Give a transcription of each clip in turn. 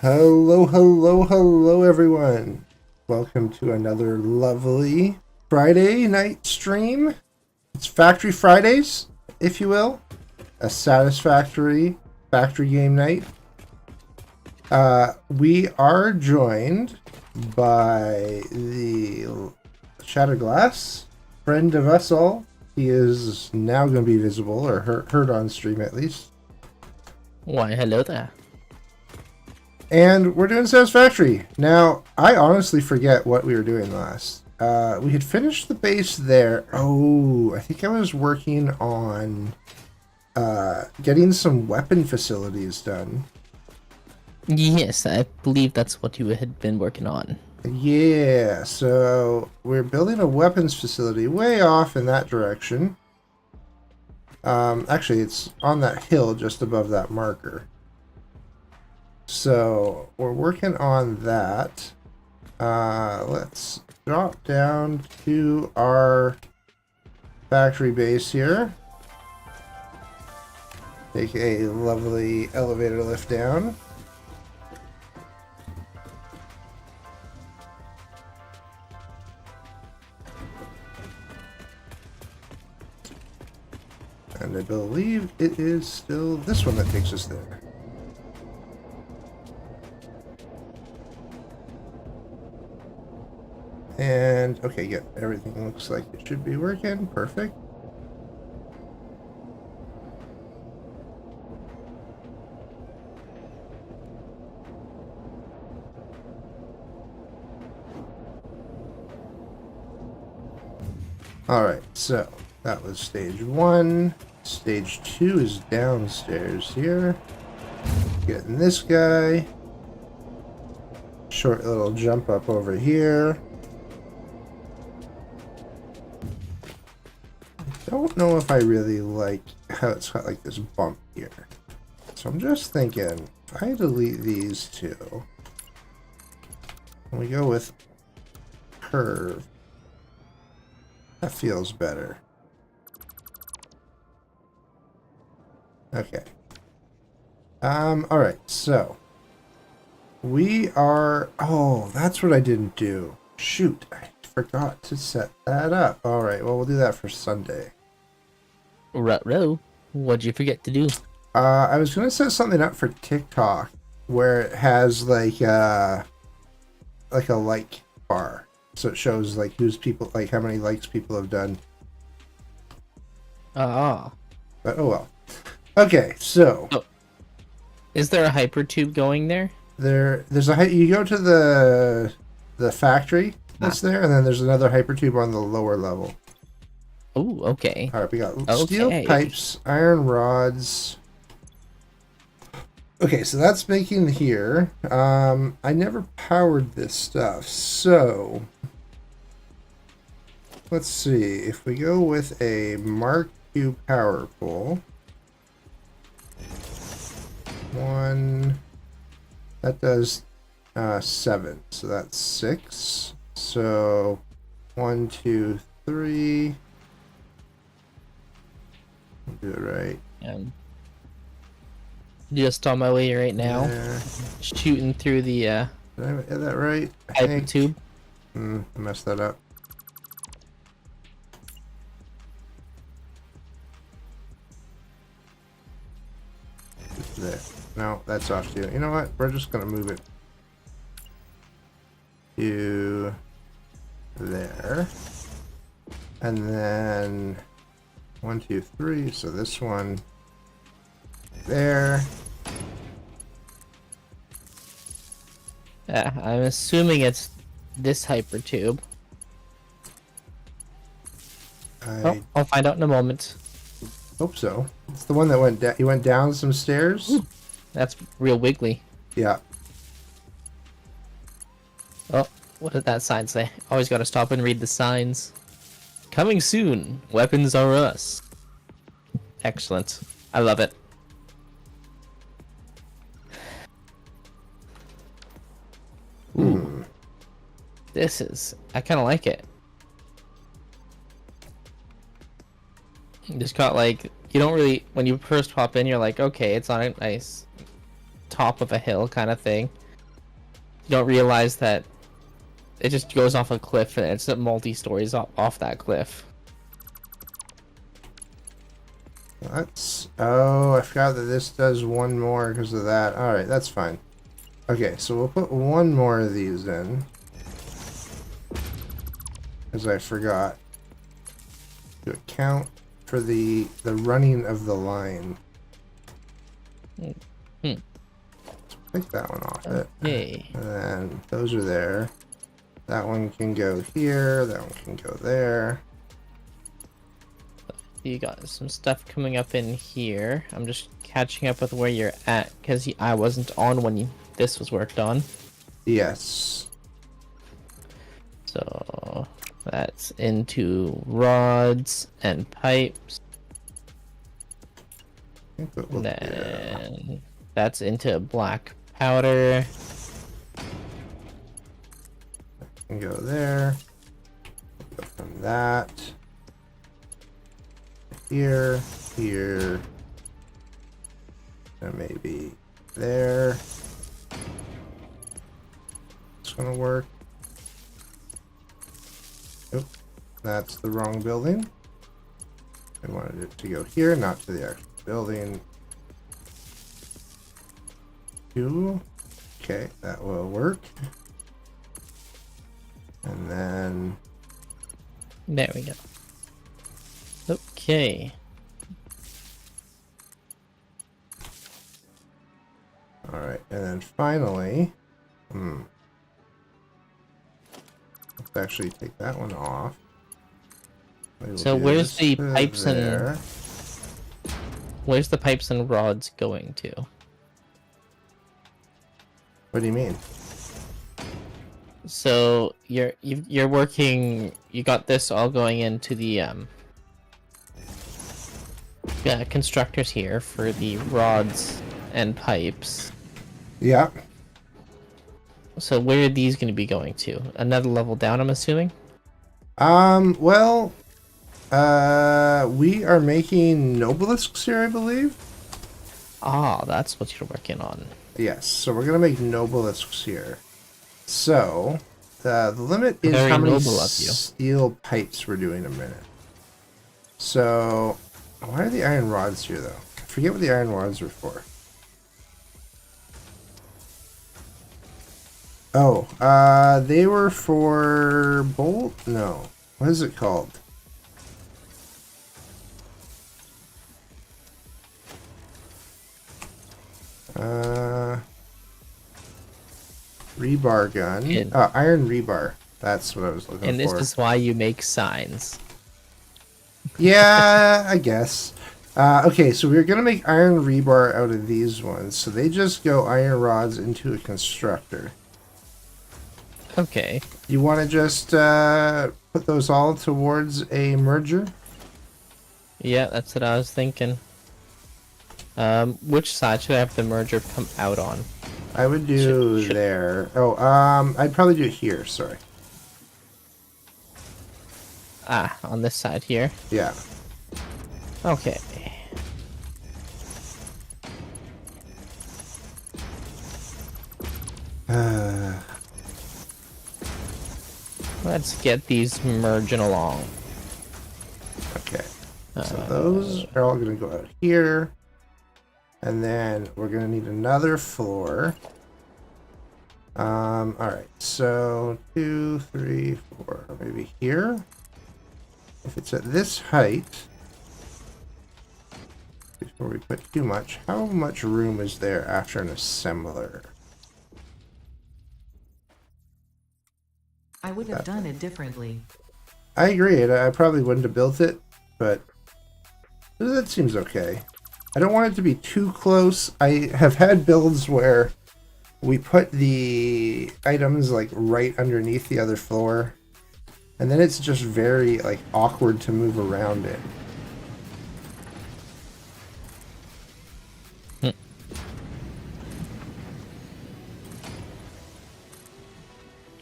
Hello, hello, hello, everyone. Welcome to another lovely Friday night stream. It's Factory Fridays, if you will. A Satisfactory factory game night. We are joined by the Shattered Glass, friend of us all. He is now going to be visible, or heard on stream at least. Why, hello there. And we're doing Satisfactory. Now, I honestly forget what we were doing last. We had finished the base there. Oh, I think I was working on getting some weapon facilities done. Yes, I believe that's what you had been working on. Yeah, so we're building a weapons facility way off in that direction. Actually, it's on that hill just above that marker. So we're working on that. Let's drop down to our factory base here. Take a lovely elevator lift down. And I believe it is still this one that takes us there. And, okay, yeah, everything looks like it should be working. Perfect. Alright, so that was stage 1. Stage 2 is downstairs here. Getting this guy. Short little jump up over here. Don't know if I really like how it's got like this bump here. So I'm just thinking, if I delete these two, and we go with curve, that feels better. Okay. Alright, so we are, oh, that's what I didn't do. Shoot, I forgot to set that up. Alright, well, we'll do that for Sunday. Ruh-roh. What'd you forget to do? I was gonna set something up for TikTok where it has like a like bar, so it shows like who's people, like how many likes people have done. Ah. But oh well. Okay, so Oh. Is there a hypertube going there? there's a you go to the factory that's there, and then there's another hypertube on the lower level. Oh, okay. All right, we got steel Okay. pipes, iron rods. Okay, so that's making here. I never powered this stuff, so let's see if we go with a Mark II power pole. One that does 7, so that's 6. So 1, 2, 3. Do it right. I'm just on my way right now. There. Shooting through the Did I get that right? I think. hypertube. I messed that up. There. No, that's off too. You know what? We're just gonna move it to there. And then 1, 2, 3. So this one there. Yeah, I'm assuming it's this hypertube. I I'll find out in a moment. hope so. It's the one that went down. You went down some stairs. Ooh. That's real wiggly. Yeah. Oh, what did that sign say? Always gotta stop and read the signs. Coming soon. Weapons are us. Excellent. I love it. Ooh. This is... I kind of like it. Just got like... You don't really... When you first pop in, you're like, okay, it's on a nice top of a hill kind of thing. You don't realize that it just goes off a cliff and it's multi-stories off that cliff. That's... Oh, I forgot that this does one more because of that. Alright, that's fine. Okay, so we'll put one more of these in. Because I forgot to account for the running of the line. Hmm. Take that one off it. Okay. And then those are there. That one can go here. That one can go there. You got some stuff coming up in here. I'm just catching up with where you're at because I wasn't on when this was worked on. Yes. So that's into rods and pipes. Then that's into black powder. Can go there. Go from that. Here, here, and maybe there. It's gonna work. Oop, that's the wrong building. I wanted it to go here, not to the actual building. Two. Okay, that will work. And then There we go. Okay. all right, and then finally, let's actually take that one off. So where's the pipes and where's the pipes and rods going to? What do you mean? So you're working. You got this all going into the constructors here for the rods and pipes. Yeah. So where are these going to be going to? Another level down, I'm assuming? Well, we are making nobelisks here, I believe. Ah, that's what you're working on. Yes, so we're gonna make nobelisks here. So, the limit is Very how many noble of you. steel pipes we're doing a minute. So, why are the iron rods here, though? I forget what the iron rods are for. Oh, they were for bolt? No. What is it called? Rebar gun. Iron rebar. That's what I was looking for. And this is why you make signs. Yeah, I guess. Okay, so we're gonna make iron rebar out of these ones. So they just go iron rods into a constructor. Okay. You want to just put those all towards a merger? Yeah, that's what I was thinking. Which side should I have the merger come out on? I would do there. Oh, I'd probably do it here. Sorry. Ah, on this side here. Yeah. Okay. Let's get these merging along. Okay. So those are all going to go out here. And then we're going to need another floor. Alright. So 2, 3, 4. Maybe here. If it's at this height. Before we put too much. How much room is there after an assembler? I would have done it differently. I agree. I probably wouldn't have built it, but that seems okay. I don't want it to be too close. I have had builds where we put the items like right underneath the other floor, and then it's just very like awkward to move around it.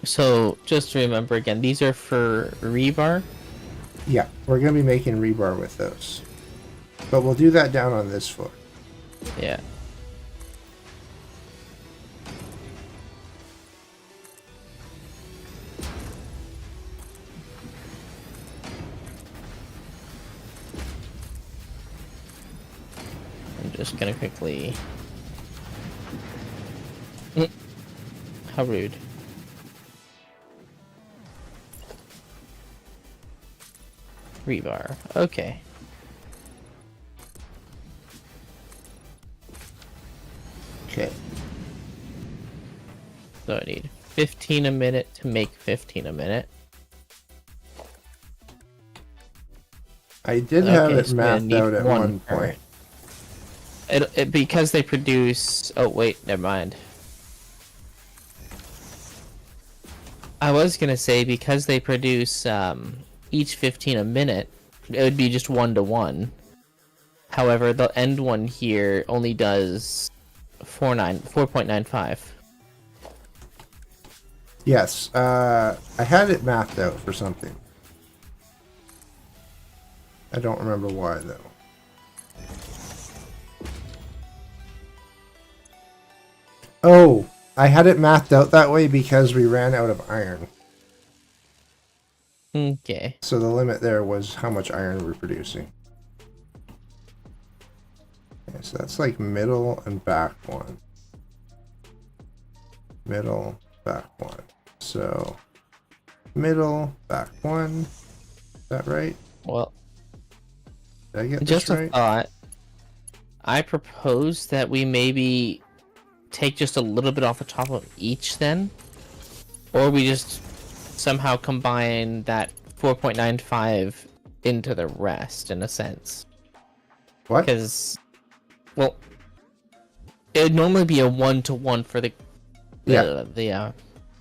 So, just to remember again, these are for rebar? Yeah, we're going to be making rebar with those. But we'll do that down on this floor. Yeah. just gonna quickly. Mm, how rude. Rebar. Okay. Okay. So I need 15 a minute to make 15 a minute. I did have Okay, it so we're gonna mapped need out at one one per. point. It because they produce. Oh wait, never mind. I was gonna say because they produce each 15 a minute, it would be just 1 to 1. However, the end one here only does 4.95. Yes, I had it mapped out for something. I don't remember why, though. Oh, I had it mapped out that way because we ran out of iron. Okay. So the limit there was how much iron we're producing. Okay, so that's like middle and back one. Middle, back one. So, middle, back one. Is that right? Well, Did I get just this a right? thought. I propose that we maybe take just a little bit off the top of each then, or we just somehow combine that 4.95 into the rest in a sense. What? Because, well, it would normally be a 1 to 1 for the Yeah.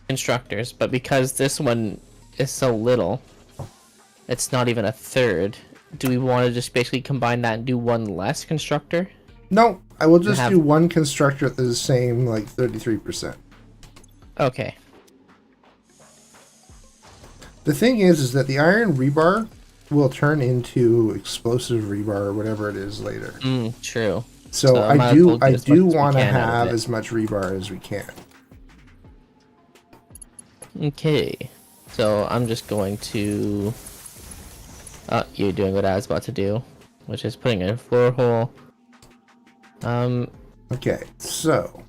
instructors, but because this one is so little, it's not even a third. Do we want to just basically combine that and do one less constructor? No, I will And just have do one constructor at the same, like, 33%. okay. The thing is that the iron rebar will turn into explosive rebar or whatever it is later. True. So I might as well I get as much do as we want to can out of have it. as much rebar as we can. Okay. So I'm just going to. You're doing what I was about to do, which is putting in a floor hole. Okay, so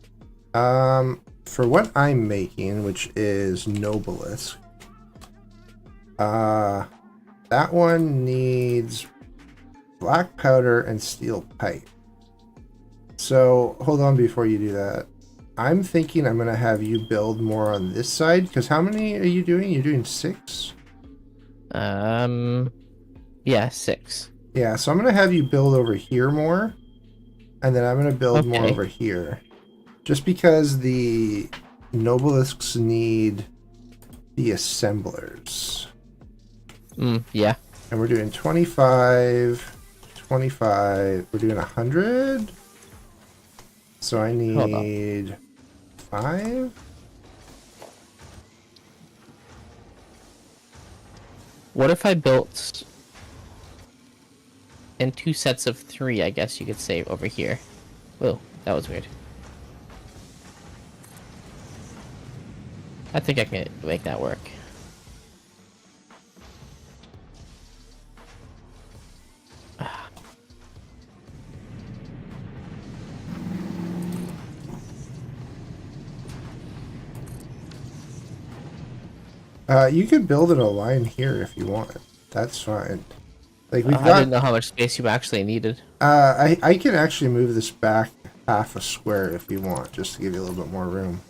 for what I'm making, which is Noblisk, that one needs black powder and steel pipe. So hold on before you do that. I'm thinking I'm gonna have you build more on this side, because how many are you doing? You're doing 6? Yeah, 6. Yeah, so I'm gonna have you build over here more, and then I'm gonna build more Okay. over here. Just because the Nobelisks need the assemblers. Yeah. And we're doing 25, 25, we're doing 100. So I Hold on. need 5. What if I built in 2 sets of 3, I guess you could say, over here. Whoa, that was weird. I think I can make that work. You could build it a line here if you want. That's fine. Like we've I got didn't know how much space you actually needed. I can actually move this back half a square if you want, just to give you a little bit more room.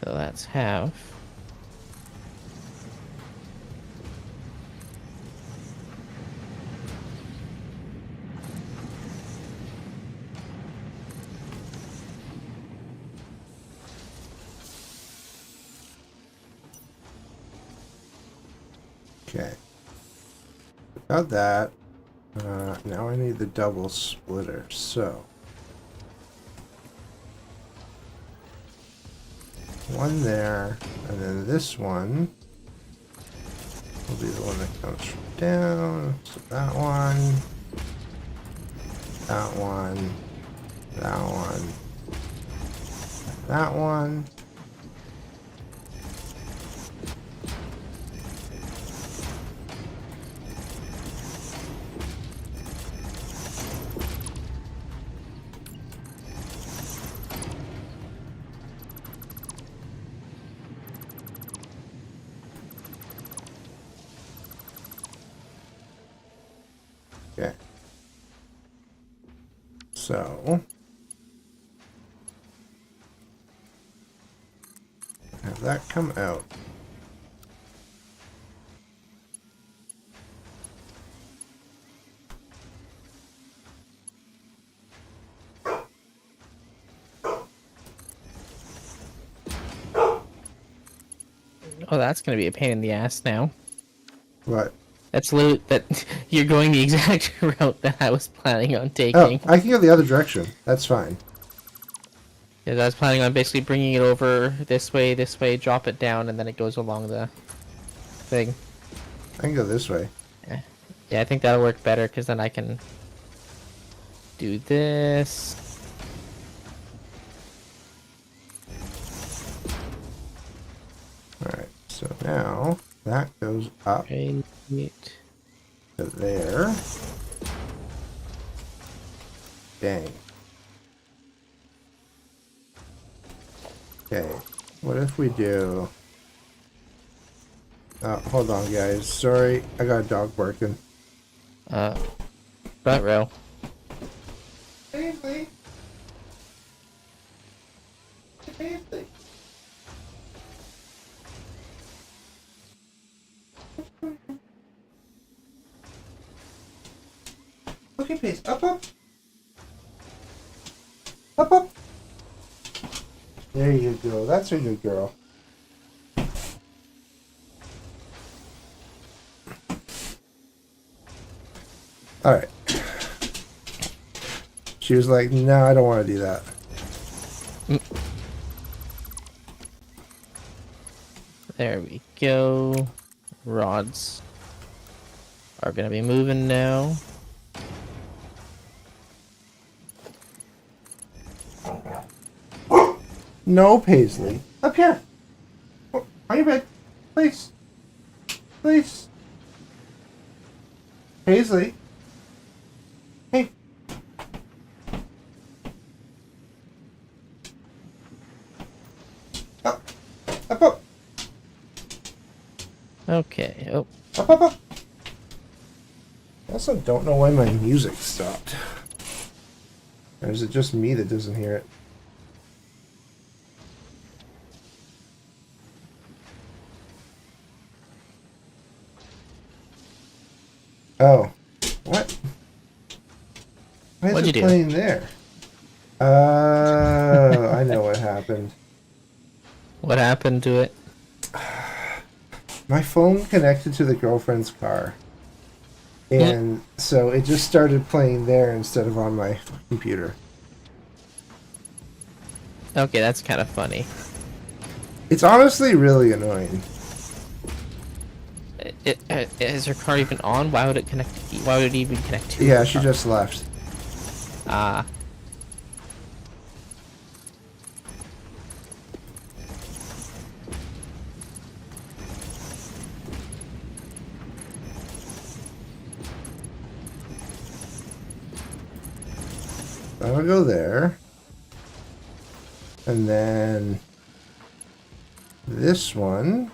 So that's half. Okay. Got that. Now I need the double splitter, so. One there, and then this one. will be the one that comes down. So that one. That one. That one. That one. Okay. So have that come out. Oh, that's gonna be a pain in the ass now. What? That's literally that you're going the exact route that I was planning on Oh, taking. I can go the other direction. That's fine. Because I was planning on basically bringing it over this way, drop it down, and then it goes along the thing. I can go this way. Yeah, I think that'll work better because then I can do this. Alright, so now that goes up Right. to there. Dang. Okay, what if we do... hold on, guys. Sorry, I got a dog barking. Front row. Paisley. Paisley. Okay, Pace. Up, up. Up, up. There you go. That's a good girl. Alright. She was like, no, I don't want to do that. There we go. Rods are gonna be moving now. No, Paisley. Up here. On your bed. Please. Please. Paisley. Hey. Up. Up, up. Okay. Oh, Up, up, up. I also don't know why my music stopped. Or is it just me that doesn't hear it? Oh. What? Why is What'd it you do? playing there? I know what happened. what happened to it? My phone connected to the girlfriend's car. And so it just started playing there instead of on my computer. Okay, that's kind of funny. It's honestly really annoying. Is her car even on? Why would it connect? Why would it even connect to? Yeah, her she car? just left. Ah. I'll go there. And then this one.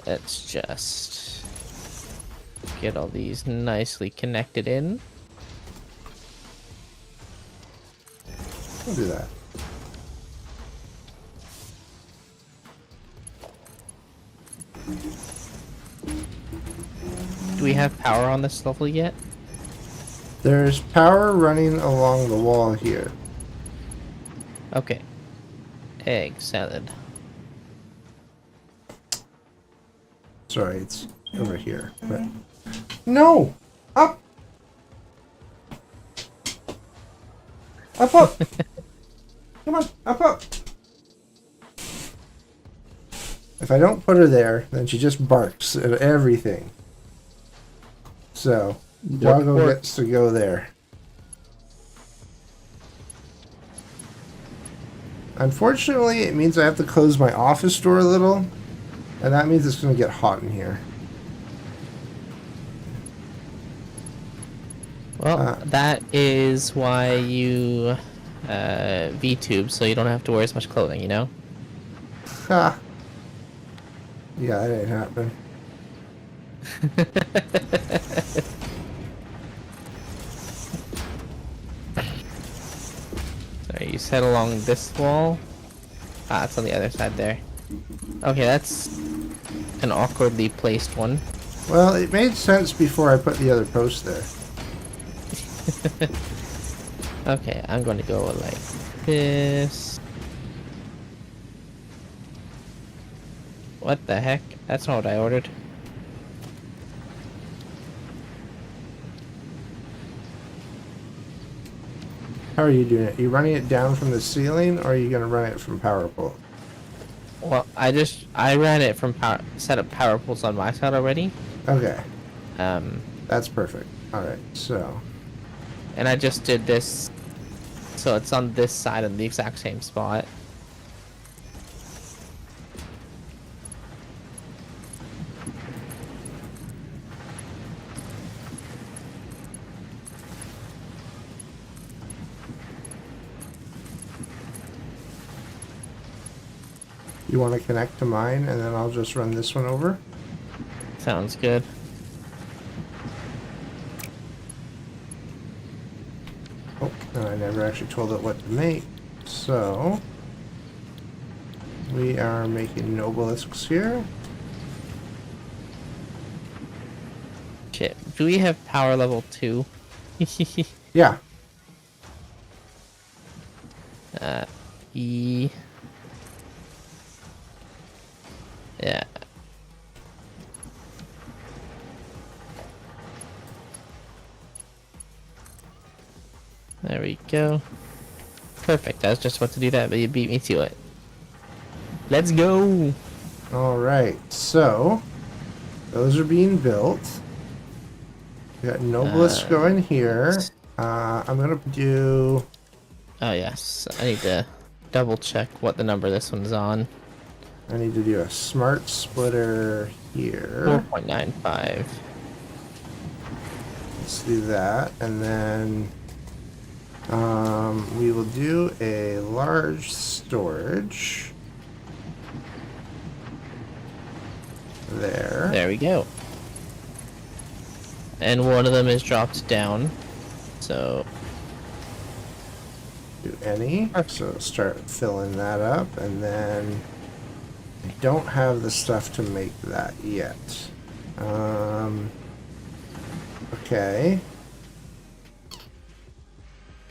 Let's just get all these nicely connected in. We'll do that. Do we have power on this level yet? There's power running along the wall here. Okay. Egg salad. Sorry, it's over here. But no! Up! Up, up! Come on, up, up! If I don't put her there, then she just barks at everything. So, Doggo gets to go there. Unfortunately, it means I have to close my office door a little, and that means it's going to get hot in here. Well, that is why you V-tube, so you don't have to wear as much clothing, you know? Ha! Yeah, that ain't happening. So you set along this wall. Ah, it's on the other side there. Okay, that's an awkwardly placed one. Well, it made sense before I put the other post there. Okay, I'm going to go like this. What the heck? That's not what I ordered. How are you doing it? Are you running it down from the ceiling, or are you going to run it from power pole? Well, I ran it from set up power poles on my side already. Okay. Um, That's perfect. Alright, so. and I just did this, so it's on this side in the exact same spot. You want to connect to mine, and then I'll just run this one over? Sounds good. Oh, and I never actually told it what to make. So, we are making obelisks here. Shit. Do we have power level 2? Yeah. E. Yeah. There we go. Perfect. I was just about to do that, but you beat me to it. Let's go. Alright, so, those are being built. We got an obelisk going here. I'm going to do... Oh, yes. I need to double check what the number this one's on. I need to do a smart splitter here. 4.95. Let's do that, and then we will do a large storage. There. There we go. And one of them is dropped down. So, Do any. So start filling that up, and then I don't have the stuff to make that yet. Okay.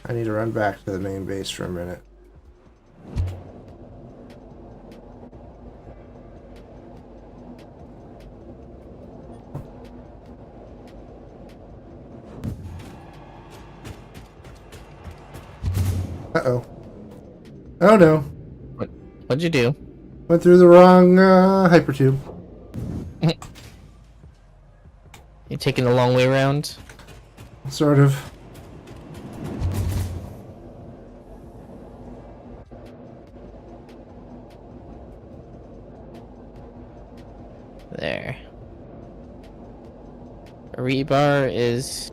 I need to run back to the main base for a minute. Uh-oh. Oh no. what'd you do? Went through the wrong hypertube. You taking the long way around? Sort of. There. Rebar is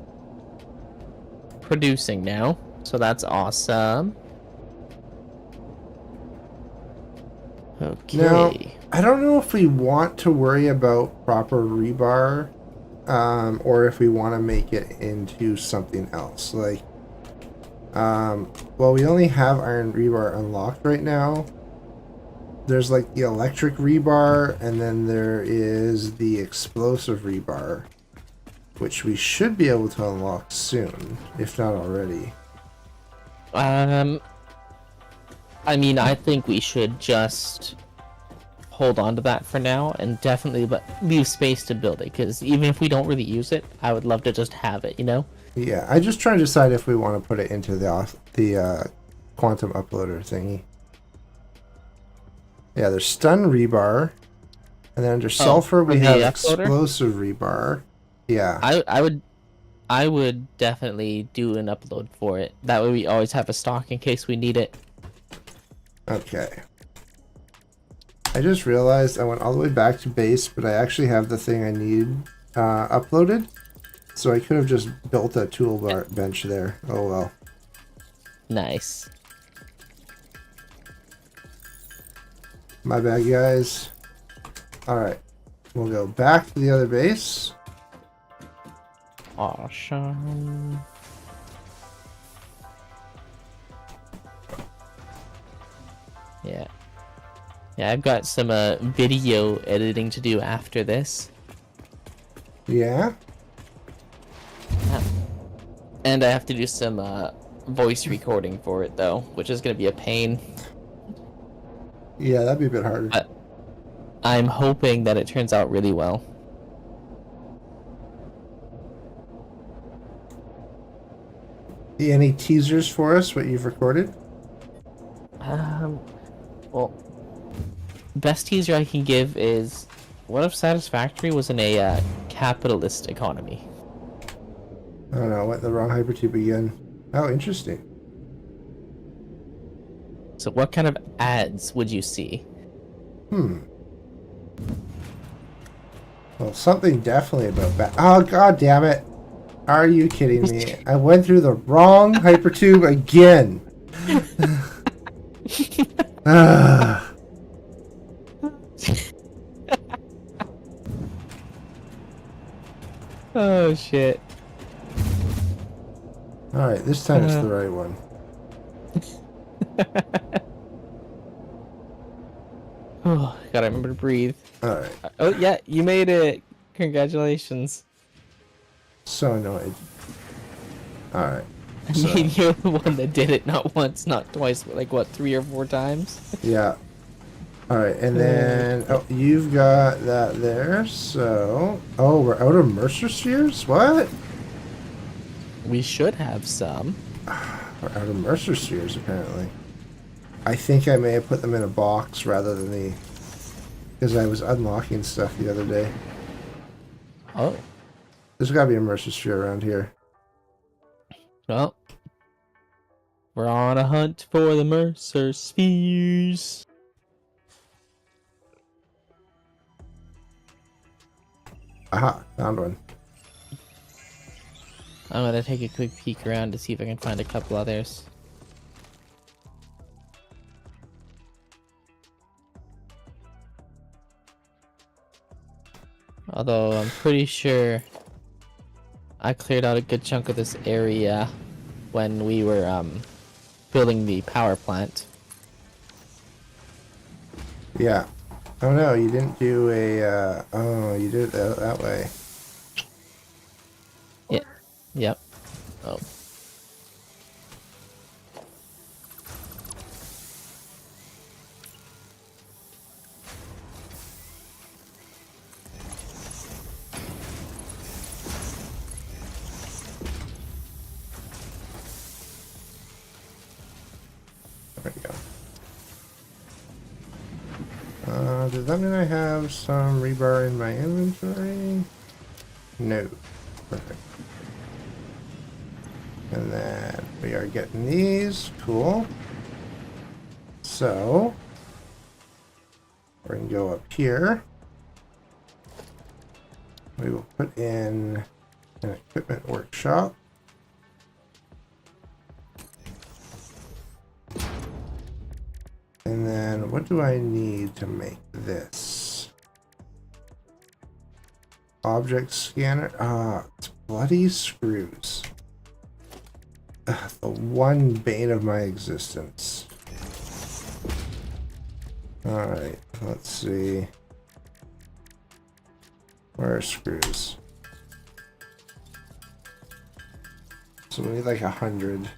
producing now, so that's awesome. Okay. Now, I don't know if we want to worry about proper rebar, or if we want to make it into something else. Like, well, we only have iron rebar unlocked right now. There's like the electric rebar, and then there is the explosive rebar, which we should be able to unlock soon, if not already. I mean, I think we should just hold on to that for now, and definitely leave space to build it, because even if we don't really use it, I would love to just have it, you know? Yeah, I just try to decide if we want to put it into the quantum uploader thingy. Yeah, there's stun rebar, And then under Oh, sulfur, for we the have uploader? explosive rebar. Yeah. I would definitely do an upload for it. That way we always have a stock in case we need it. Okay. I just realized I went all the way back to base, but I actually have the thing I need uploaded. So I could have just built a toolbar bench there. Oh well. Nice. My bad, guys. Alright. We'll go back to the other base. Awesome. Yeah. Yeah, I've got some video editing to do after this. Yeah? And I have to do some voice recording for it, though, which is going to be a pain. Yeah, that'd be a bit harder. But I'm hoping that it turns out really well. Any teasers for us, what you've recorded? Well, best teaser I can give is, what if Satisfactory was in a capitalist economy? Oh no, went in the wrong hypertube again. Oh, interesting. So what kind of ads would you see? Well, something definitely about that. Oh, god damn it. Are you kidding me? I went through the wrong hypertube again. Ah. Oh shit. Alright, this time it's the right one. Oh, gotta remember to breathe. Alright. Oh yeah, you made it. Congratulations. So annoyed. Alright. I So, mean, you're the one that did it not once, not twice, but like what, 3 or 4 times? yeah. Alright, and then... Oh, you've got that there, so... Oh, we're out of Mercer spheres? What? We should have some. We're out of Mercer spheres, apparently. I think I may have put them in a box rather than the... Because I was unlocking stuff the other day. Oh. There's gotta be a Mercer sphere around here. Well. We're on a hunt for the Mercer spheres. Aha, found one. I'm gonna take a quick peek around to see if I can find a couple others. Although I'm pretty sure I cleared out a good chunk of this area when we were building the power plant. Yeah. Oh no, you didn't do a, oh, you did it that way. Yeah. Yep. Oh. There we go. Does that mean I have some rebar in my inventory? No. Perfect. And then we are getting these. Cool. So, we're going to go up here. We will put in an equipment workshop. And then what do I need to make this? Object scanner. Ah, it's bloody screws. Ugh, the one bane of my existence. Alright, let's see. Where are screws? So we need like 100.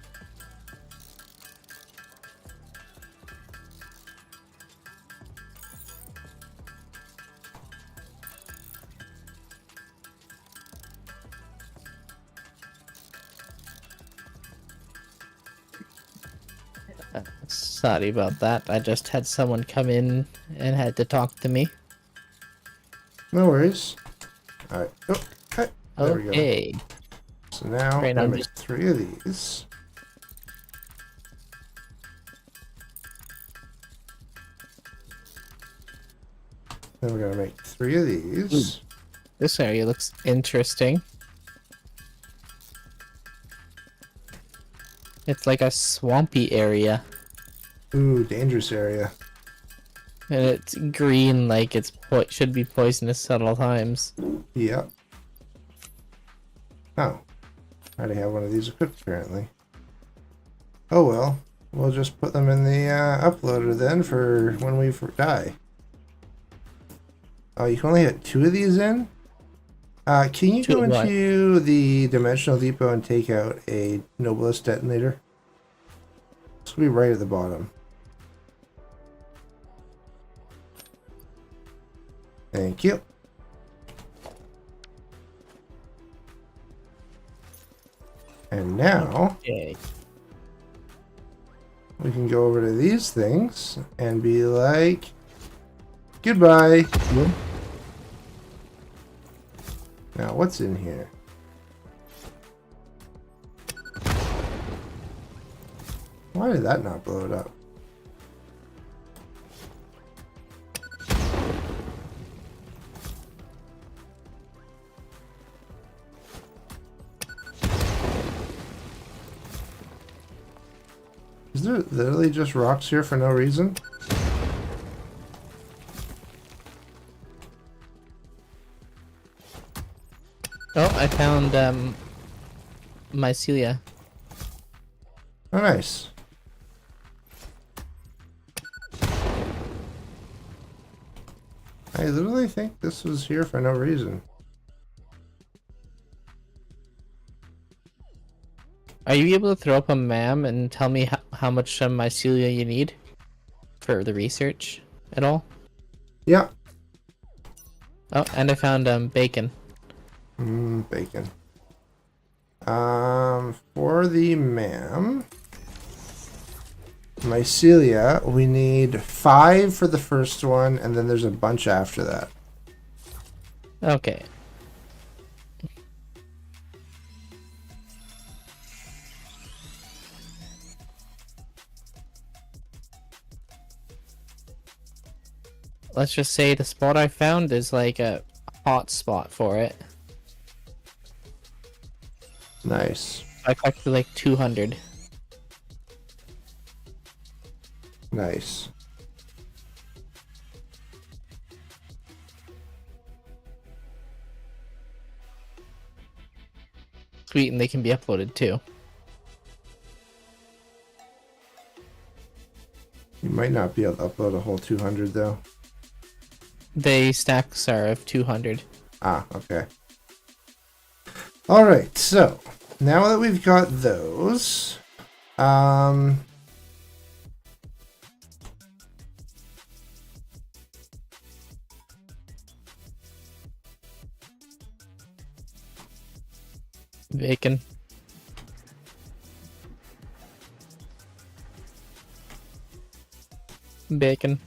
Sorry about that. I just had someone come in and had to talk to me. No worries. Alright. Oh, okay. There we go. Okay. So now Right, I'm I'm gonna make 3 of these. Then we're gonna make 3 of these. This area looks interesting. It's like a swampy area. Ooh, dangerous area. And it's green like it's should be poisonous at all times. Yep. Oh. I already have one of these equipped apparently. Oh well. We'll just put them in the uploader then for when we die. Oh, you can only get 2 of these in? Can you go into the Dimensional Depot and take out a Nobilis detonator? This will be right at the bottom. Thank you. And now Okay. we can go over to these things and be like, goodbye. Yep. Now, what's in here? Why did that not blow it up? Is there literally just rocks here for no reason? Oh, I found mycelia. Oh, nice. I literally think this was here for no reason. Are you able to throw up a MAM and tell me how much mycelia you need for the research at all? Yeah. Oh, and I found bacon. Bacon. For the mycelia, we need 5 for the first one, and then there's a bunch after that. Okay. Let's just say the spot I found is like a hot spot for it. Nice. I collected like 200. Nice. Sweet, and they can be uploaded too. You might not be able to upload a whole 200 though. They stacks are of 200. Ah, okay. Alright, so now that we've got those, Bacon. Bacon.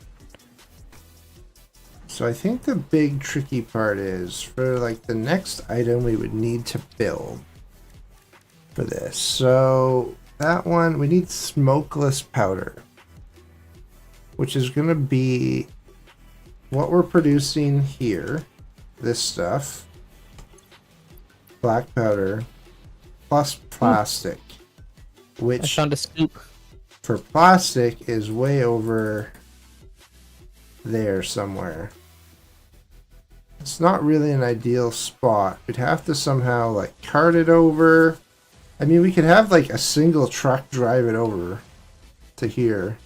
so I think the big tricky part is for like the next item we would need to build for this. So that one, we need smokeless powder, which is going to be what we're producing here. This stuff, black powder, plus plastic, I which found a scoop. for plastic is way over there somewhere. It's not really an ideal spot. We'd have to somehow like cart it over. I mean, we could have like a single truck drive it over to here.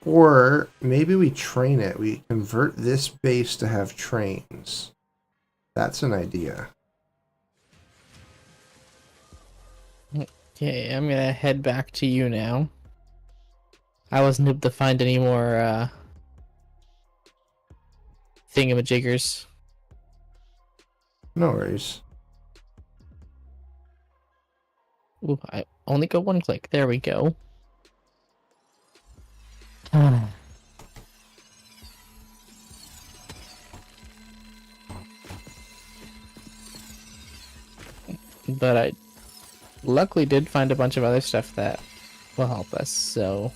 Or maybe we train it. We convert this base to have trains. That's an idea. Okay, I'm gonna head back to you now. I wasn't able to find any more thingamajiggers. No worries. Ooh, I only got one click. There we go. but I luckily did find a bunch of other stuff that will help us. So,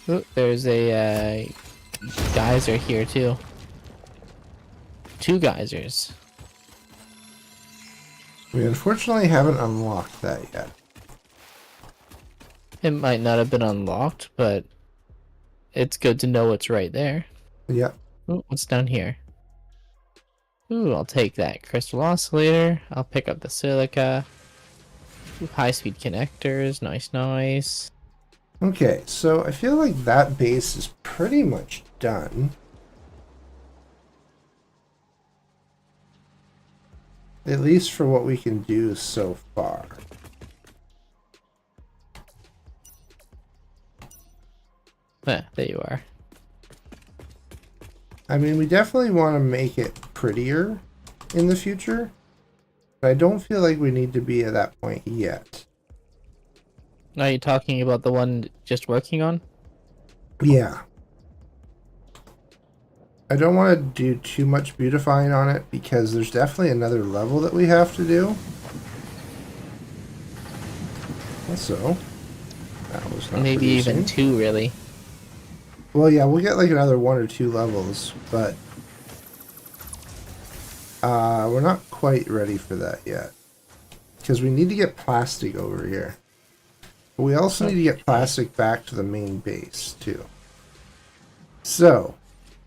ooh, there's a geyser here too. 2 geysers. We unfortunately haven't unlocked that yet. It might not have been unlocked, but it's good to know it's right there. Yep. Ooh, what's down here? Ooh, I'll take that crystal oscillator. I'll pick up the silica. Ooh, high-speed connectors. Nice, nice. Okay, so I feel like that base is pretty much done. At least for what we can do so far. Ah, there you are. I mean, we definitely want to make it prettier in the future, but I don't feel like we need to be at that point yet. Are you talking about the one just working on? Yeah. I don't want to do too much beautifying on it because there's definitely another level that we have to do. Also, that was not Maybe producing. even 2, really. Well, yeah, we'll get like another 1 or 2 levels, but we're not quite ready for that yet because we need to get plastic over here. But we also need to get plastic back to the main base too. So,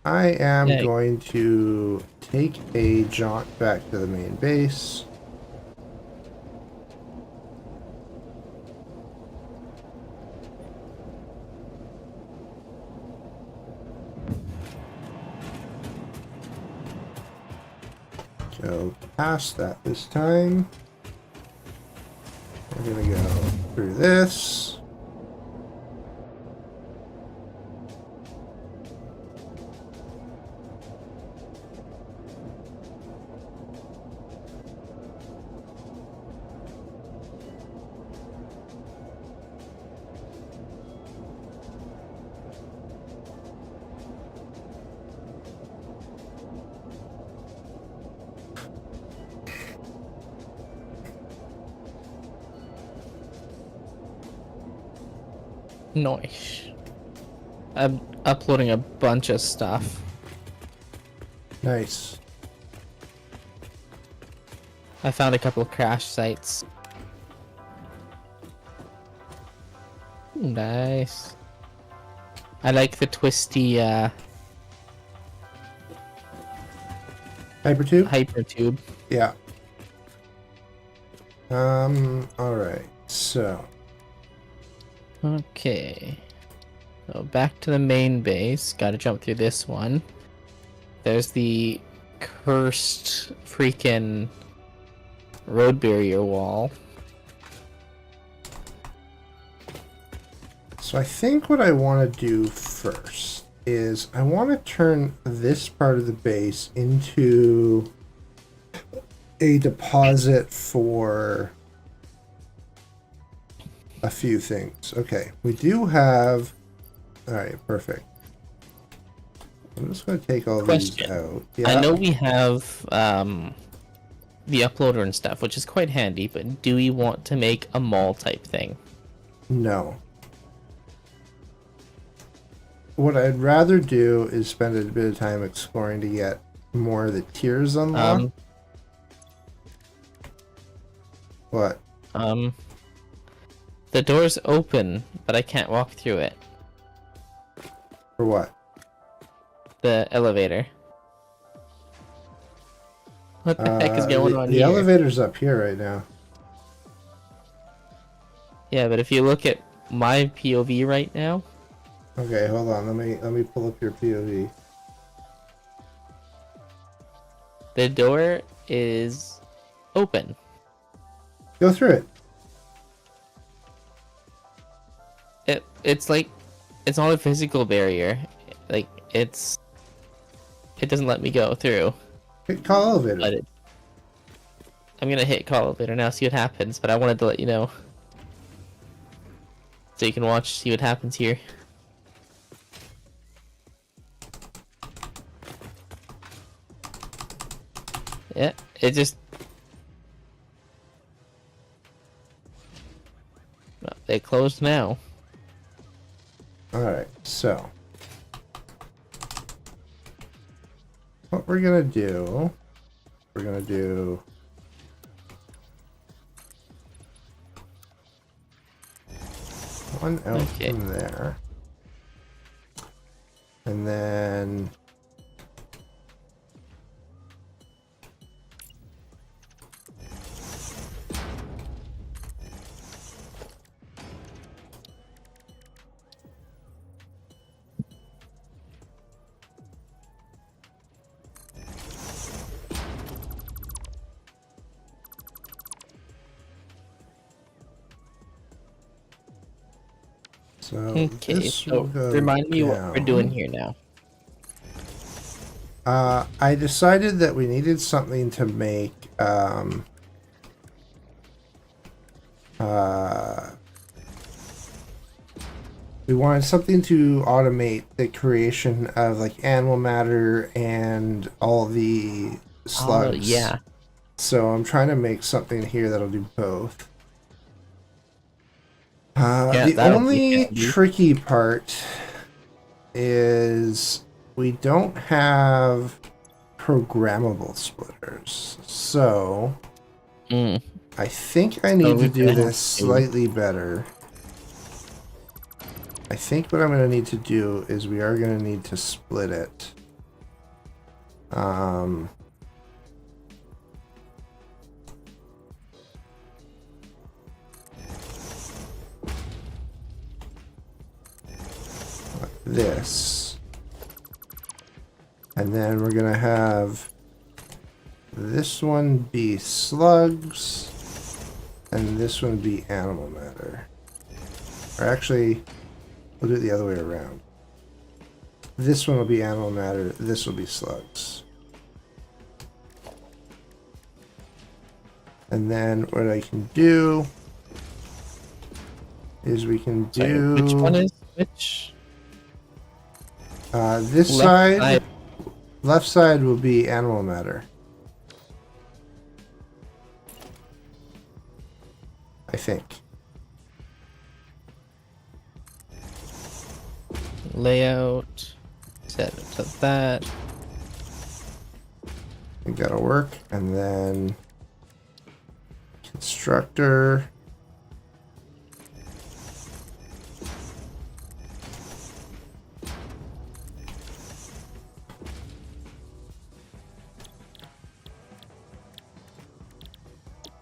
I am going to take a jaunt back to the main base. Go past that this time. We're gonna go through this. Nice. I'm uploading a bunch of stuff. Nice. I found a couple of crash sites. Nice. I like the twisty Hypertube? hypertube. Yeah. Alright. So. Okay. So back to the main base. Gotta jump through this one. There's the cursed freaking road barrier wall. So I think what I want to do first is I want to turn this part of the base into a deposit for a few things. Okay, we do have... Alright, perfect. I'm just going to take all these out. Yeah. I know we have the uploader and stuff, which is quite handy, but do we want to make a mall type thing? No. What I'd rather do is spend a bit of time exploring to get more of the tiers unlocked. What? The door's open, but I can't walk through it. For what? The elevator. What the heck is going on the here? The elevator's up here right now. Yeah, but if you look at my POV right now... Okay, hold on. Let me pull up your POV. The door is open. Go through it. It's like it's not a physical barrier. Like it doesn't let me go through. Hit call elevator. But I'm gonna hit call elevator now, see what happens. But I wanted to let you know so you can watch, see what happens here. Yeah, it just They closed now. Alright, so. What we're gonna do... We're gonna do... one out from there. And then... So Okay, this will so go remind me what we're down. doing here now. I decided that we needed something to make we wanted something to automate the creation of like animal matter and all the slugs. Oh, yeah. So I'm trying to make something here that'll do both. Yeah, The that'll be only handy. tricky part is we don't have programmable splitters. So I think I need to we're do gonna have this to- slightly better. I think what I'm going to need to do is we are going to need to split it. Like this. And then we're going to have this one be slugs and this one be animal matter. Or actually, we'll do it the other way around. This one will be animal matter, this will be slugs. And then what I can do is we can do... Sorry, which one is which? This Left side, left side will be animal matter. I think. Layout. Set it to that. I think that'll work. And then constructor.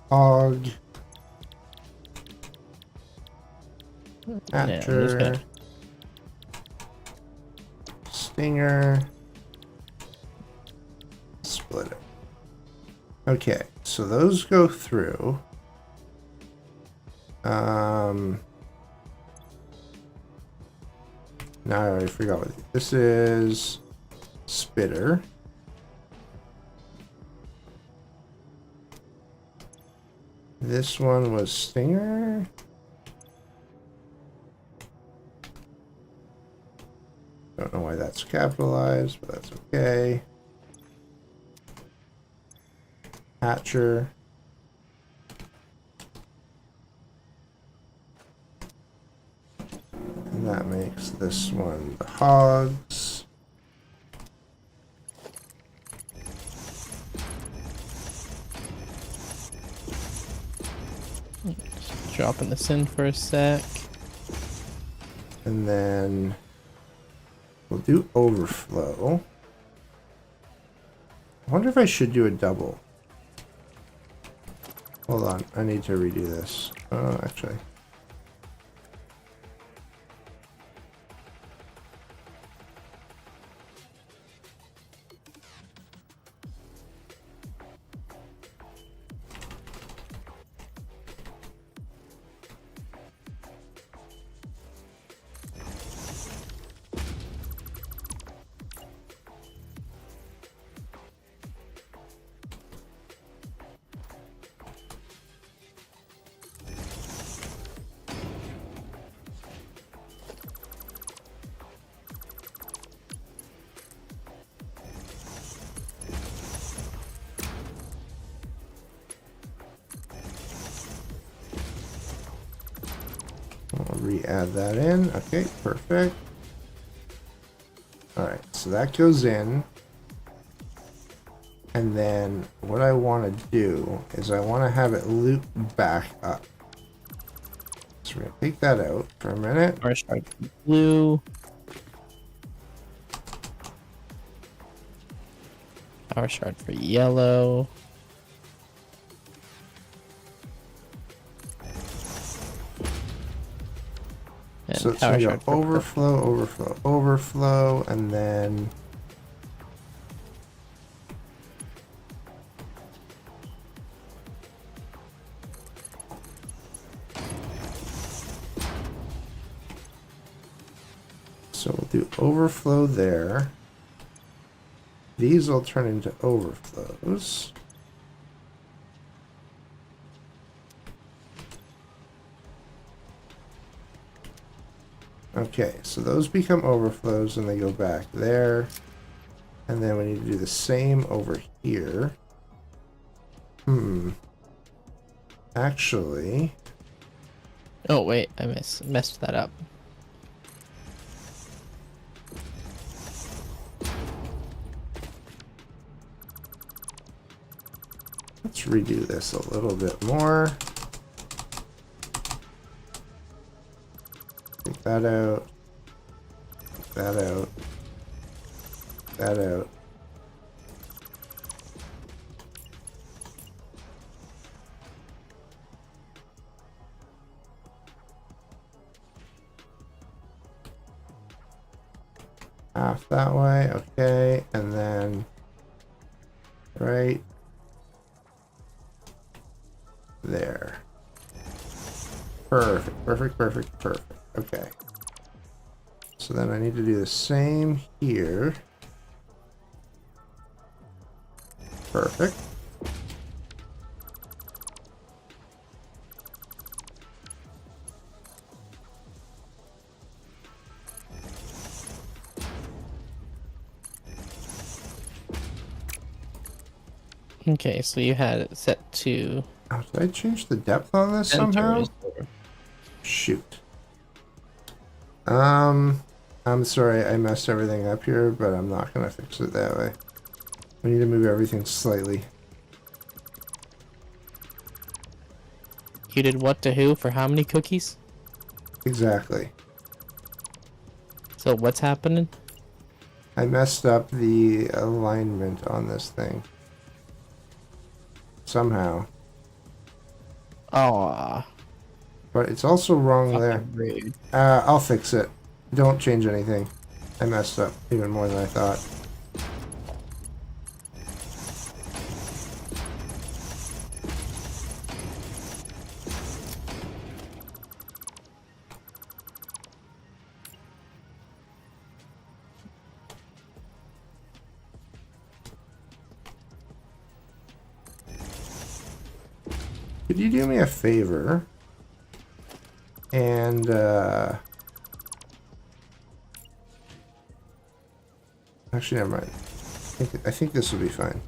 Hog. Hatcher. Stinger. Split it. Okay, so those go through. Now I already forgot what this is. Spitter. This one was Stinger. Don't know why that's capitalized, but that's okay. Hatcher. And that makes this one the hogs. Dropping this in for a sec. And then we'll do overflow. I wonder if I should do a double. Hold on, I need to redo this. Actually. I'll re-add that in. Okay, perfect. Alright, so that goes in. And then what I want to do is I want to have it loop back up. So we're going to take that out for a minute. Power shard for blue. Power shard for yellow. And So it's power going to shard go for overflow, overflow, overflow, and then... So we'll do overflow there. These will turn into overflows. Okay, so those become overflows and they go back there. And then we need to do the same over here. Actually... Oh wait, I messed that up. Let's redo this a little bit more. Take that out. Take that out. Take that out. Half that way, okay, and then right there. Perfect, perfect, perfect, perfect. Okay. So then I need to do the same here. Perfect. Okay, so you had it set to... Oh, did I change the depth on this somehow? Center. Shoot. I'm sorry I messed everything up here, but I'm not gonna fix it that way. We need to move everything slightly. You did what to who for how many cookies? Exactly. So what's happening? I messed up the alignment on this thing. Somehow. Oh, But it's also wrong there. fucking rude. I'll fix it. Don't change anything. I messed up even more than I thought. Could you do me a favor? And, actually, never mind. I think this will be fine.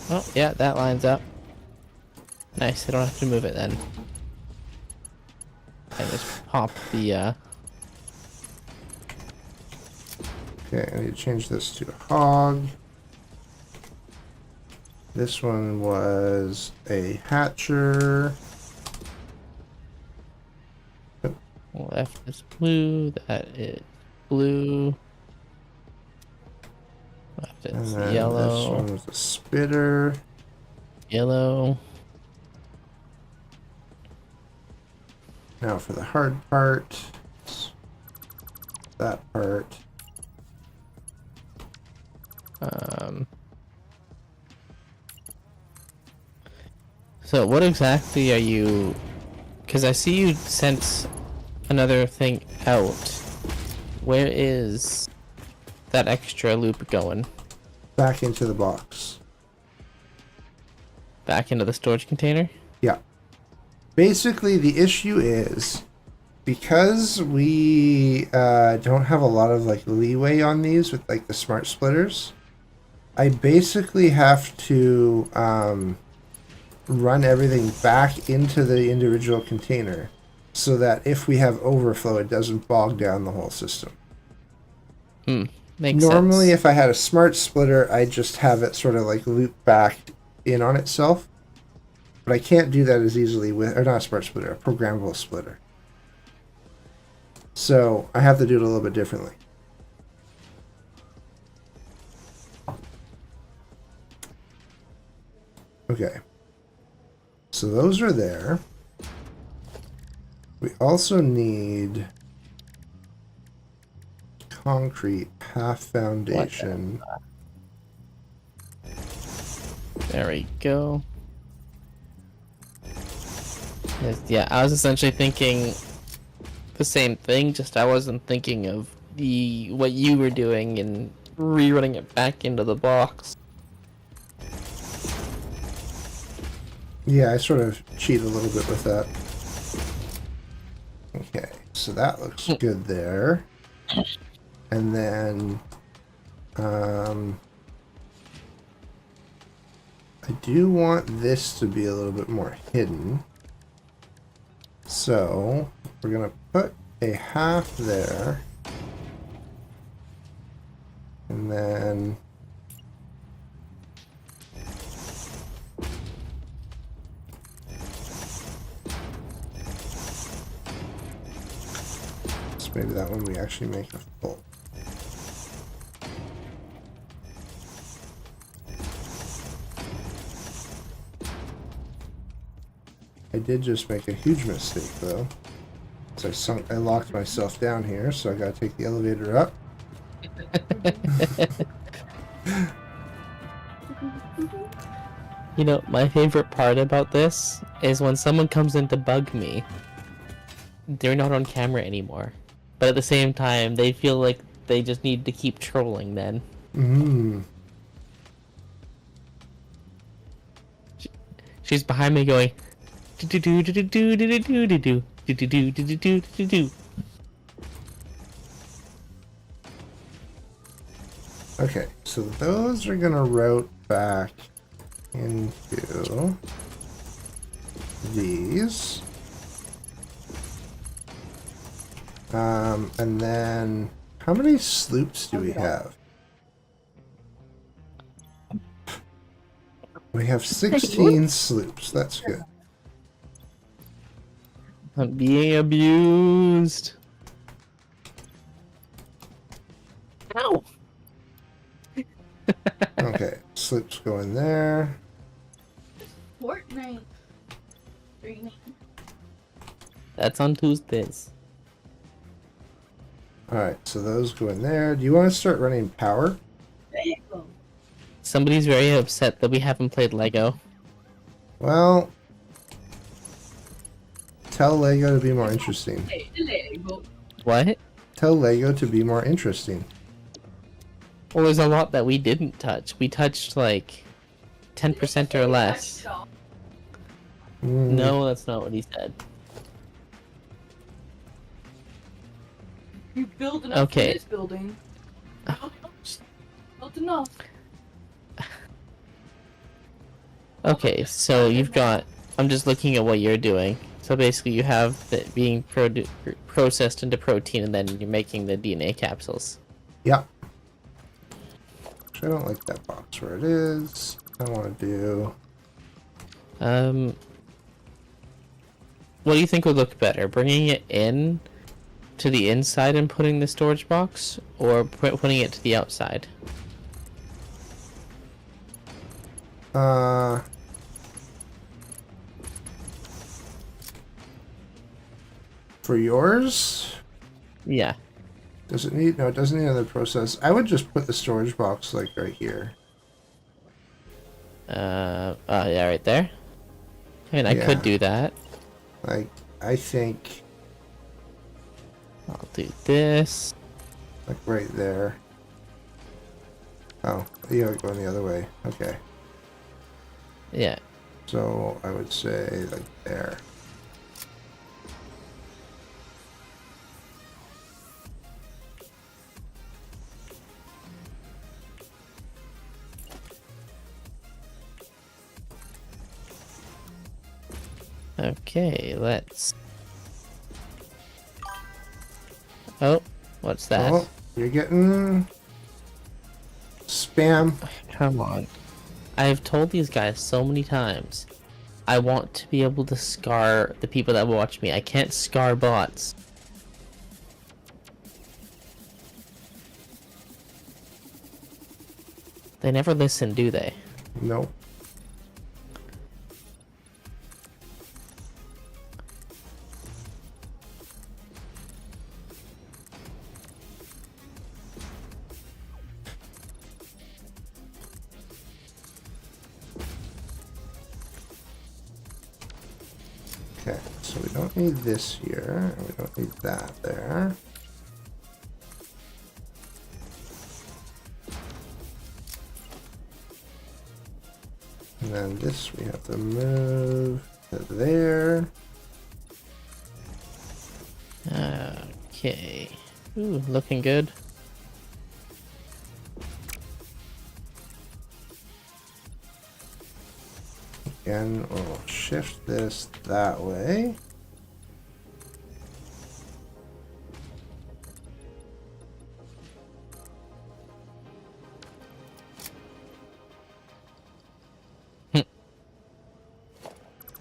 Oh, yeah, that lines up. Nice, I don't have to move it then. I just pop the, Okay, I need to change this to a hog. This one was a hatcher. left is blue, that is blue. Left And is then this yellow, one was a spitter. yellow. Now for the hard part. That part. So what exactly are you... Because I see you sent another thing out. Where is that extra loop going? Back into the box. Back into the storage container? Yeah. Basically, the issue is because we don't have a lot of like leeway on these with like the smart splitters. I basically have to run everything back into the individual container so that if we have overflow, it doesn't bog down the whole system. Makes Normally, sense. if I had a smart splitter, I'd just have it sort of like loop back in on itself. But I can't do that as easily with, or not a smart splitter, a programmable splitter. So I have to do it a little bit differently. Okay. So those are there. We also need concrete half foundation. There we go. Yeah, I was essentially thinking the same thing, just I wasn't thinking of what you were doing and rerunning it back into the box. Yeah, I sort of cheat a little bit with that. Okay, so that looks good there. And then I do want this to be a little bit more hidden. So we're gonna put a half there. And then so maybe that one we actually make a full. I did just make a huge mistake though. So I locked myself down here, so I gotta take the elevator up. You know, my favorite part about this is when someone comes in to bug me, they're not on camera anymore. But at the same time, they feel like they just need to keep trolling then. She's behind me going do do do do do do do do do do do do do do do do. Okay, so those are gonna route back into these. And then how many sloops do we have? We have 16 sloops. That's good. I'm being abused. Ow! Okay, sloops go in there. Fortnite. Streaming. That's on Tuesdays. Alright, so those go in there. Do you want to start running power? Lego. Somebody's very upset that we haven't played Lego. Well, tell Lego to be more interesting. Hey, Lego. What? Tell Lego to be more interesting. Well, there's a lot that we didn't touch. We touched like 10% or less. No, that's not what he said. You build enough Okay. for this building. Built enough. Okay, so you've got... I'm just looking at what you're doing. So basically you have it being processed into protein and then you're making the DNA capsules. Yeah. Actually, I don't like that box where it is. I want to do... What do you think would look better? Bringing it in to the inside and putting the storage box, or putting it to the outside? For yours? Yeah. Does it need... No, it doesn't need another process. I would just put the storage box, like, right here. Oh, yeah, right there. I mean, I Yeah. could do that. Like, I think, I'll do this. like, right there. Oh, you're going the other way. Okay. Yeah. So, I would say, like, there. Okay, let's. Oh, what's that? Oh, you're getting spam. Come on. I've told these guys so many times. I want to be able to scar the people that watch me. I can't scar bots. They never listen, do they? Nope. Okay, so we don't need this here, and we don't need that there. And then this we have to move to there. Okay. Ooh, looking good. Again, we'll shift this that way.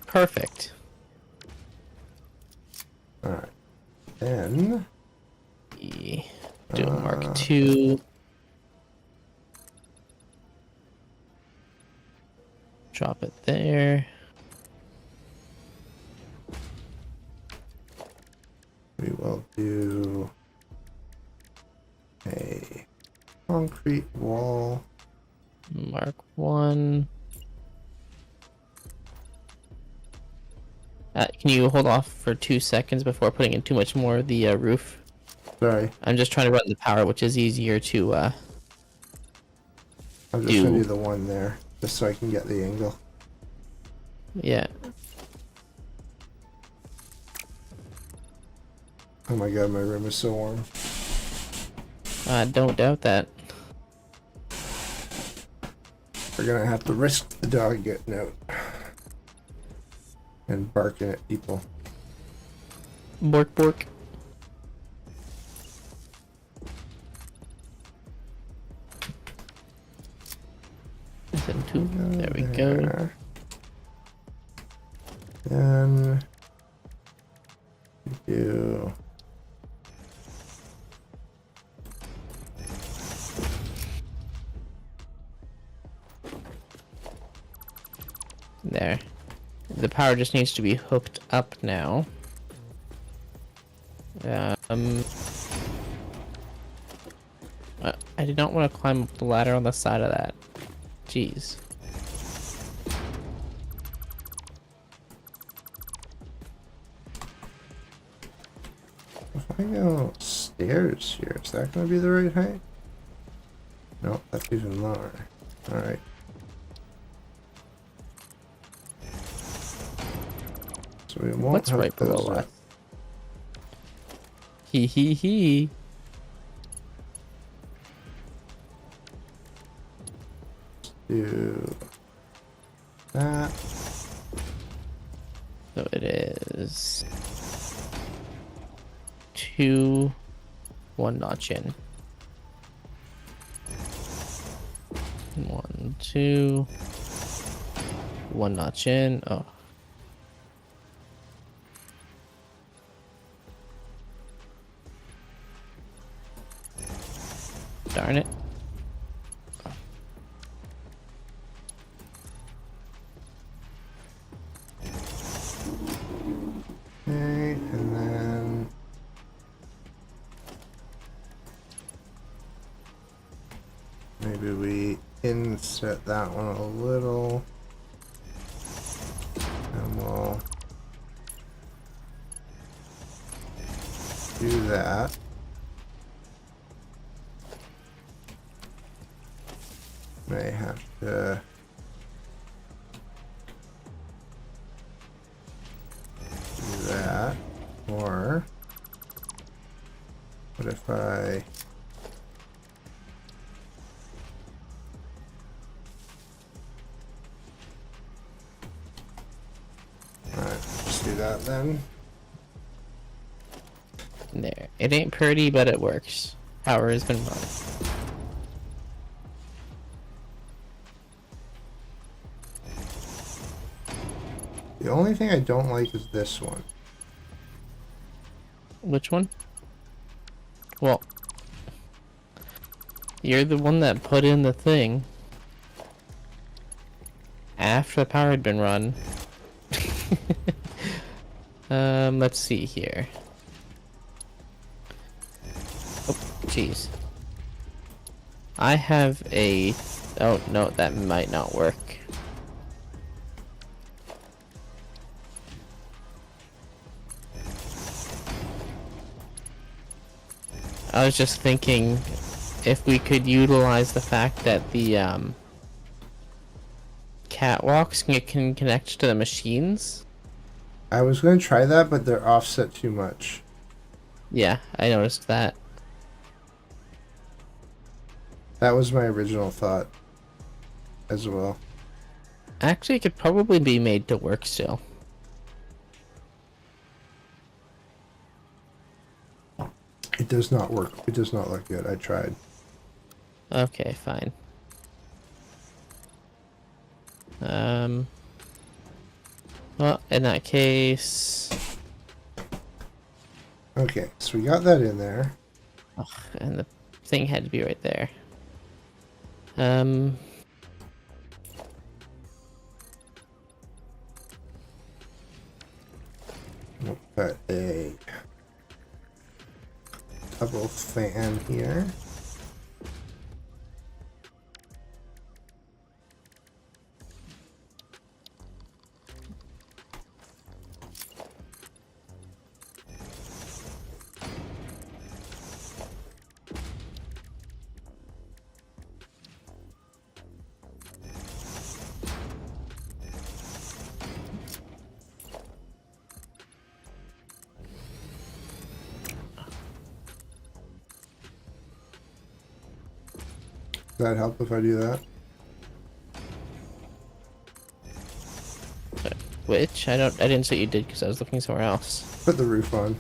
Perfect. Alright. Then Do a Mark 2. Drop it there. we will do a concrete wall. Mark 1. Can you hold off for 2 seconds before putting in too much more of the roof? Sorry, I'm just trying to run the power, which is easier to I'm just gonna do the one there, just so I can get the angle. yeah. Oh my god, my room is so warm. I don't doubt that. We're gonna have to risk the dog getting out and barking at people. Bork bork. There we go. There. Then we do There. The power just needs to be hooked up now. I did not want to climb up the ladder on the side of that. Jeez. if I go stairs here, is that gonna be the right height? No, that's even lower. Alright. So we won't What's hook right below those us? up. Hee hee hee. Do that. So it is 2, 1 notch in. 1, 2, 1 notch in. Oh. Darn it. Okay, and then maybe we inset that one a little, and we'll do that. May have to do that, or what if I do that then. There. It ain't pretty, but it works. Power has been run. The only thing I don't like is this one. Which one? Well, you're the one that put in the thing after the power had been run. Let's see here. Oh, jeez. I have a... Oh, no, that might not work. I was just thinking if we could utilize the fact that the catwalks can connect to the machines. I was going to try that, but they're offset too much. Yeah, I noticed that. That was my original thought as well. Actually, it could probably be made to work still. It does not work. It does not look good. I tried. Okay, fine. Well, in that case... Okay, so we got that in there. Ugh, and the thing had to be right there. We'll put a double fan here. Does that help if I do that? Which I didn't see what you did because I was looking somewhere else. Put the roof on.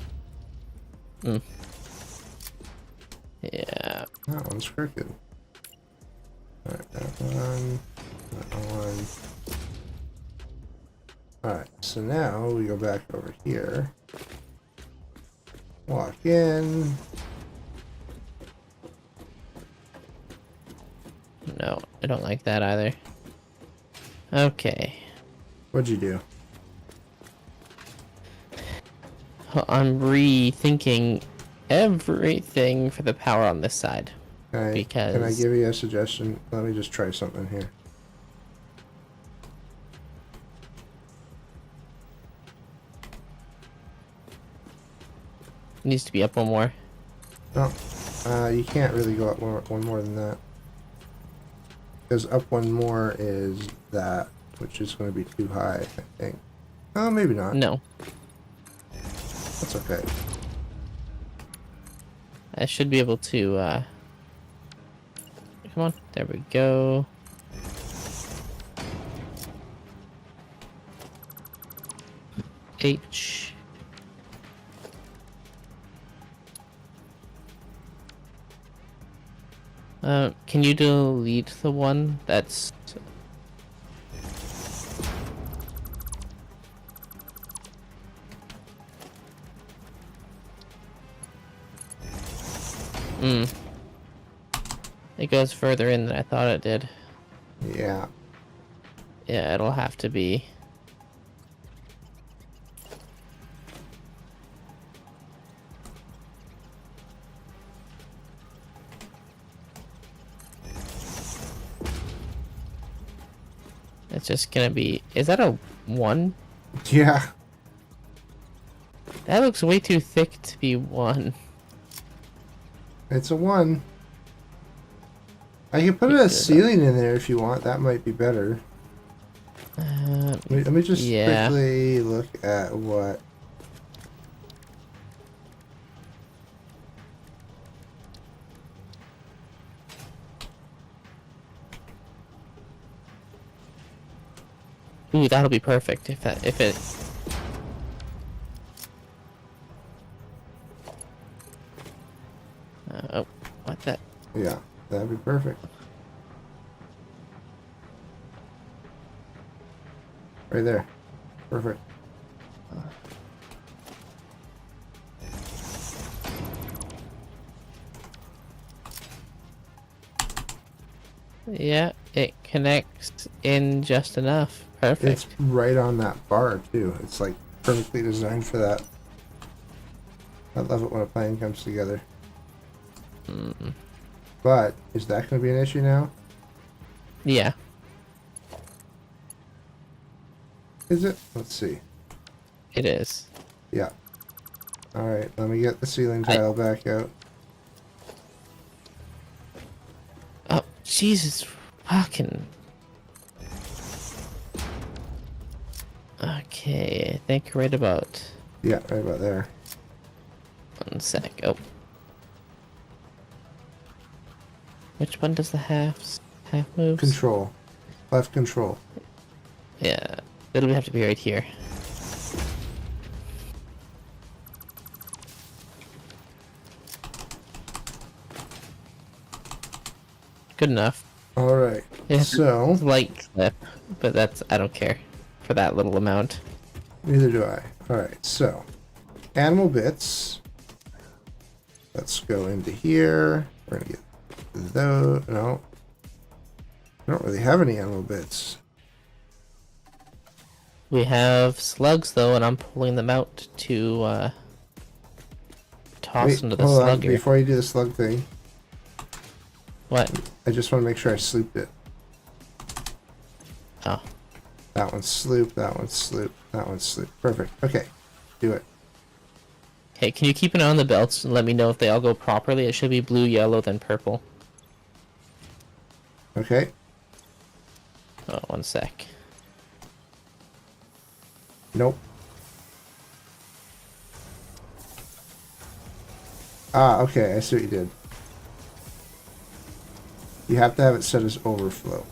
Yeah. That one's crooked. Alright, that one. That one. Alright, so now we go back over here. Walk in. No, I don't like that either. Okay. What'd you do? Well, I'm rethinking everything for the power on this side. Can I give you a suggestion? Let me just try something here. It needs to be up one more. No, you can't really go up one more than that. Because up one more is that, which is going to be too high, I think. Oh, maybe not. No. That's okay. I should be able to, come on, there we go. H. Can you delete the one that's... It goes further in than I thought it did. Yeah. Yeah, it'll have to be. It's just gonna be... Is that a 1? Yeah. That looks way too thick to be 1. It's a 1. I can put a ceiling in there if you want. That might be better. Let me just quickly look at what... Ooh, that'll be perfect if it... that'd be perfect. Right there. Perfect. Yeah, it connects in just enough. Perfect. It's right on that bar, too. It's like perfectly designed for that. I love it when a plan comes together. But, is that going to be an issue now? Yeah. Is it? Let's see. It is. Yeah. Alright, let me get the ceiling tile back out. Oh, Jesus fucking. Okay, I think right about Yeah, right about there. 1 sec. Oh. Which one does the half moves? Control. Left control. Yeah, it'll have to be right here. Good enough. Alright, Yeah. so, Light clip, but that's I don't care for that little amount. neither do I. Alright, so, animal bits. Let's go into here. We're gonna get those. No. I don't really have any animal bits. We have slugs though, and I'm pulling them out to toss Wait, into the hold on. slugger. Before you do the slug thing, What? I just want to make sure I slooped it. Oh, That one's sloop, that one's sloop, that one's sloop. Perfect. Okay, do it. hey, can you keep an eye on the belts and let me know if they all go properly? It should be blue, yellow, then purple. Okay. Oh, 1 sec. Nope. Ah, okay, I see what you did. You have to have it set as overflow.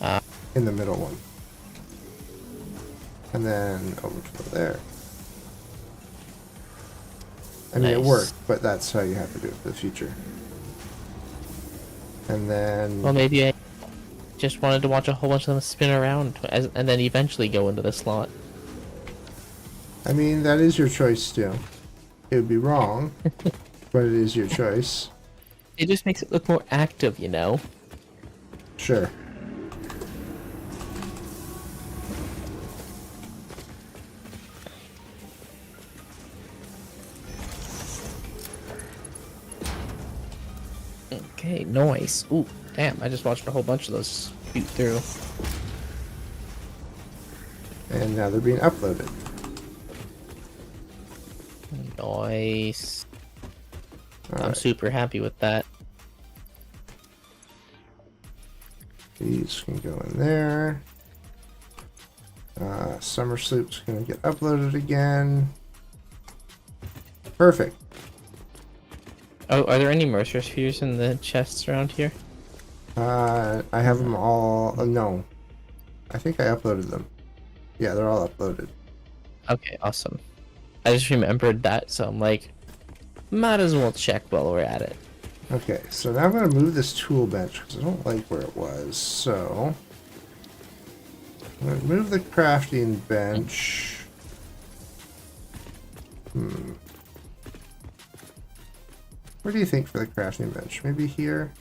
Ah. In the middle one. And then overflow there. I mean, it Nice. worked, but that's how you have to do it for the future. And then... Well, maybe I just wanted to watch a whole bunch of them spin around and then eventually go into the slot. I mean, that is your choice, too. It would be wrong, but it is your choice. It just makes it look more active, you know? Sure. Okay, nice. Ooh, damn, I just watched a whole bunch of those shoot through. And now they're being uploaded. Nice. I'm Alright, super happy with that. these can go in there. Summer Sloop's gonna get uploaded again. Perfect. Oh, are there any Mercer spheres in the chests around here? I have them all. No. I think I uploaded them. Yeah, they're all uploaded. Okay, awesome. I just remembered that, so I'm like, might as well check while we're at it. Okay, so now I'm going to move this tool bench because I don't like where it was. So I'm going to move the crafting bench. Where do you think for the crafting bench? Maybe here?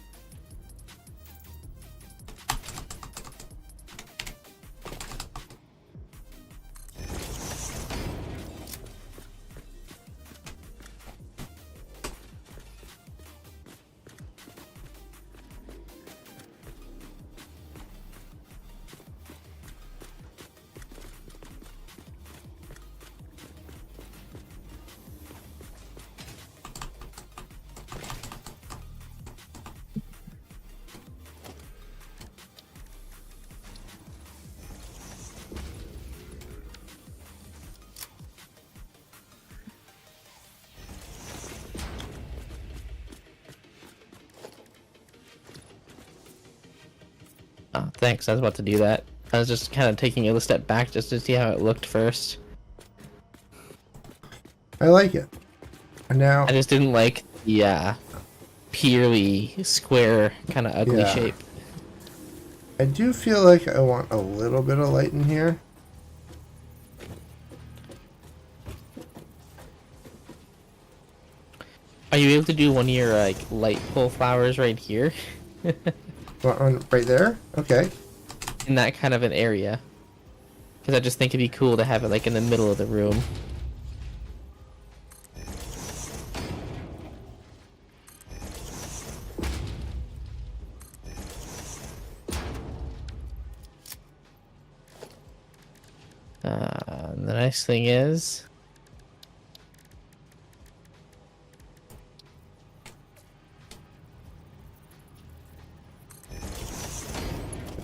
Oh, thanks. I was about to do that. I was just kind of taking a step back just to see how it looked first. I like it. And now, I just didn't like the purely square, kind of ugly Yeah. shape. I do feel like I want a little bit of light in here. Are you able to do one of your like light pole flowers right here? Want one right there? Okay. In that kind of an area? Because I just think it'd be cool to have it like in the middle of the room. The nice thing is,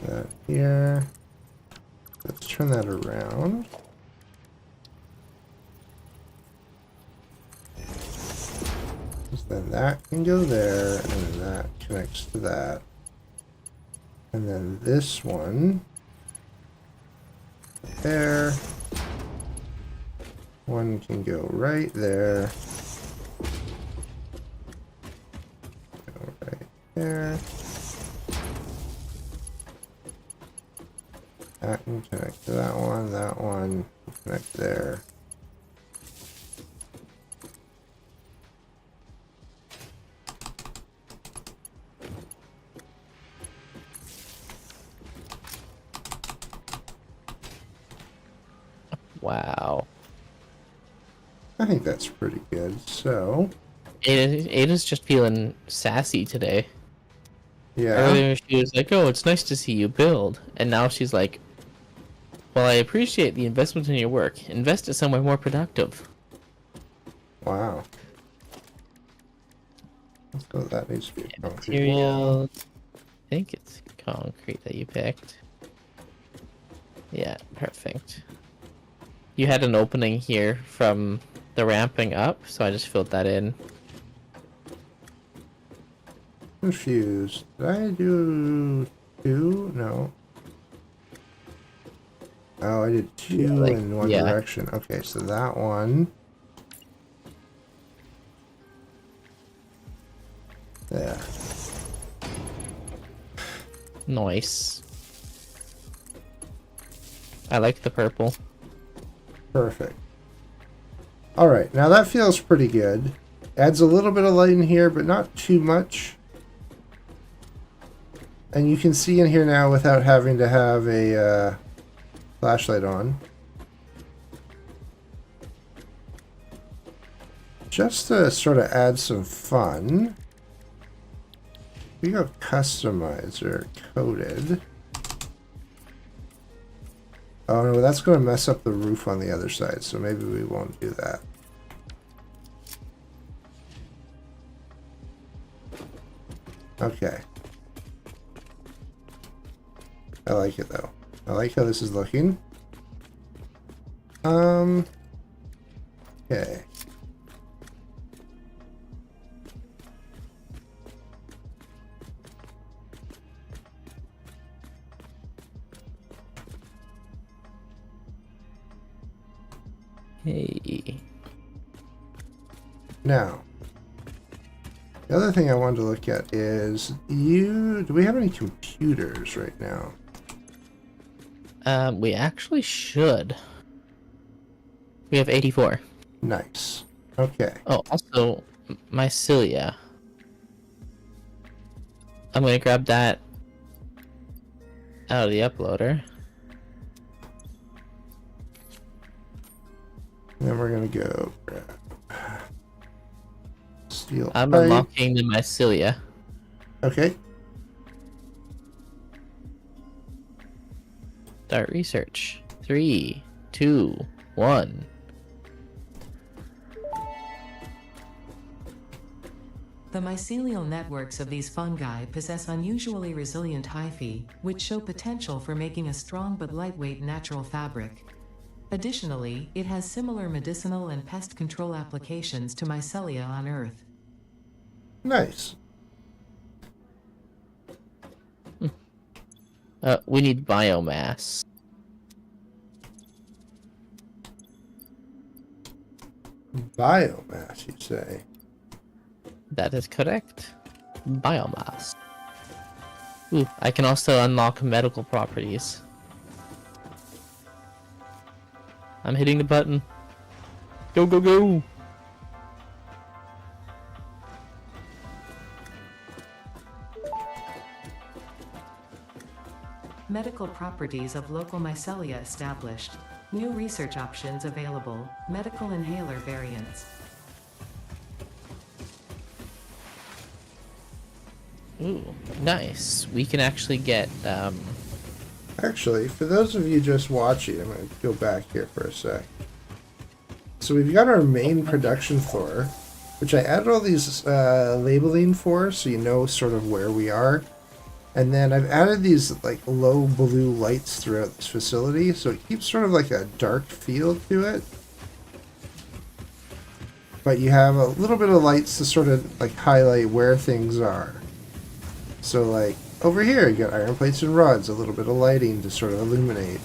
That here. Let's turn that around. Then that can go there, and then that connects to that. And then this one there. One can go right there. Go right there. That can connect to that one can connect there. wow. I think that's pretty good. So, Ada's just feeling sassy today. yeah. Earlier she was like, "Oh, it's nice to see you build," and now she's like, "Well, I appreciate the investment in your work. Invest it somewhere more productive." Wow. Let's go. That needs to be a concrete wall. Material. I think it's concrete that you picked. Yeah, perfect. You had an opening here from the ramping up, so I just filled that in. Confused. Did I do two? No. Oh, I did two like, in one yeah. direction. Okay, so that one. There. Nice. I like the purple. Perfect. Alright, now that feels pretty good. Adds a little bit of light in here, but not too much. And you can see in here now without having to have a flashlight on. Just to sort of add some fun, we go customizer coded. Oh no, that's going to mess up the roof on the other side, so maybe we won't do that. Okay. I like it though. I like how this is looking. Okay. Hey. Now, the other thing I wanted to look at is do we have any computers right now? We actually should. We have 84. Nice. Okay. Oh, also, mycelia. I'm gonna grab that out of the uploader. And then we're gonna go grab steel I'm pipe. unlocking the mycelia. Okay. Start research. 3, 2, 1. The mycelial networks of these fungi possess unusually resilient hyphae, which show potential for making a strong but lightweight natural fabric. Additionally, it has similar medicinal and pest control applications to mycelia on Earth. Nice. We need biomass. Biomass, you say? That is correct. biomass. Ooh, I can also unlock medical properties. I'm hitting the button. Go, go, go! Medical properties of local mycelia established. New research options available. Medical inhaler variants. Ooh, nice. We can actually get, Actually, for those of you just watching, I'm going to go back here for a sec. So we've got our main production floor, which I added all these labeling for, so you know sort of where we are. And then I've added these like low blue lights throughout this facility, so it keeps sort of like a dark feel to it. But you have a little bit of lights to sort of like highlight where things are. So like over here you got iron plates and rods, a little bit of lighting to sort of illuminate.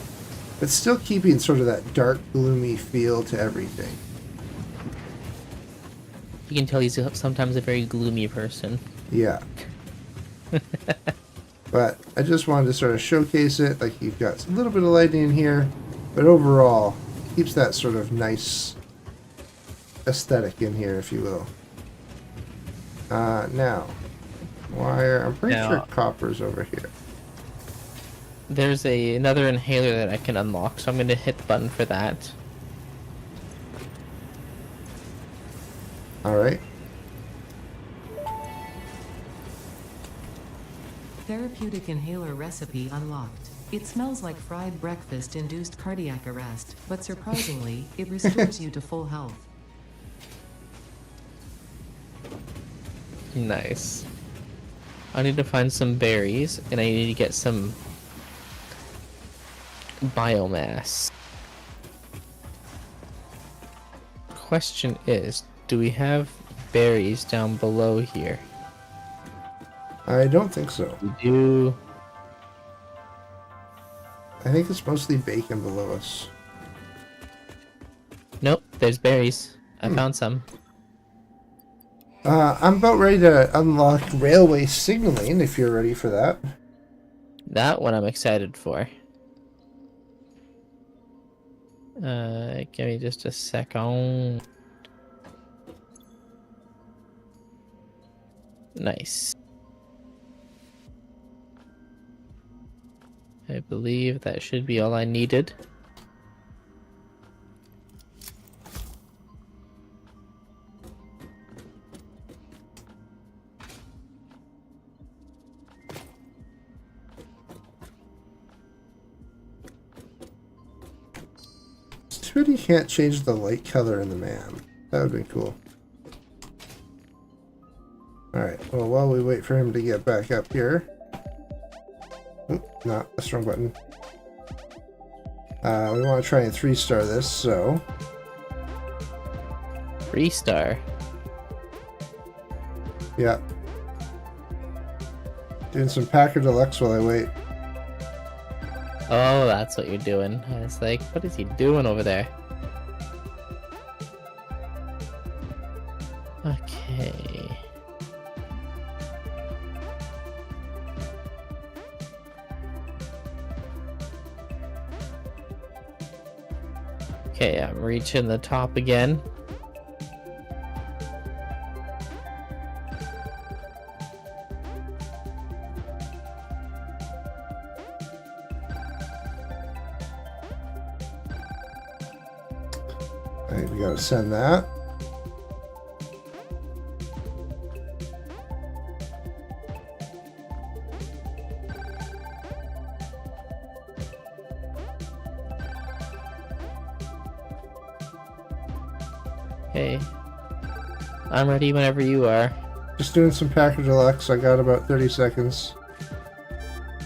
But still keeping sort of that dark, gloomy feel to everything. you can tell he's sometimes a very gloomy person. Yeah. But I just wanted to sort of showcase it, like you've got a little bit of lighting in here, but overall keeps that sort of nice aesthetic in here, if you will. Now, wire, I'm pretty sure copper's over here. There's another inhaler that I can unlock, so I'm going to hit the button for that. Alright. Therapeutic inhaler recipe unlocked. It smells like fried breakfast induced cardiac arrest, but surprisingly, it restores you to full health. Nice. I need to find some berries, and I need to get some biomass. Question is, do we have berries down below here? I don't think so. We do. I think it's mostly bacon below us. Nope, there's berries. I found some. I'm about ready to unlock railway signaling, if you're ready for that. That one I'm excited for. Give me just a second. Nice. I believe that should be all I needed. It's too bad you can't change the light color in the man. That would be cool. Alright, well, while we wait for him to get back up here. Oop, no, that's the wrong button. We want to try and 3-star this, so... 3-star. Yeah. Doing some Packer Deluxe while I wait. Oh, that's what you're doing. I was like, what is he doing over there? Okay. Okay, I'm reaching the top again. I think we gotta send that. Okay. I'm ready whenever you are. Just doing some Packer Deluxe. I got about 30 seconds.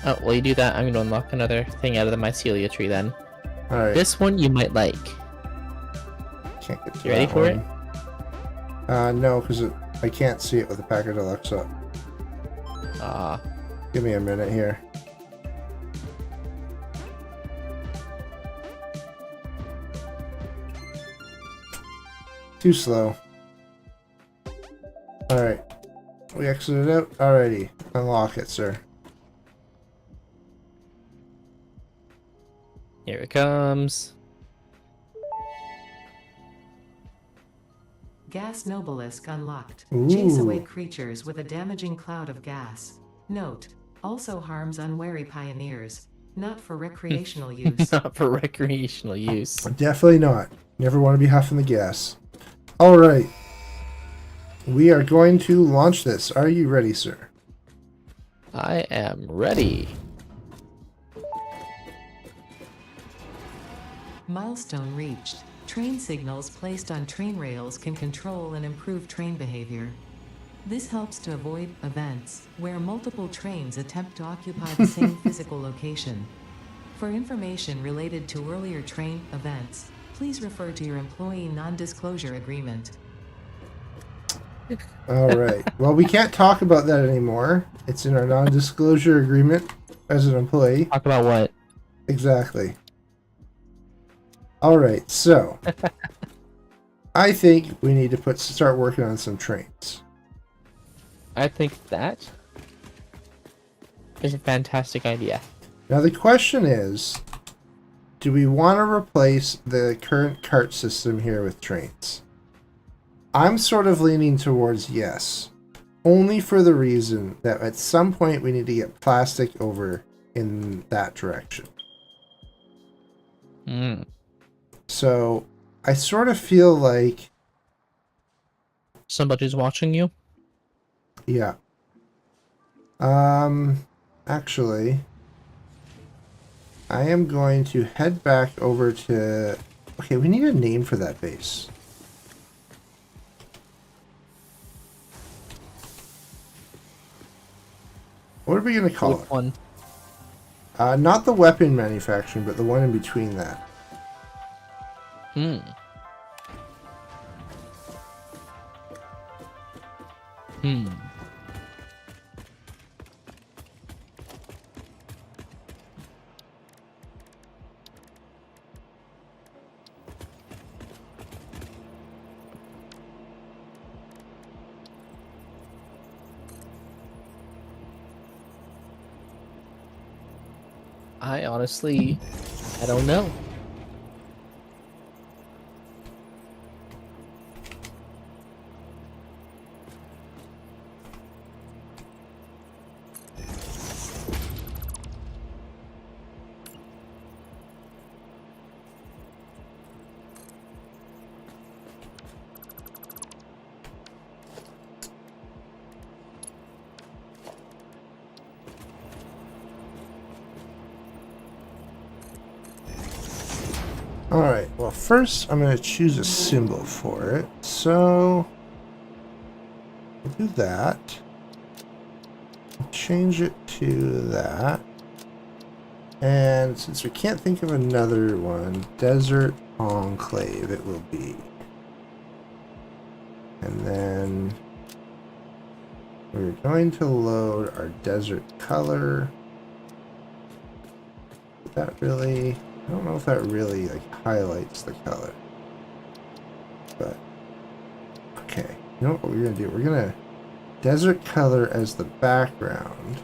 Oh, while you do that, I'm gonna unlock another thing out of the mycelia tree then. Alright. This one you might like. Can't get to You ready that for it? one. No, because I can't see it with the Packer Deluxe up. Ah. Give me a minute here. Too slow. Alright. we exited out? Alrighty. Unlock it, sir. Here it comes. Gas Nobelisk unlocked. Ooh. Chase away creatures with a damaging cloud of gas. Note: also harms unwary pioneers. Not for recreational use. Not for recreational use. Definitely not. Never want to be huffing the gas. Alright. We are going to launch this. Are you ready, sir? I am ready. Milestone reached. Train signals placed on train rails can control and improve train behavior. This helps to avoid events where multiple trains attempt to occupy the same physical location. For information related to earlier train events, please refer to your employee non-disclosure agreement. Alright. Well, we can't talk about that anymore. It's in our non-disclosure agreement as an employee. Talk about what? Exactly. Alright, so I think we need to start working on some trains. I think that is a fantastic idea. Now the question is, do we want to replace the current cart system here with trains? I'm sort of leaning towards yes. Only for the reason that at some point we need to get plastic over in that direction. Hmm. So I sort of feel like, Somebody's watching you? yeah. Actually, I am going to head back over to... Okay, we need a name for that base. What are we going to call Which it? one? Not the weapon manufacturing, but the one in between that. Hmm. Hmm. I honestly, I don't know. Alright, well first I'm going to choose a symbol for it. So, we'll do that. Change it to that. And since we can't think of another one, Desert Enclave it will be. And then we're going to load our desert color. That really, I don't know if that really like highlights the color. But okay, you know what we're gonna do? We're gonna desert color as the background.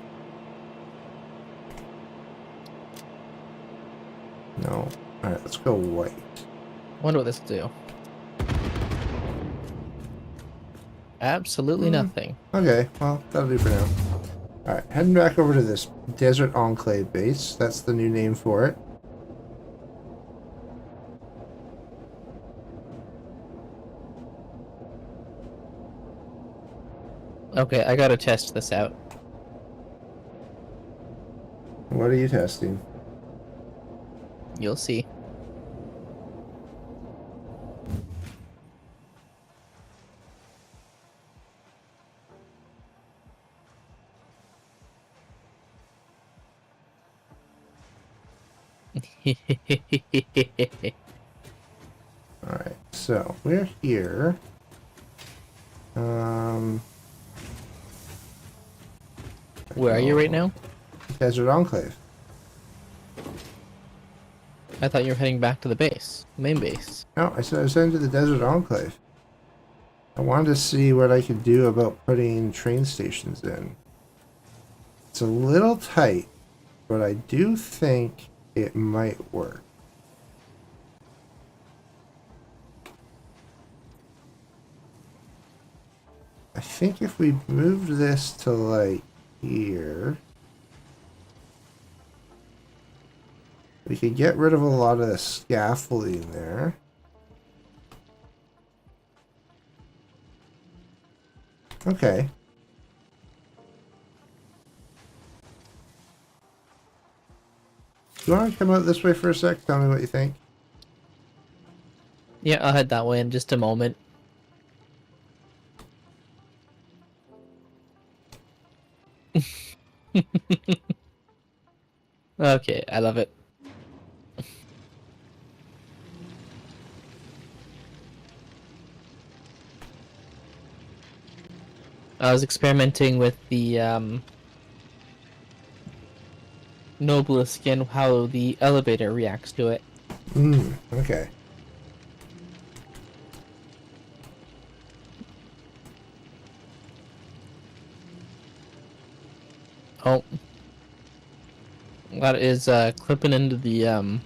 No. Alright, let's go white. Wonder what this will do. Absolutely nothing. Okay, well, that'll do for now. Alright, heading back over to this Desert Enclave base. That's the new name for it. Okay, I gotta test this out. What are you testing? You'll see. Alright, so we're here. Where are you right now? Desert Enclave. I thought you were heading back to the base. Main base. No, I said I was heading to the Desert Enclave. I wanted to see what I could do about putting train stations in. It's a little tight, but I do think it might work. I think if we moved this to like here, we could get rid of a lot of the scaffolding there. Okay. Do you want to come out this way for a sec? Tell me what you think. Yeah, I'll head that way in just a moment. Okay, I love it. I was experimenting with the Noblest skin, how the elevator reacts to it. Okay. Oh, that is clipping into the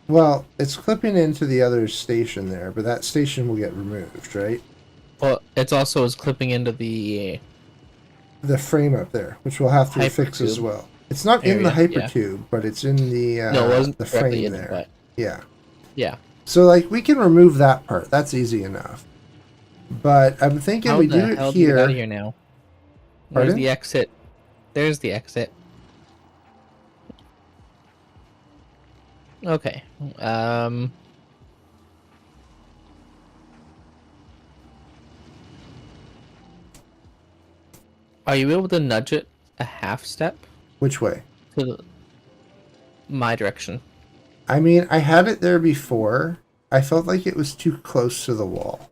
Well, it's clipping into the other station there, but that station will get removed, right? Well, it's also is clipping into the The frame up there, which we'll have to fix as hypertube well. It's not in the area, yeah. hypertube, but it's in the No, it wasn't the directly frame in it, there. but Yeah. yeah. So like we can remove that part. That's easy enough. But I'm thinking How we the do it hell do you get out of here. here now? There's Pardon? the exit. There's the exit. Okay. Are you able to nudge it a half step Which way? to my direction? I mean, I had it there before. I felt like it was too close to the wall.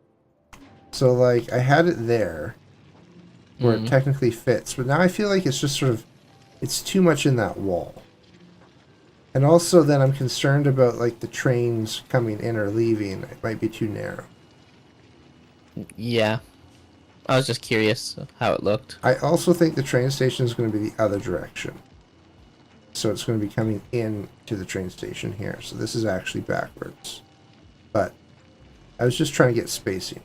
So like I had it there where it technically fits, but now I feel like it's just sort of it's too much in that wall. And also then I'm concerned about like the trains coming in or leaving. It might be too narrow. Yeah. I was just curious how it looked. I also think the train station is going to be the other direction. So it's going to be coming in to the train station here. So this is actually backwards. But I was just trying to get spacing.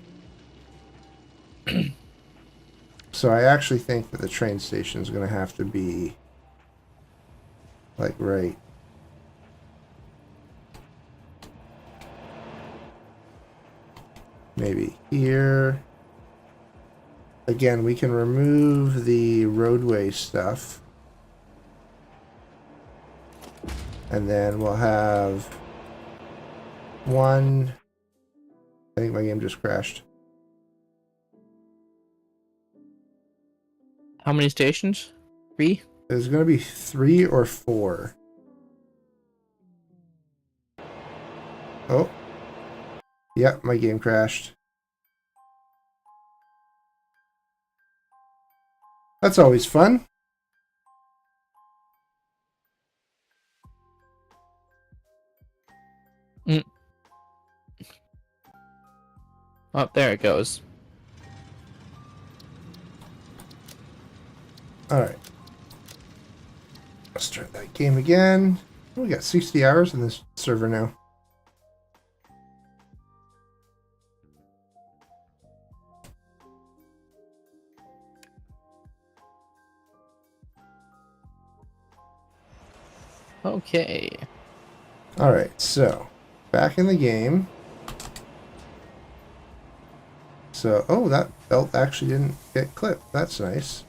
So I actually think that the train station is going to have to be like right. Maybe here. Again, we can remove the roadway stuff. And then we'll have one. I think my game just crashed. How many stations? 3? There's going to be 3 or 4. Oh. Yep, my game crashed. That's always fun. Oh, there it goes. Alright. Let's start that game again. We got 60 hours in this server now. Okay. Alright, so back in the game. So, oh, that belt actually didn't get clipped. That's nice.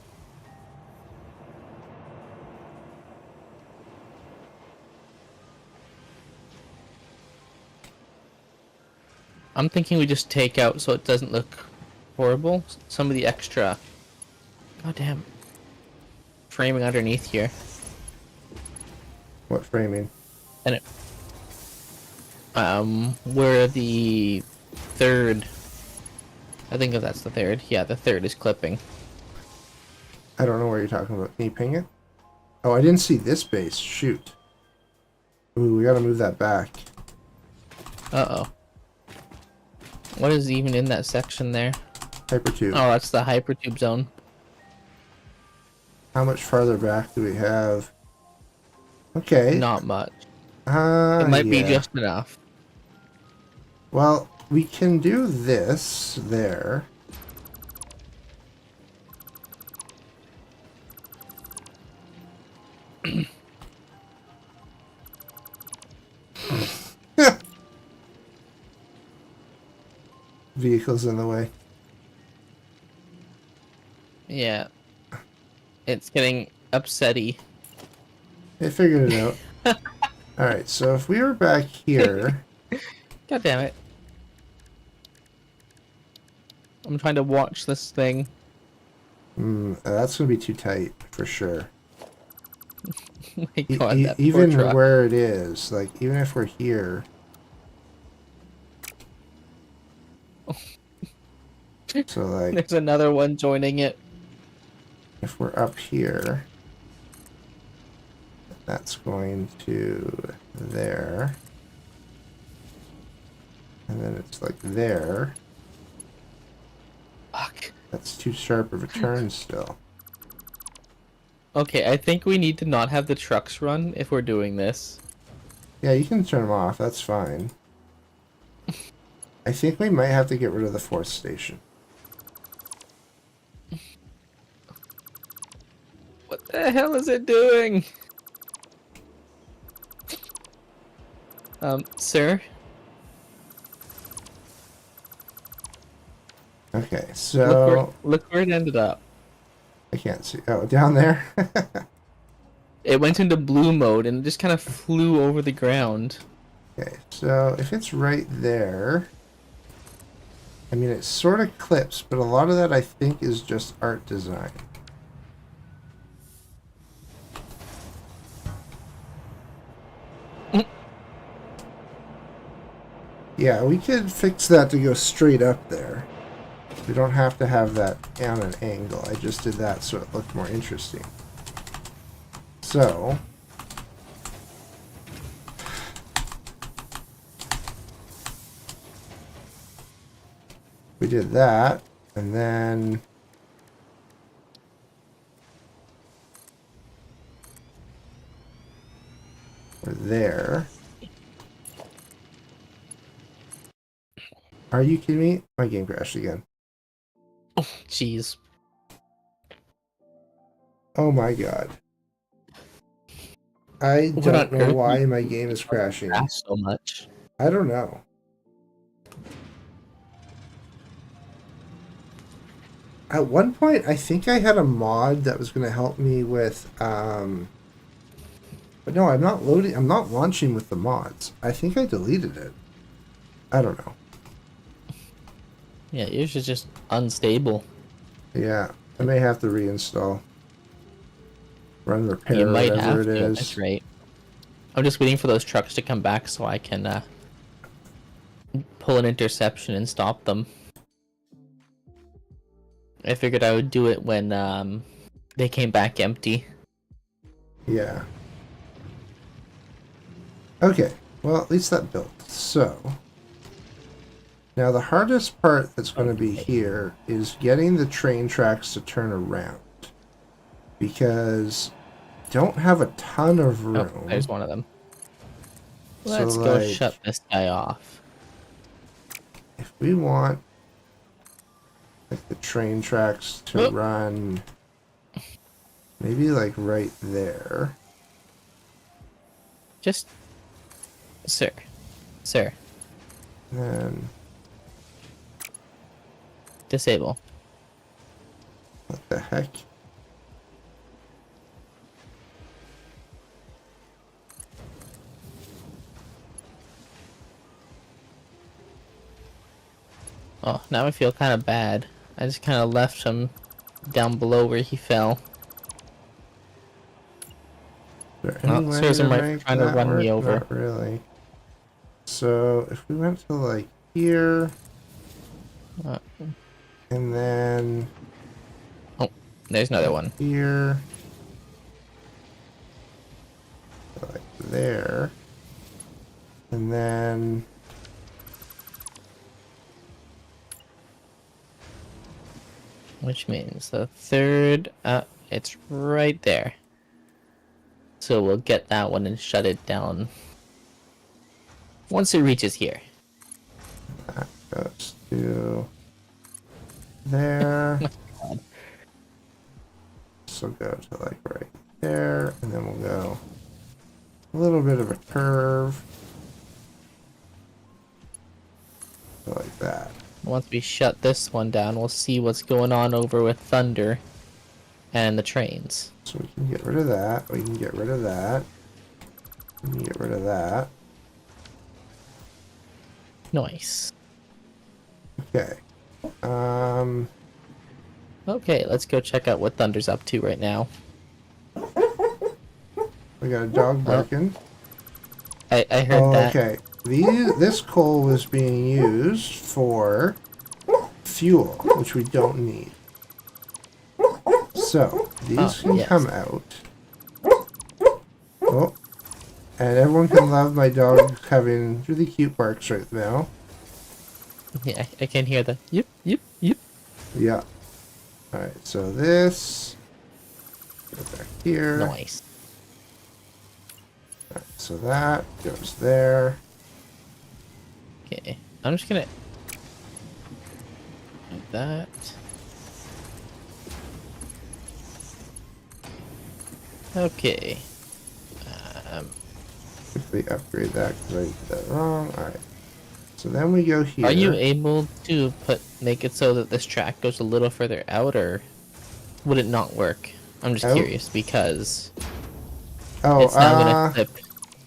I'm thinking we just take out so it doesn't look horrible some of the extra goddamn framing underneath here. What framing? And it where the third, I think if that's the third. Yeah, the third is clipping. I don't know where you're talking about. Can you ping it? Oh, I didn't see this base. Shoot. Ooh, we gotta move that back. Uh-oh. What is even in that section there? Hypertube. Oh, that's the hypertube zone. How much farther back do we have? Okay. Not much. It might be Yeah. just enough. Well, we can do this there. Vehicles in the way. Yeah. It's getting upsetty. I figured it out. Alright, so if we were back here... God damn it. I'm trying to watch this thing. That's going to be too tight, for sure. My God, that poor Even truck. where it is, like, even if we're here... So, like, There's another one joining it. if we're up here... That's going to there. And then it's like there. Fuck. That's too sharp of a turn still. Okay, I think we need to not have the trucks run if we're doing this. Yeah, you can turn them off. That's fine. I think we might have to get rid of the fourth station. What the hell is it doing? Sir? Okay, so... Look where it ended up. I can't see. Oh, down there? It went into blue mode and it just kind of flew over the ground. Okay, so if it's right there... I mean, it sort of clips, but a lot of that I think is just art design. Yeah, we could fix that to go straight up there. We don't have to have that on an angle. I just did that so it looked more interesting. So... we did that, and then... we're there. Are you kidding me? My game crashed again. Oh, jeez. Oh my god. I What don't on know earth why you- my game is crashing. Crash so much. I don't know. At one point, I think I had a mod that was going to help me with, but no, I'm not loading, I'm not launching with the mods. I think I deleted it. I don't know. Yeah, yours is just unstable. Yeah, I may have to reinstall. Run repair, You might whatever have it to at is. this rate. I'm just waiting for those trucks to come back so I can pull an interception and stop them. I figured I would do it when they came back empty. Yeah. Okay, well, at least that built. So, now the hardest part that's going to be here is getting the train tracks to turn around. Because don't have a ton of room. Oh, there's one of them. So, Let's go like, shut this guy off. if we want like the train tracks to Oh. run maybe like right there. Just... Sir. Sir. Then Disable. what the heck? Oh, now I feel kind of bad. I just kind of left him down below where he fell. Is there Oh, any way serves him to right for make trying to that run me work? over. Not really. So if we went to like here Uh, and then oh, there's another one. here, like there, and then Which means the third, it's right there. So we'll get that one and shut it down once it reaches here. Goes to there. God. So go to like right there, and then we'll go a little bit of a curve. Like that. Once we shut this one down, we'll see what's going on over with Thunder and the trains. So we can get rid of that. We can get rid of that. We can get rid of that. Nice. Okay. Okay, let's go check out what Thunder's up to right now. We got a dog barking. I heard that. Okay. This coal was being used for fuel, which we don't need. So, these can yes. come out. Oh. And everyone can love my dog having really cute barks right now. Yeah, I can hear the yip, yip, yip. Yeah. Alright, so this. Go back here. Nice. Alright, so that goes there. Okay, I'm just gonna like that. Okay. Quickly upgrade that because I did that wrong. Alright. So then we go here. Are you able to make it so that this track goes a little further out, or would it not work? I'm just Out? curious because Oh, it's now gonna clip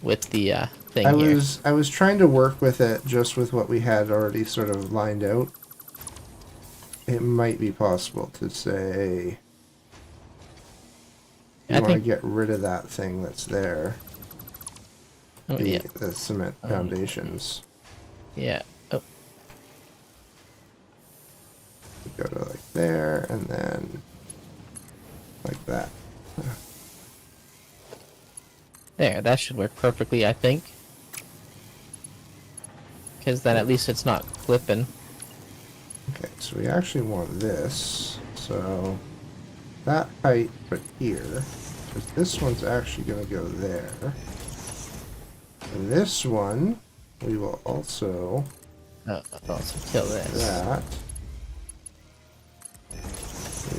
with the thing here. I was trying to work with it just with what we had already sort of lined out. It might be possible to say you want to get rid of that thing that's there. Oh, yeah. The cement foundations. Yeah. Oh, Go to like there and then like that. there. That should work perfectly, I think. Because then at least it's not clipping. Okay, so we actually want this. So that height right here. Because this one's actually going to go there. And this one, we will also Oh, I'll also kill this. that.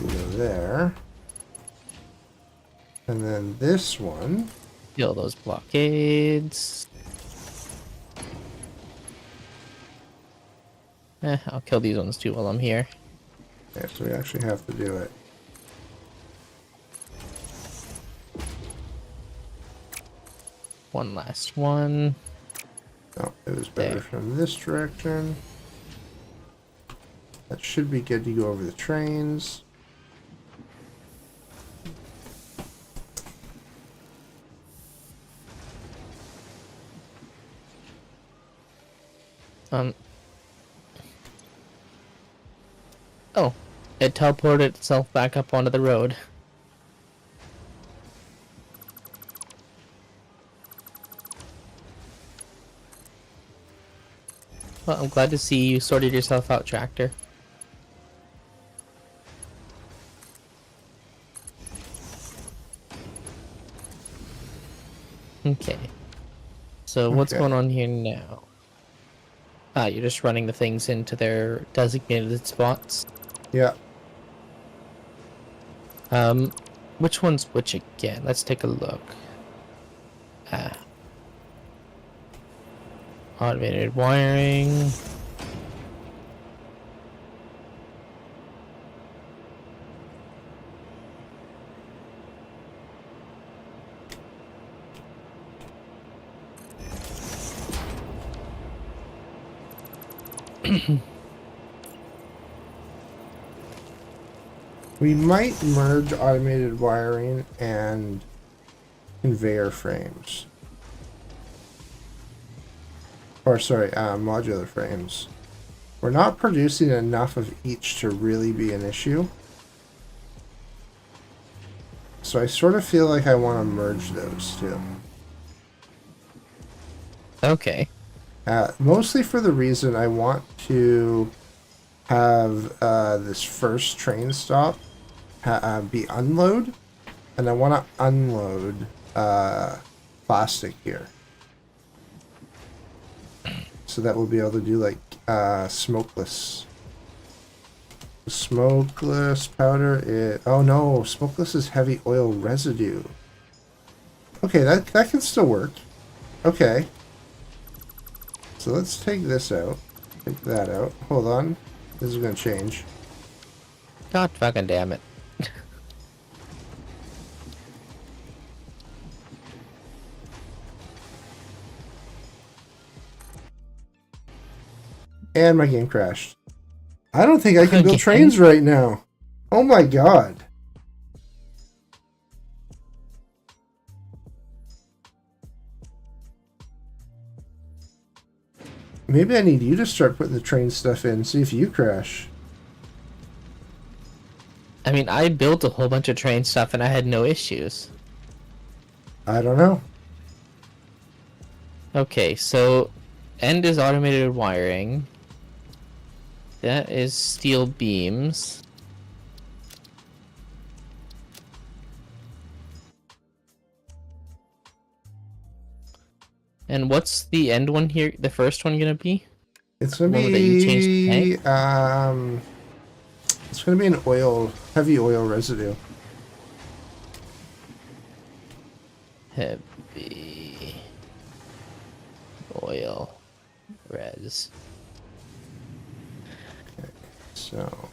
We go there. And then this one. Kill those blockades. I'll kill these ones too while I'm here. Okay, so we actually have to do it. One last one. No, it was better There. from this direction. That should be good to go over the trains. Oh, it teleported itself back up onto the road. Well, I'm glad to see you sorted yourself out, Tractor. Okay. So what's Okay. going on here now? Ah, you're just running the things into their designated spots. Yeah. Which one's which again? Let's take a look. Automated wiring. We might merge automated wiring and conveyor frames. Or sorry, modular frames. We're not producing enough of each to really be an issue. So I sort of feel like I want to merge those two. Okay. Mostly for the reason I want to have this first train stop be unload, and I want to unload plastic here. So that we'll be able to do like smokeless. Smokeless powder is... Oh no, smokeless is heavy oil residue. Okay, that can still work. Okay. So let's take this out. Take that out. Hold on. This is going to change. God fucking damn it. And my game crashed. I don't think I can build Again? trains right now. Oh my god. Maybe I need you to start putting the train stuff in, see if you crash. I mean, I built a whole bunch of train stuff and I had no issues. I don't know. Okay, so end is automated wiring. That is steel beams. And what's the end one here? The first one gonna be? It's gonna What was it, you changed the be tank? it's gonna be an heavy oil residue. Heavy oil res. So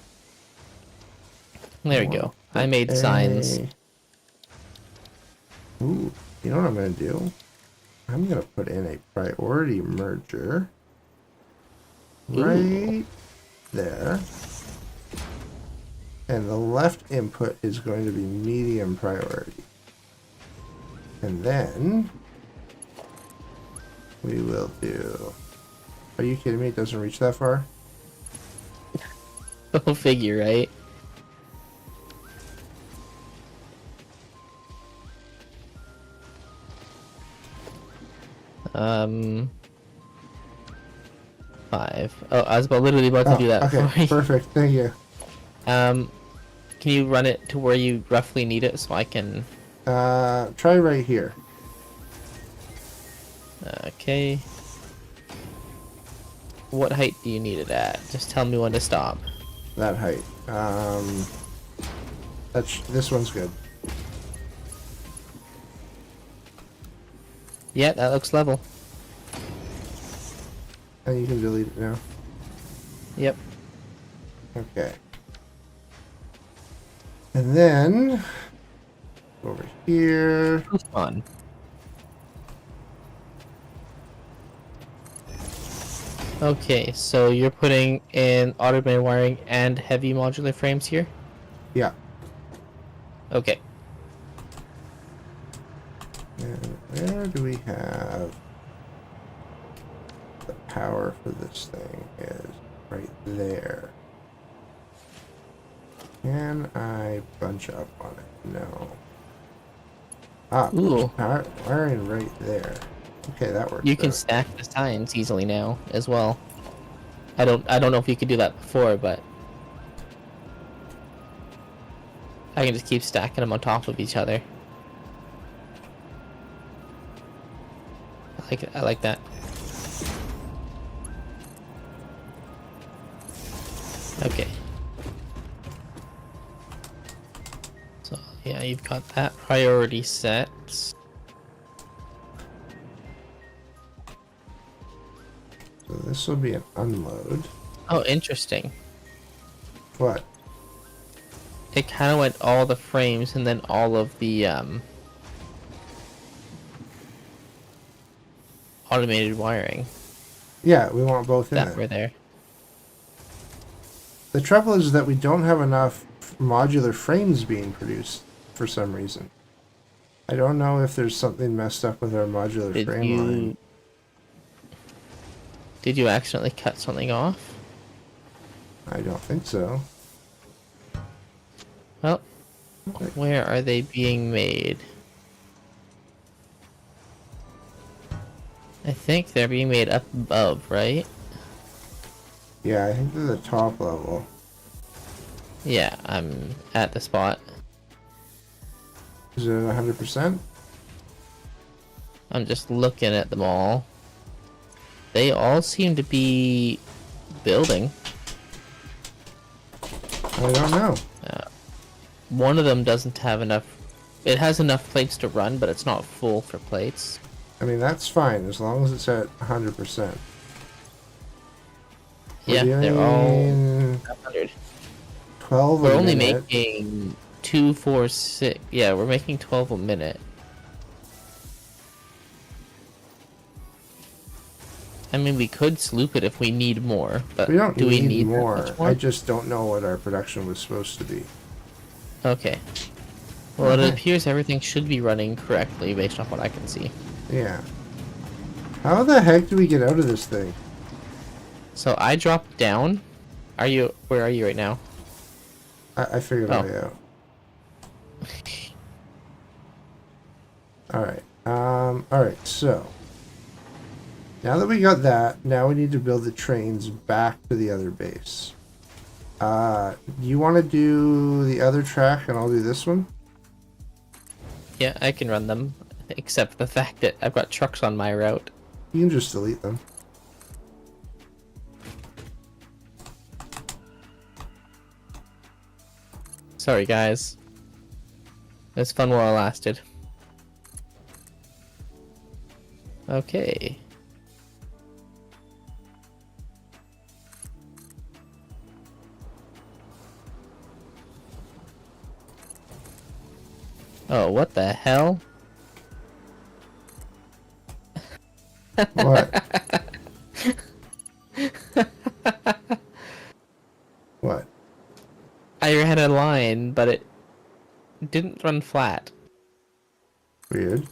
There we go. I made signs. Ooh, you know what I'm gonna do? I'm gonna put in a priority merger right there. And the left input is going to be medium priority. And then we will do... Are you kidding me? It doesn't reach that far? Go figure, right? Um, 5. Oh, I was literally about to do that okay, for you. perfect. Thank you. Can you run it to where you roughly need it so I can... Try right here. Okay. What height do you need it at? Just tell me when to stop. That height. This one's good. Yeah, that looks level. And you can delete it now. Yep. Okay. And then over here. Who's on? Okay, so you're putting in automated wiring and heavy modular frames here? Yeah. Okay. And where do we have the power for this thing is right there. Can I bunch up on it? No. Ah, Ooh. power wiring right there. Okay, that works. You can out. stack the signs easily now as well. I don't know if you could do that before, but I can just keep stacking them on top of each other. I like it. I like that. Okay. So yeah, you've got that priority set. So this will be an unload. Oh, interesting. What? It kind of went all the frames and then all of the automated wiring Yeah, we want both in that it. were there. The trouble is that we don't have enough modular frames being produced for some reason. I don't know if there's something messed up with our modular frame line. Did you accidentally cut something off? I don't think so. Well, where are they being made? I think they're being made up above, right? Yeah, I think they're the top level. Yeah, I'm at the spot. Is it 100%? I'm just looking at them all. They all seem to be building. I don't know. One of them doesn't have enough. It has enough plates to run, but it's not full for plates. I mean, that's fine as long as it's at 100%. Yeah, they're all doing 100. 12 We're a only minute. making 2, 4, 6. Yeah, we're making 12 a minute. I mean, we could sloop it if we need more, but We don't do we need need that more. much more? I just don't know what our production was supposed to be. Okay. Well, it Okay. appears everything should be running correctly based off what I can see. Yeah. How the heck do we get out of this thing? So I dropped down. Where are you right now? I figured Oh. a way out. Alright, so. Now that we got that, now we need to build the trains back to the other base. You want to do the other track and I'll do this one? Yeah, I can run them, except the fact that I've got trucks on my route. You can just delete them. Sorry, guys. It was fun while it lasted. Okay. Oh, what the hell? What? What? I ran a line, but it didn't run flat. Weird.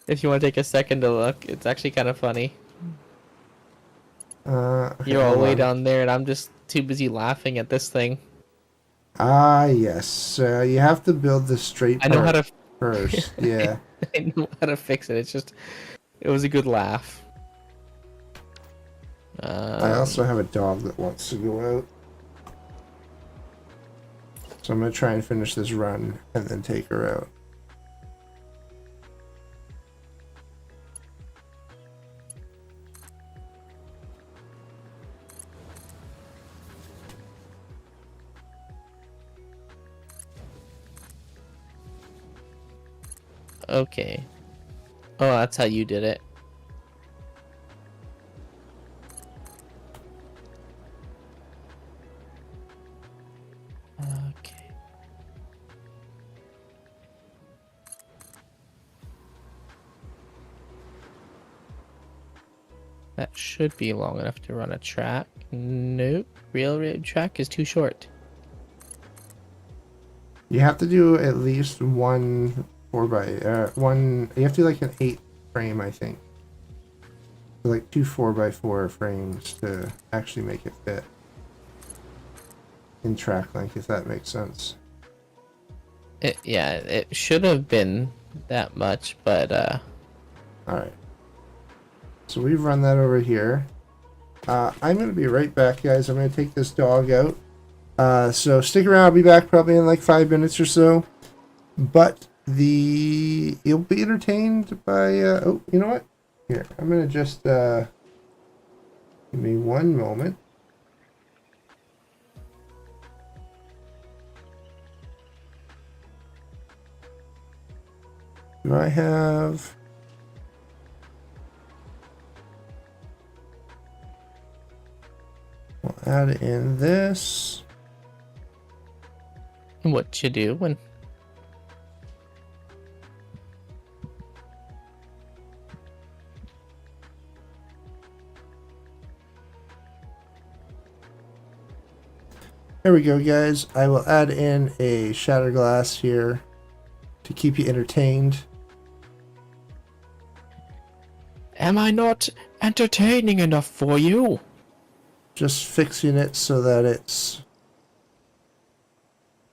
If you want to take a second to look, it's actually kind of funny. Okay, You're all hold way on. down there, and I'm just too busy laughing at this thing. Ah, yes. You have to build the straight I know how part to. first. Yeah. I know how to fix it. It's just, it was a good laugh. I also have a dog that wants to go out. So I'm going to try and finish this run and then take her out. Okay. Oh, that's how you did it. Okay. That should be long enough to run a track. Nope. Railroad track is too short. You have to do at least one 4x1. You have to do like an 8 frame, I think. So like 2 4x4 frames to actually make it fit in track length, if that makes sense. Yeah, it should have been that much, but Alright. So we've run that over here. I'm going to be right back, guys. I'm going to take this dog out. So stick around. I'll be back probably in like 5 minutes or so. But you'll be entertained by... oh, you know what? Here, I'm going to just... give me one moment. Do I have... We'll add in this. what you do when There we go, guys. I will add in a shatter glass here to keep you entertained. am I not entertaining enough for you? Just fixing it so that it's...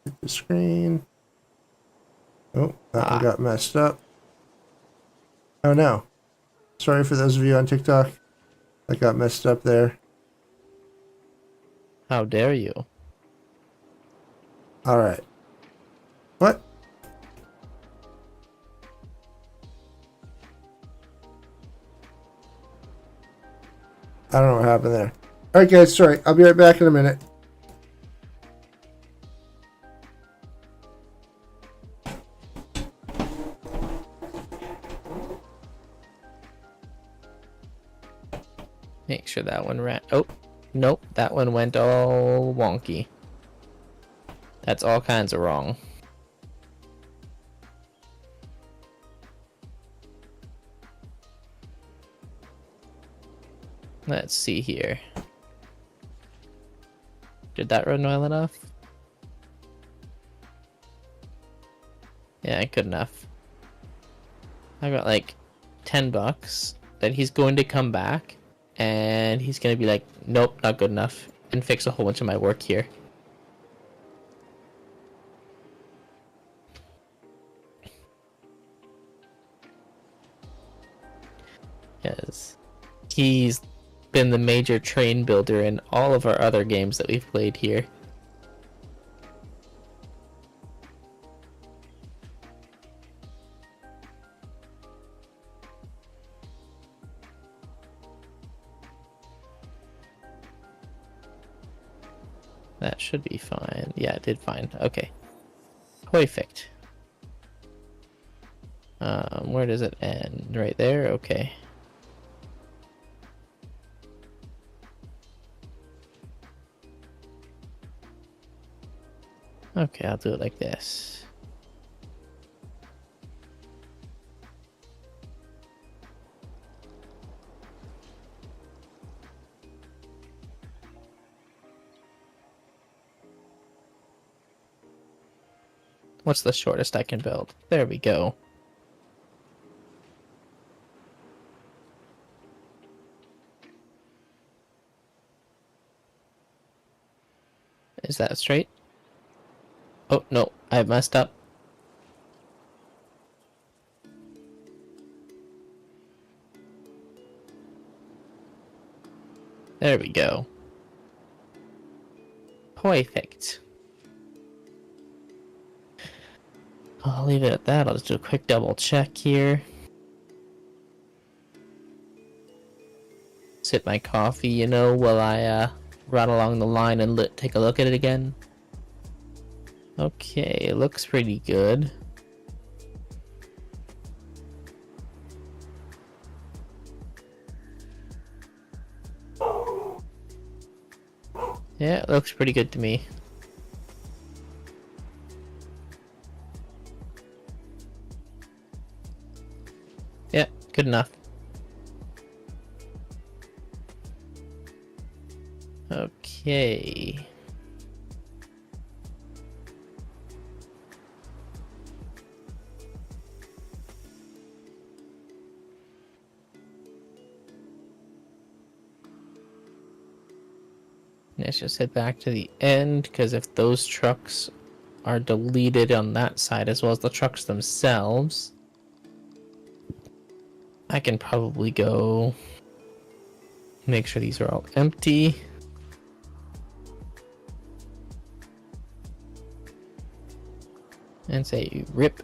Hit the screen. Oh, that one got messed up. Oh no. Sorry for those of you on TikTok. That got messed up there. How dare you? Alright. What? I don't know what happened there. Alright guys, sorry. I'll be right back in a minute. Make sure that one ran. Oh, nope. That one went all wonky. That's all kinds of wrong. Let's see here. Did that run well enough? Yeah, good enough. I got like $10 that he's going to come back and he's going to be like, nope, not good enough, and fix a whole bunch of my work here. Yes. He's been the major train builder in all of our other games that we've played here. That should be fine. Yeah, it did fine. Okay. Perfect. Where does it end? Right there? Okay. Okay, I'll do it like this. What's the shortest I can build? There we go. Is that straight? Oh, no, I messed up. There we go. Perfect. I'll leave it at that. I'll just do a quick double check here. Sip my coffee, you know, while I run along the line and take a look at it again. Okay, it looks pretty good. Yeah, it looks pretty good to me. Yeah, good enough. Okay. Let's just head back to the end, because if those trucks are deleted on that side as well as the trucks themselves, I can probably go make sure these are all empty. And say rip.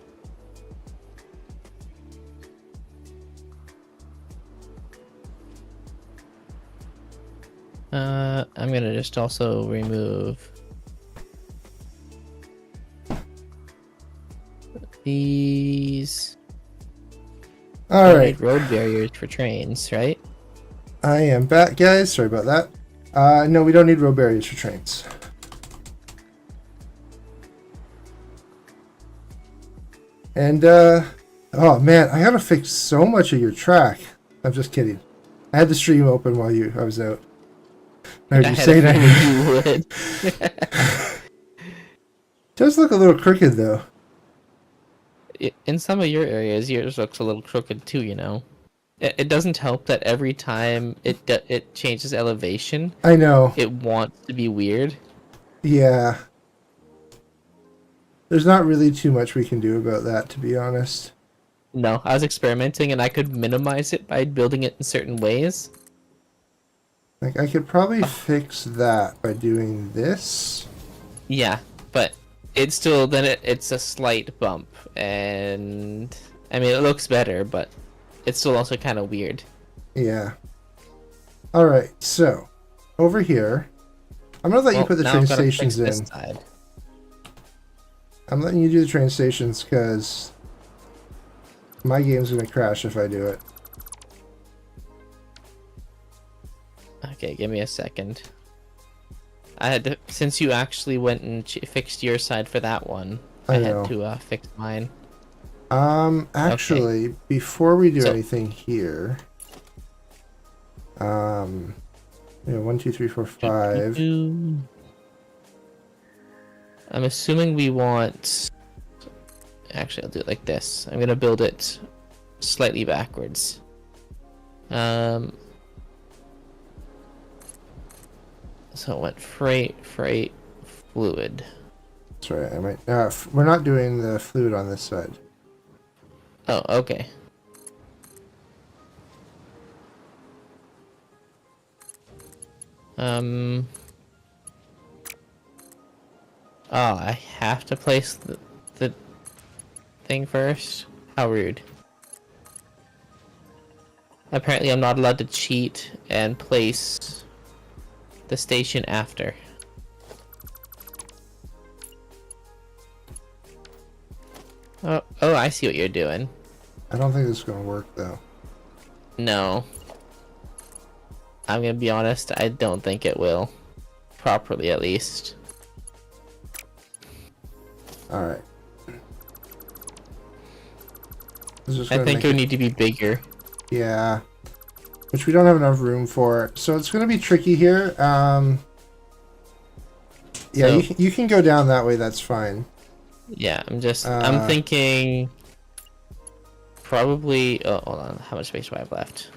I'm gonna just also remove these. All right. Road barriers for trains, right? I am back, guys. Sorry about that. No, we don't need road barriers for trains. And, oh man, I gotta fix so much of your track. I'm just kidding. I had the stream open while I was out. I heard you say that. Does look a little crooked, though. In some of your areas, yours looks a little crooked too, you know. It doesn't help that every time it changes elevation, I know. it wants to be weird. Yeah. There's not really too much we can do about that, to be honest. No, I was experimenting and I could minimize it by building it in certain ways. Like, I could probably fix that by doing this. Yeah, but it's still it's a slight bump, and I mean it looks better, but it's still also kind of weird. Yeah. Alright, so, over here, I'm gonna let you Well, put the now train I've gotta fix stations this in. side. I'm letting you do the train stations because my game's gonna crash if I do it. Okay, give me a second. I had to, since you actually went and fixed your side for that one, I know. had to fix mine. Actually, before we do So- anything here, yeah, 1, 2, 3, 4, 5. I'm assuming we want. Actually, I'll do it like this. I'm gonna build it slightly backwards. So it went freight, fluid. That's right. I might. We're not doing the fluid on this side. Oh, okay. Oh, I have to place the thing first? How rude. Apparently I'm not allowed to cheat and place the station after. Oh, I see what you're doing. I don't think this is gonna work though. No. I'm gonna be honest, I don't think it will. Properly, at least. All right. I think it would need to be bigger. Yeah. Which we don't have enough room for. So it's going to be tricky here. Yeah, So- you can go down that way. That's fine. Yeah, I'm thinking probably, oh, hold on, how much space do I have left?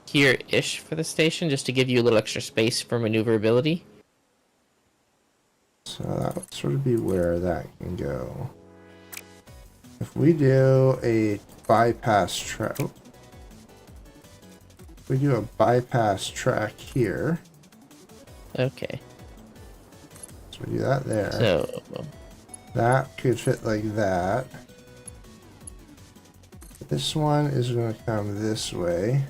Here-ish for the station, just to give you a little extra space for maneuverability. So that would sort of be where that can go. If we do a bypass track, if we do a bypass track here, Okay, so we do that there. so, That could fit like that. This one is going to come this way.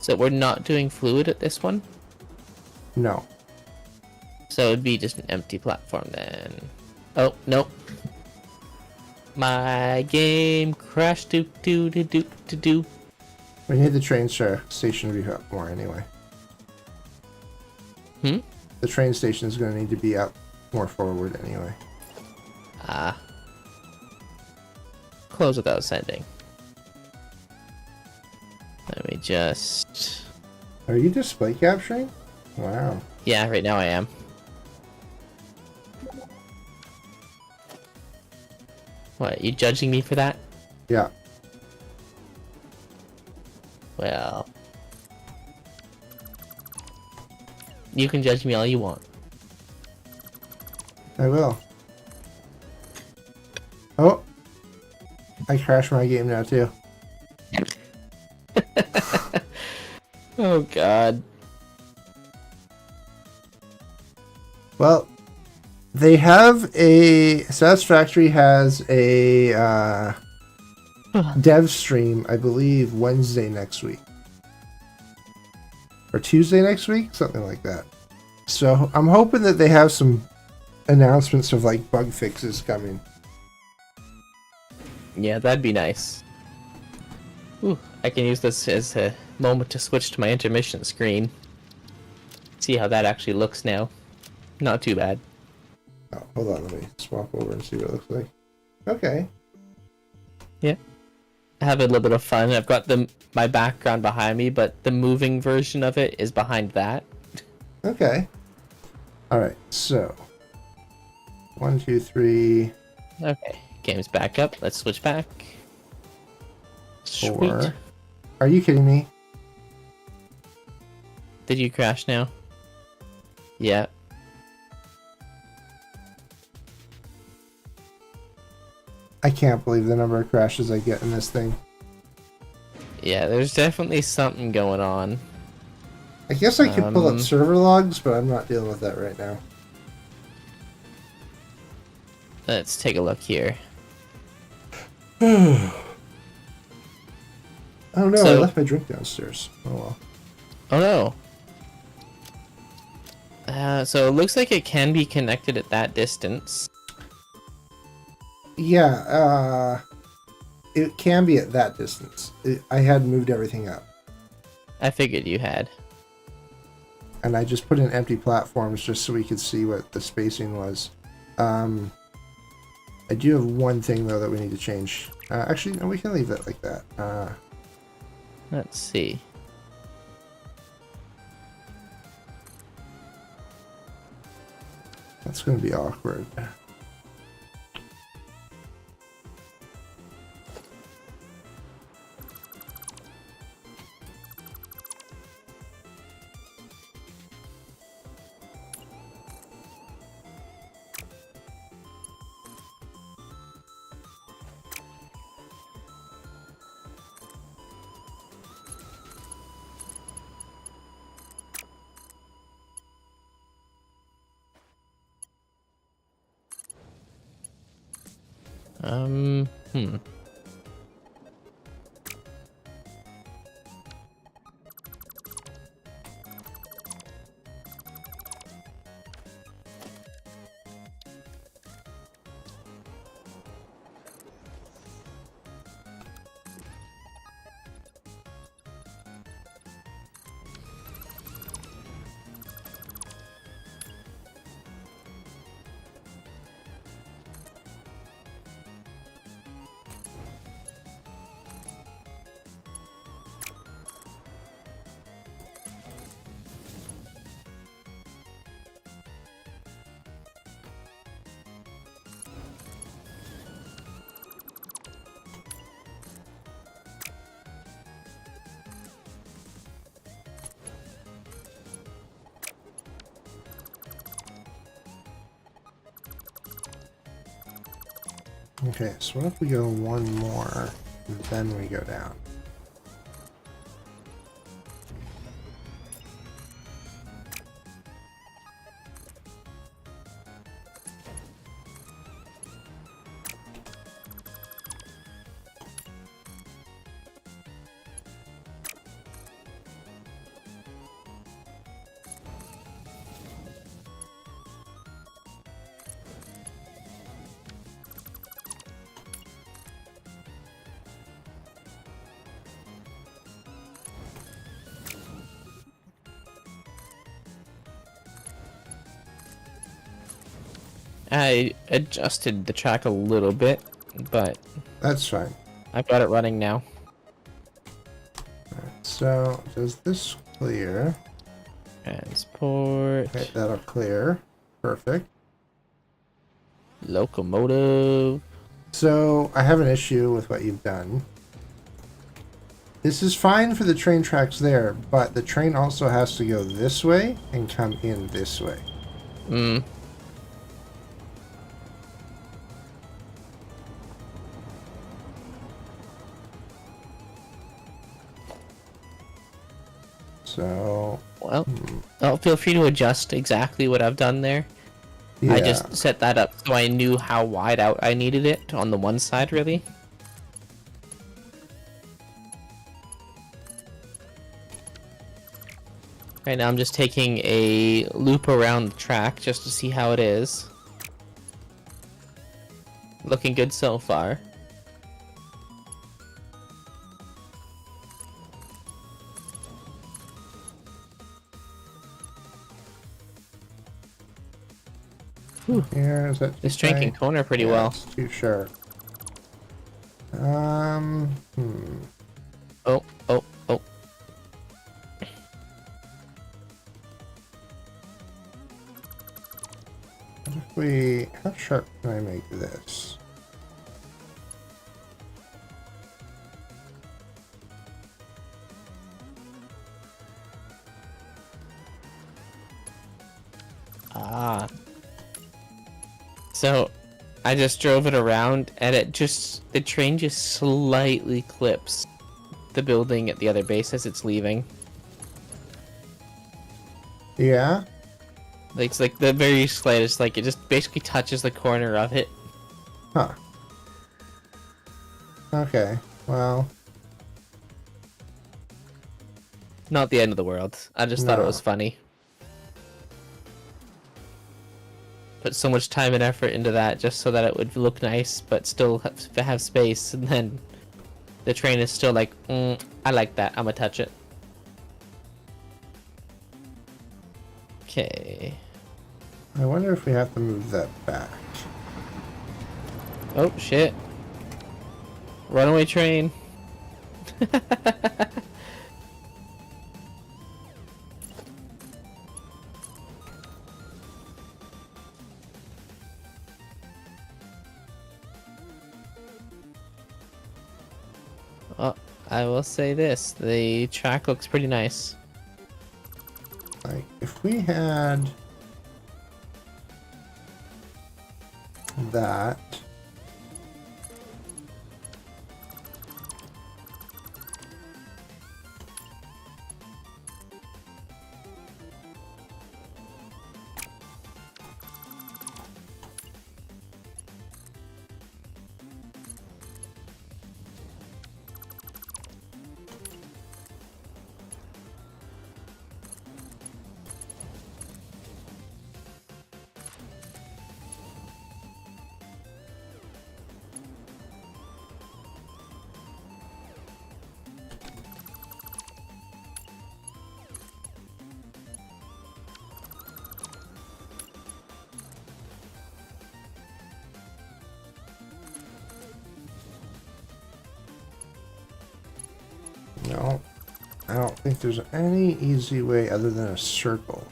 so we're not doing fluid at this one? No. So it'd be just an empty platform then. Oh, nope. My game crashed, do. We need the train station to be up more anyway. Hmm? The train station is going to need to be up more forward anyway. Ah. Close without sending. Let me just... Are you display capturing? Wow. Yeah, right now I am. What, you judging me for that? Yeah. Well... You can judge me all you want. I will. Oh! I crashed my game now too. Oh god. Well, they have a... Satisfactory has a dev stream, I believe, Wednesday next week. Or Tuesday next week? Something like that. So I'm hoping that they have some announcements of like bug fixes coming. Yeah, that'd be nice. Ooh, I can use this as a moment to switch to my intermission screen. See how that actually looks now. Not too bad. Oh, hold on, let me swap over and see what it looks like. Okay. Yeah. I have a little bit of fun. I've got my background behind me, but the moving version of it is behind that. Okay. Alright, so 1, 2, 3, Okay, game's back up. Let's switch back. 4. Sweet. Are you kidding me? Did you crash now? Yeah. I can't believe the number of crashes I get in this thing. Yeah, there's definitely something going on. I guess I could pull up Um, server logs, but I'm not dealing with that right now. Let's take a look here. Oh no, I So- left my drink downstairs. Oh well. Oh no. So it looks like it can be connected at that distance. Yeah, it can be at that distance. I had moved everything up. I figured you had. And I just put in empty platforms just so we could see what the spacing was. I do have one thing, though, that we need to change. Actually, no, we can leave that like that. Let's see. That's going to be awkward. Hmm. Okay, so what if we go one more, and then we go down? I adjusted the track a little bit, but That's fine. I've got it running now. So, does this clear? Transport. Okay, that'll clear. Perfect. Locomotive. So, I have an issue with what you've done. This is fine for the train tracks there, but the train also has to go this way and come in this way. Hmm. So, Well, feel free to adjust exactly what I've done there. yeah. I just set that up so I knew how wide out I needed it on the one side, really. Right now I'm just taking a loop around the track just to see how it is. Looking good so far. Here, is that too This train can tight? corner pretty Yeah, well. It's too sharp. Oh, oh, oh. How sharp can I make this? Ah. So, I just drove it around, and the train just slightly clips the building at the other base as it's leaving. Yeah? Like, it's like the very slightest, like it just basically touches the corner of it. Huh. Okay. Well, Not the end of the world. I just thought it No. was funny. Put so much time and effort into that just so that it would look nice, but still have space, and then the train is still like, I like that. I'm gonna touch it. Okay. I wonder if we have to move that back. Oh shit. Runaway train. Oh, I will say this. The track looks pretty nice. Like, if we had that. No, I don't think there's any easy way other than a circle.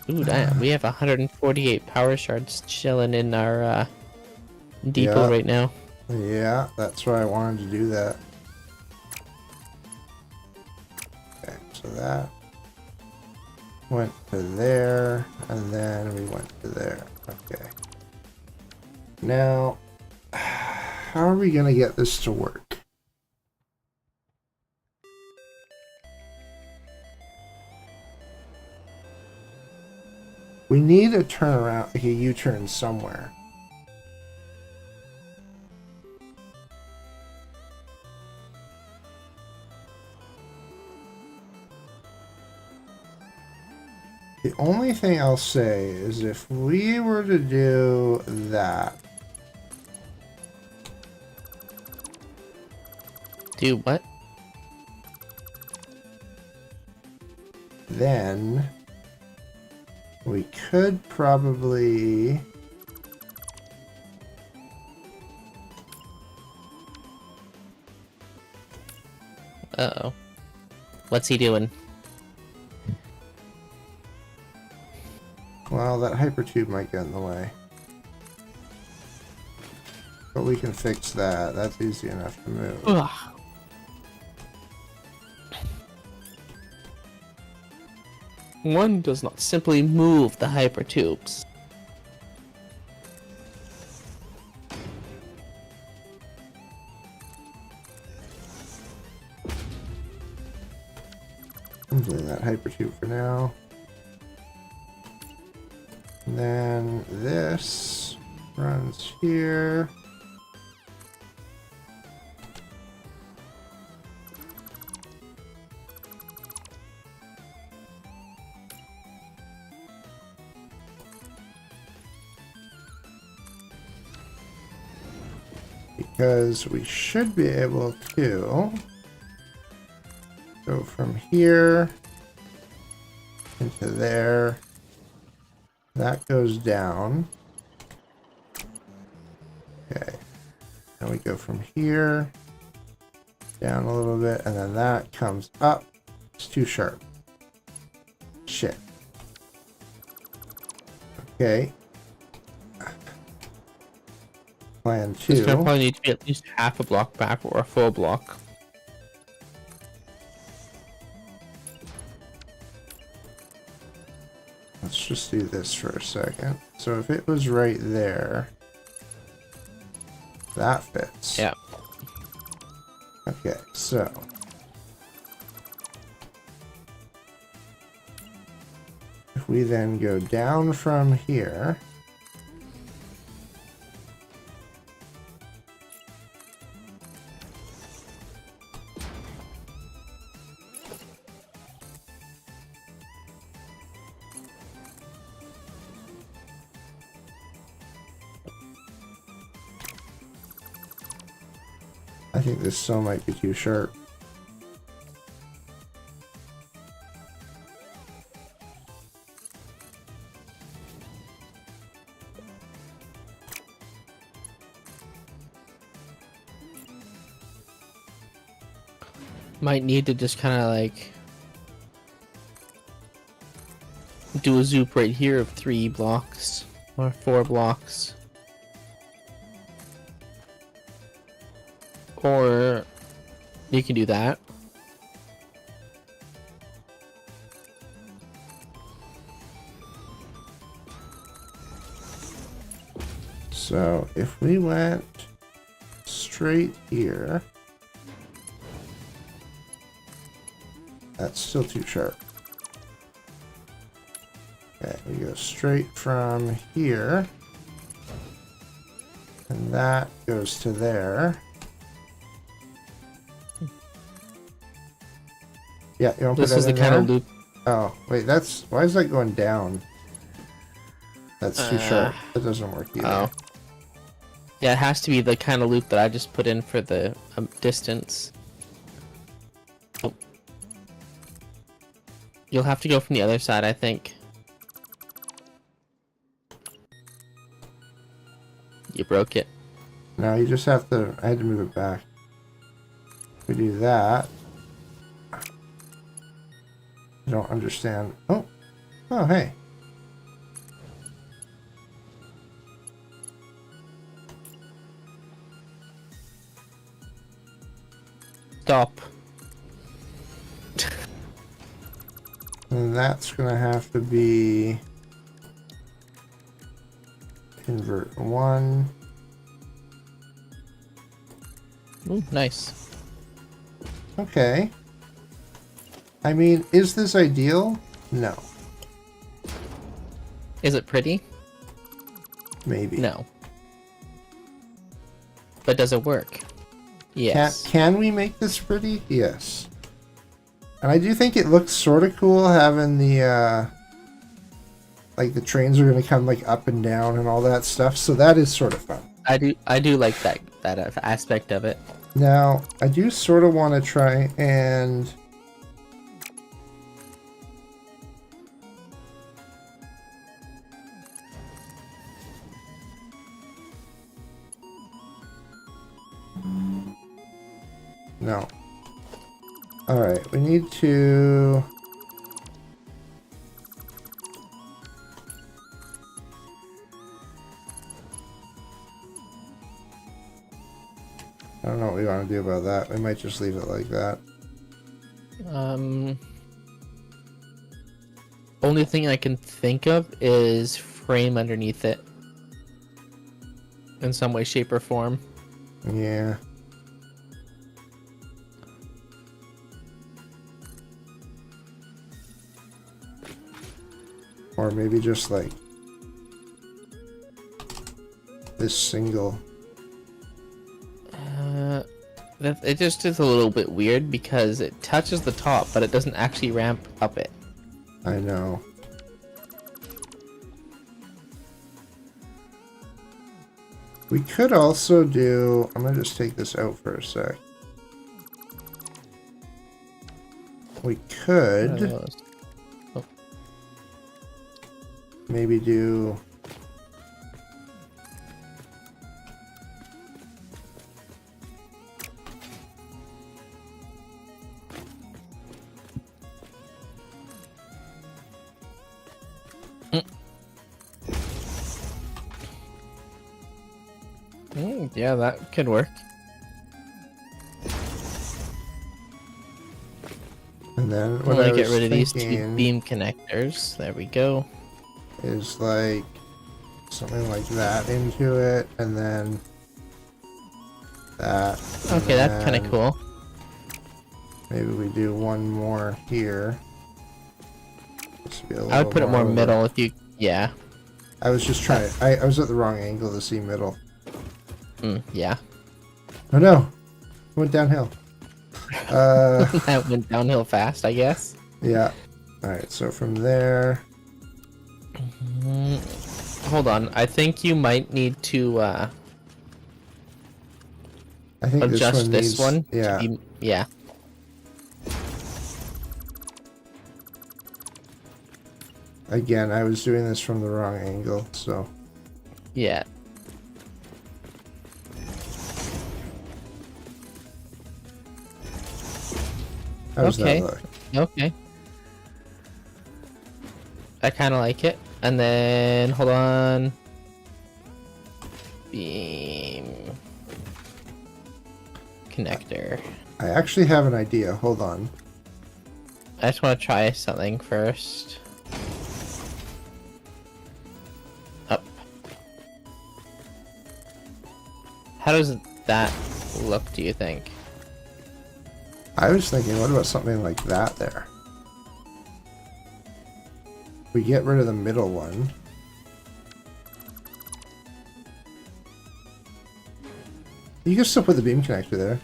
Ooh, damn. We have 148 power shards chilling in our depot Yeah. right now. Yeah, that's why I wanted to do that. Okay, so that went to there, and then we went to there. Okay. Now, how are we gonna get this to work? We need a turnaround, like a U-turn somewhere. The only thing I'll say is if we were to do that, Do what? then we could probably Uh-oh. What's he doing? well, that hypertube might get in the way. But we can fix that. That's easy enough to move. Ugh. One does not simply move the hypertubes. I'm doing that hypertube for now. And then this runs here. Because we should be able to go from here into there. That goes down. Okay. And we go from here down a little bit, and then that comes up. It's too sharp. Shit. Okay. Plan This gonna 2. probably need to be at least half a block back or a full block. Let's just do this for a second. So if it was right there, that fits. Yeah. Okay, so if we then go down from here, I think this saw might be too sharp. Might need to just kind of like do a zoop right here of 3 blocks or 4 blocks. Or you can do that. So if we went straight here, that's still too sharp. Okay, we go straight from here, and that goes to there. Yeah, you want to put This that is the in kind there? of loop. Oh, wait, that's... Why is that going down? That's too sharp. That doesn't work either. Oh. Yeah, it has to be the kind of loop that I just put in for the distance. Oh. You'll have to go from the other side, I think. You broke it. No, you just have to... I had to move it back. We do that. I don't understand. Oh. Oh, hey. Stop. And that's gonna have to be... invert 1. Ooh, nice. Okay. I mean, is this ideal? No. Is it pretty? Maybe. No. But does it work? Yes. Can we make this pretty? Yes. And I do think it looks sort of cool having the, like the trains are going to come like up and down and all that stuff. So that is sort of fun. I do like that aspect of it. Now, I do sort of want to try and... No. Alright, we need to... I don't know what we want to do about that. We might just leave it like that. Only thing I can think of is frame underneath it. In some way, shape, or form. Yeah. Or maybe just like this single. It just is a little bit weird because it touches the top, but it doesn't actually ramp up it. I know. We could also do... I'm gonna just take this out for a sec. We could maybe do... Yeah, that could work. And then I'm what I gonna get was rid of these two thinking beam connectors. There we go. is like something like that into it, and then that. And Okay, that's kind of then cool. Maybe we do one more here. This would be a I would little put it more over. middle if you. Yeah. I was just trying. I was at the wrong angle to see middle. Yeah. Oh no! Went downhill. That went downhill fast, I guess. Yeah. Alright, so from there... Hold on. I think you might need to I think adjust this one. Yeah. Yeah. Again, I was doing this from the wrong angle, so... Yeah. How's Okay. that look? Okay. I kind of like it. And then, hold on. Beam. Connector. I actually have an idea. Hold on. I just want to try something first. Up. How does that look, do you think? I was thinking, what about something like that there? We get rid of the middle one. You can still put the beam connector there.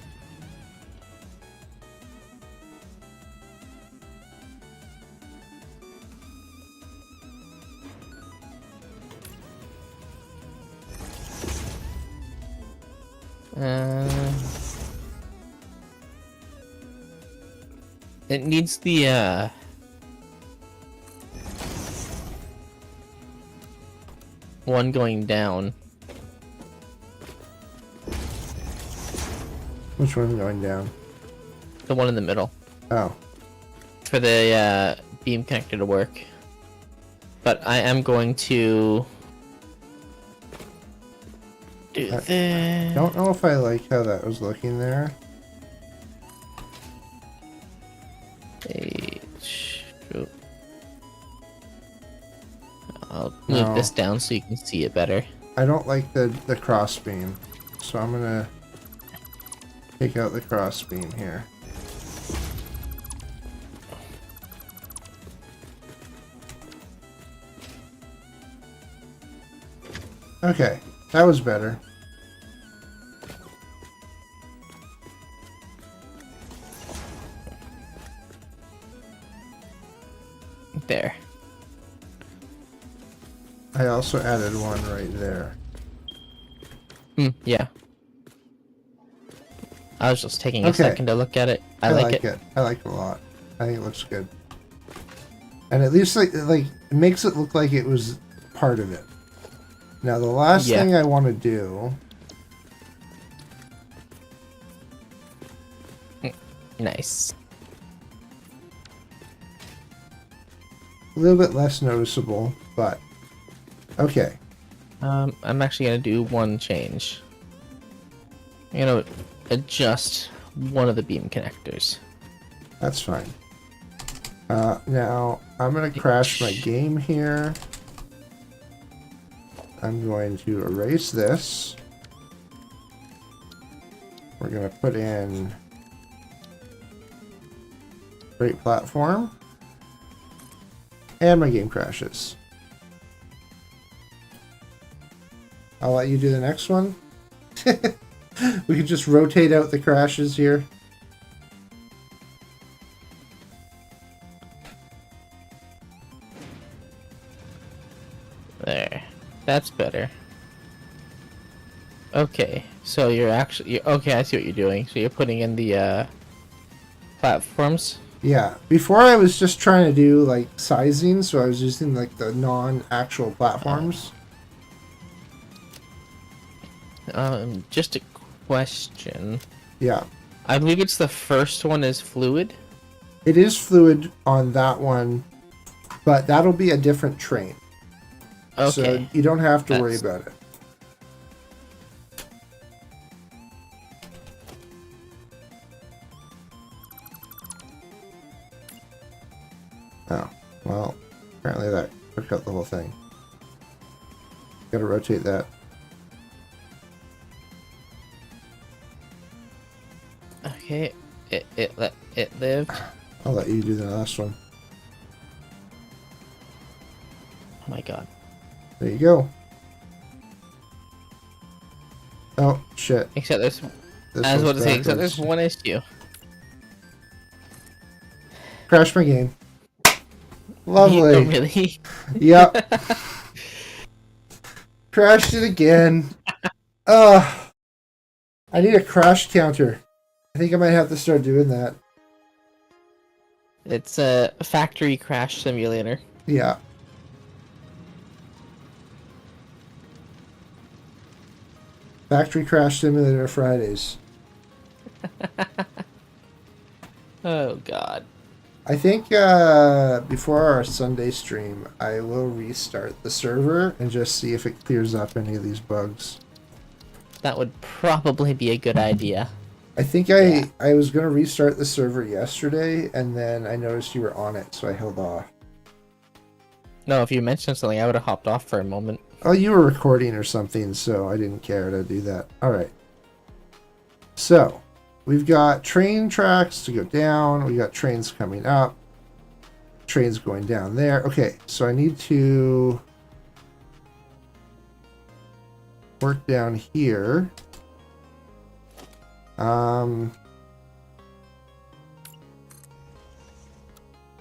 It needs the one going down. Which one's going down? The one in the middle. Oh. For the beam connector to work. But I am going to do this. Don't know if I like how that was looking there. I'll move No. this down so you can see it better. I don't like the cross beam, so I'm gonna take out the cross beam here. Okay, that was better. There. I also added one right there. Yeah. I was just taking a Okay. second to look at it. I like it. I like it a lot. I think it looks good. And at least like it makes it look like it was part of it. Now the last Yeah. thing I want to do. Nice. A little bit less noticeable, but okay. I'm actually gonna do one change. I'm gonna adjust one of the beam connectors. That's fine. Now I'm gonna crash my game here. I'm going to erase this. We're gonna put in great platform. And my game crashes. I'll let you do the next one. We can just rotate out the crashes here. There. That's better. Okay, so okay, I see what you're doing. So you're putting in the platforms. Yeah, before I was just trying to do like sizing, so I was using like the non-actual platforms. Just a question. Yeah, I believe it's the first one is fluid. it is fluid on that one, but that'll be a different train. Okay. So you don't have to worry That's- about it. Oh, well, apparently that took out the whole thing. Gotta rotate that. Okay. It lived. I'll let you do the last one. Oh my god. There you go. Oh, shit. Except there's, This I was one's about to say, except there's backwards. one issue. Crash my game. Oh, Lovely. really? Yep. Crashed it again. Ugh. I need a crash counter. I think I might have to start doing that. It's a factory crash simulator. Yeah. Factory Crash Simulator Fridays. Oh god. I think before our Sunday stream, I will restart the server and just see if it clears up any of these bugs. That would probably be a good idea. I think I was going to restart the server yesterday, and then I noticed you were on it, so I held off. No, if you mentioned something, I would have hopped off for a moment. Oh, you were recording or something, so I didn't care to do that. Alright. So, we've got train tracks to go down. We got trains coming up. Trains going down there. Okay, so I need to work down here.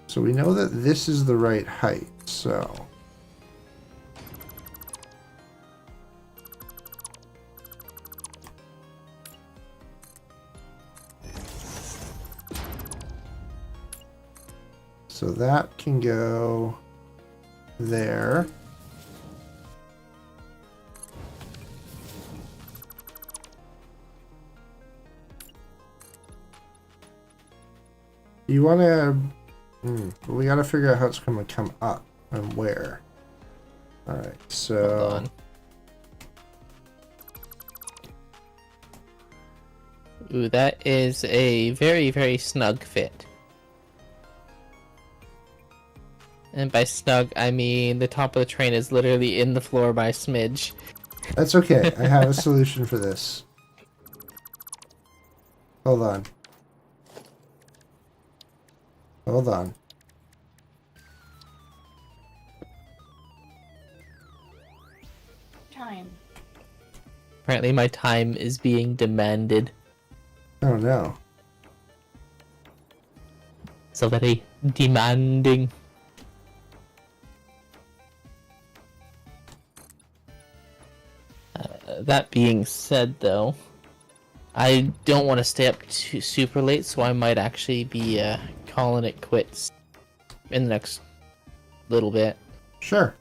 So we know that this is the right height, so... So that can go there. You want to... we got to figure out how it's going to come up and where. Alright, Hold so... on. Ooh, that is a very, very snug fit. And by snug, I mean the top of the train is literally in the floor by a smidge. That's okay. I have a solution for this. Hold on. Hold on. Time. Apparently my time is being demanded. Oh no. So very demanding. That being said, though, I don't want to stay up too super late, so I might actually be calling it quits in the next little bit. Sure.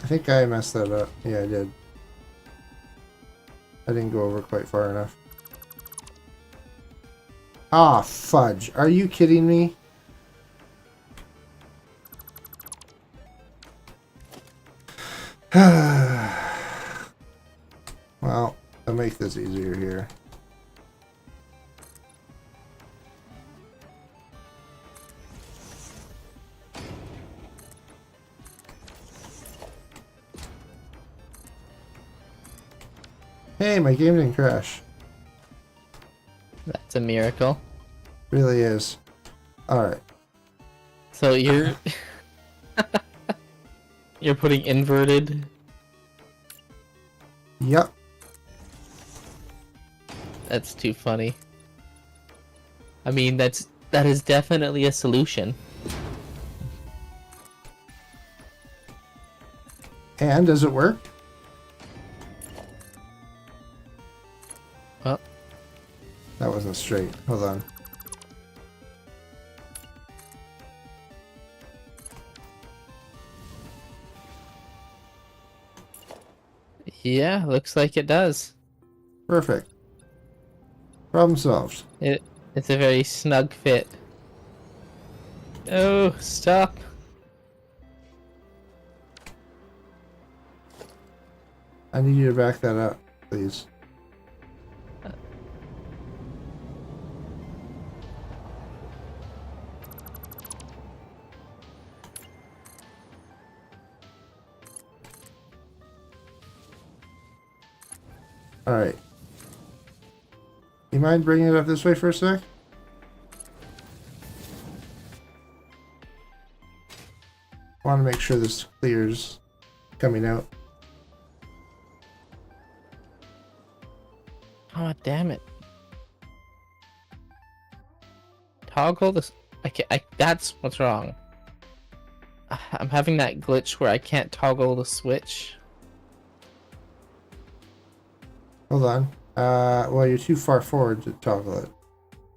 I think I messed that up. Yeah, I did. I didn't go over quite far enough. Ah, fudge. Are you kidding me? Well, I'll make this easier here. Hey, my game didn't crash. That's a miracle. Really is. Alright. So you're you're putting inverted. Yep. That's too funny. I mean, that is definitely a solution. And does it work? Well, That wasn't straight. Hold on. yeah, looks like it does. Perfect. Problem solved. It's a very snug fit. Oh, stop. I need you to back that up, please. Alright. You mind bringing it up this way for a sec? Want to make sure this clears coming out. Oh, damn it. Toggle this. I can't. That's what's wrong. I'm having that glitch where I can't toggle the switch. Hold on. Well, you're too far forward to toggle it.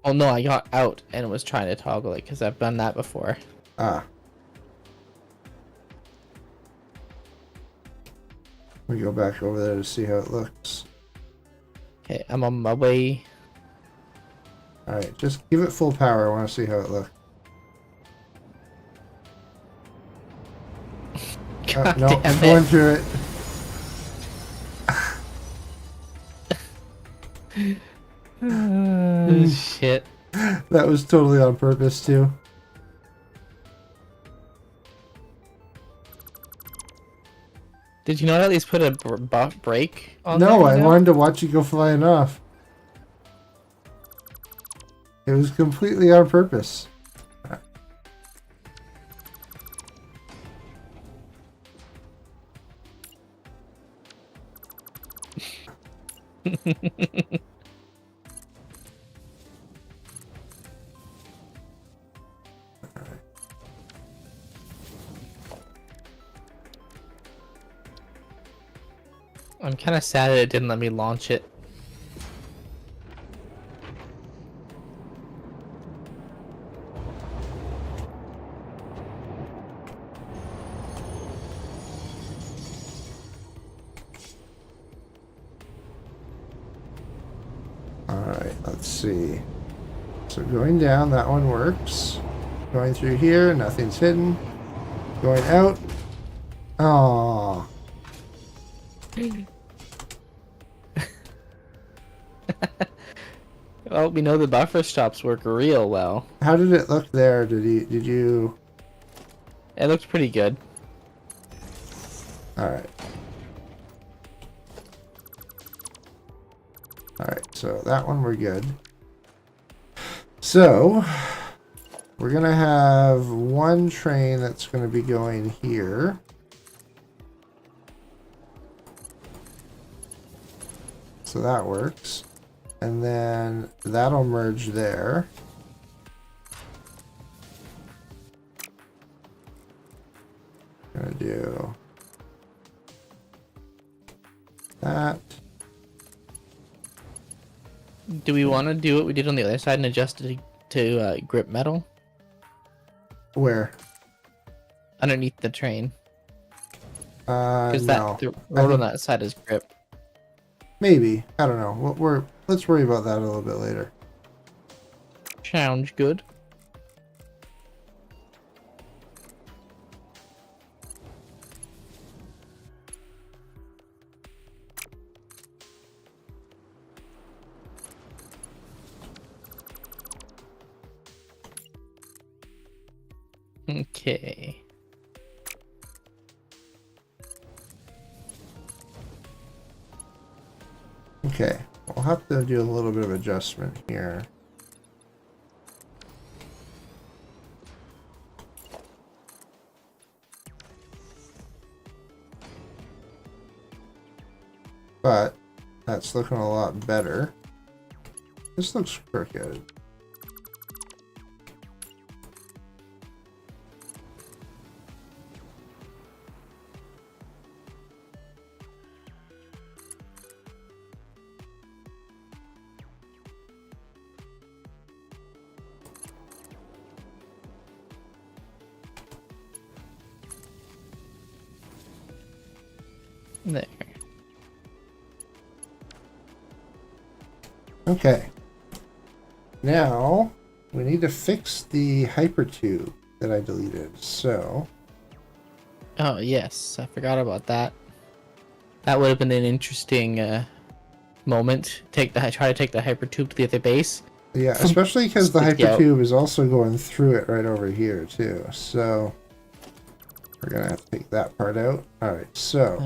Oh no, I got out and was trying to toggle it because I've done that before. Ah. Let me go back over there to see how it looks. Okay, I'm on my way. Alright, just give it full power. I want to see how it looks. God no, damn going it. through it. Shit. That was totally on purpose, too. Did you not at least put a break on No, there? I now? wanted to watch you go flying off. It was completely on purpose. I'm kind of sad that it didn't let me launch it. Alright, let's see. So going down, that one works. Going through here, nothing's hidden. Going out. Aww. Well, we know the buffer stops work real well. How did it look there? Did you... It looks pretty good. Alright. Alright, so that one we're good. So, we're gonna have one train that's gonna be going here. So that works. And then that'll merge there. Gonna do that. Do we want to do what we did on the other side and adjust it to grip metal Where? underneath the train? Because No. the I road on think- that side is grip. Maybe. I don't know. Let's worry about that a little bit later. Sounds good. Okay. Okay. We'll have to do a little bit of adjustment here. But that's looking a lot better. This looks crooked. There. Okay. Now, we need to fix the hypertube that I deleted. So, Oh, yes. I forgot about that. That would have been an interesting moment. Try to take the hyper tube to the other base. yeah, especially because the Stick out. hypertube is also going through it right over here, too. So, we're going to have to take that part out. Alright, so,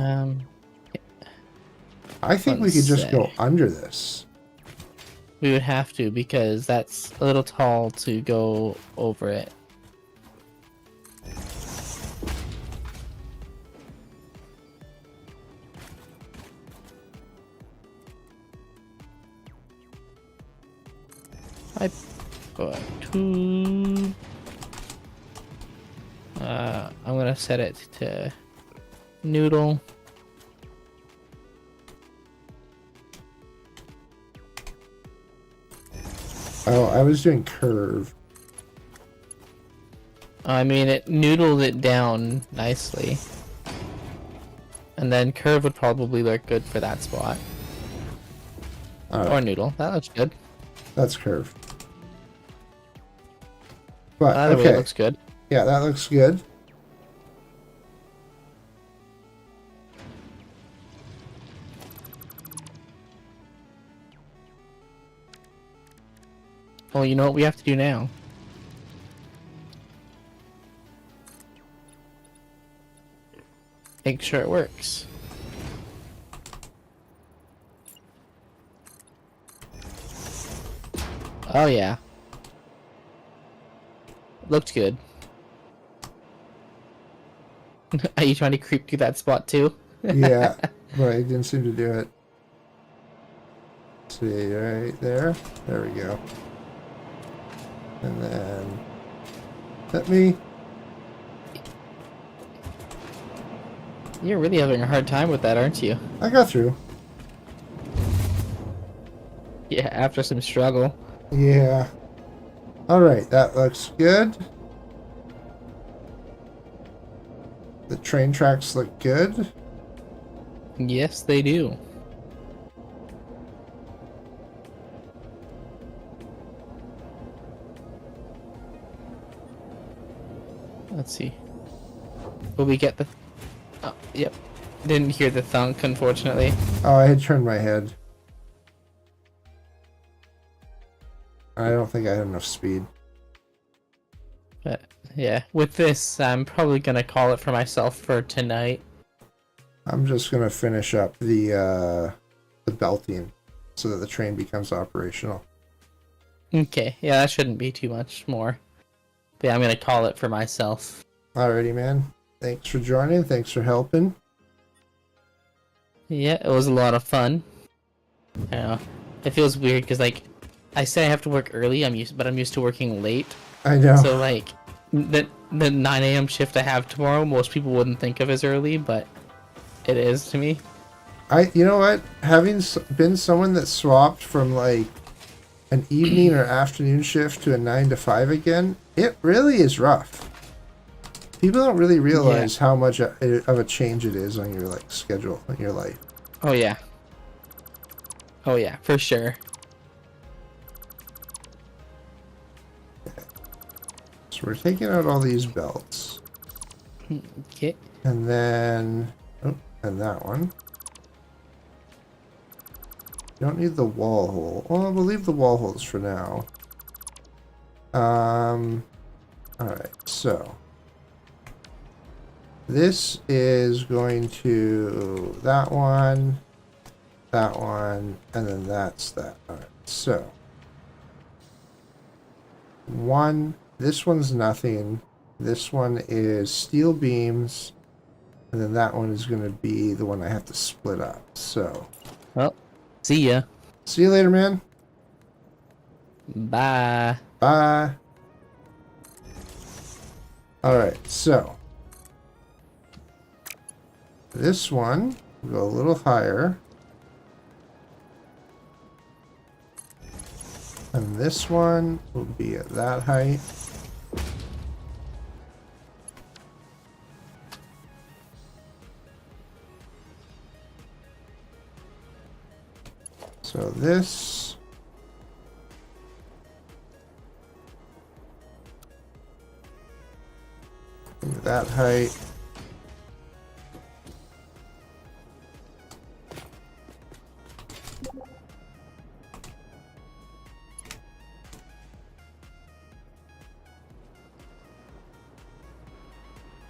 I think we Let's could just say. go under this. We would have to because that's a little tall to go over it. I put 2. I'm gonna set it to noodle. Oh, I was doing curve. I mean, it noodled it down nicely. And then curve would probably look good for that spot. All Or right, noodle. That looks good. that's curve. But Either way, it okay, looks good. yeah, that looks good. Well, you know what we have to do now? Make sure it works. Oh yeah. Looked good. Are you trying to creep to that spot too? Yeah, but I didn't seem to do it. Let's see, right there. There we go. And then let me. You're really having a hard time with that, aren't you? I got through. Yeah, after some struggle. Yeah. All right, that looks good. The train tracks look good. Yes, they do. Let's see. Will we get the... Oh, yep. Didn't hear the thunk, unfortunately. Oh, I had turned my head. I don't think I had enough speed. But, yeah. With this, I'm probably gonna call it for myself for tonight. I'm just gonna finish up the belting so that the train becomes operational. Okay, yeah, that shouldn't be too much more. But yeah, I'm gonna call it for myself. Alrighty, man. Thanks for joining. Thanks for helping. Yeah, it was a lot of fun. I know. It feels weird because, like, I say I have to work early, but I'm used to working late. I know. So, like, the 9 a.m. shift I have tomorrow, most people wouldn't think of as early, but it is to me. You know what? Having been someone that swapped from like an evening or afternoon shift to a 9 to 5 again, it really is rough. People don't really realize how much of a change it is on your like schedule in your life. Oh, yeah. Oh, yeah, for sure. So we're taking out all these belts. Okay. And then... Oh, and that one. You don't need the wall hole. Well, we'll leave the wall holes for now. Alright, so... This is going to... That one, and then that's that. Alright, so... This one's nothing. This one is steel beams. And then that one is going to be the one I have to split up. So... Well, see ya. See you later, man. Bye. Bye. Alright, so... This one will go a little higher. And this one will be at that height. So this... that height.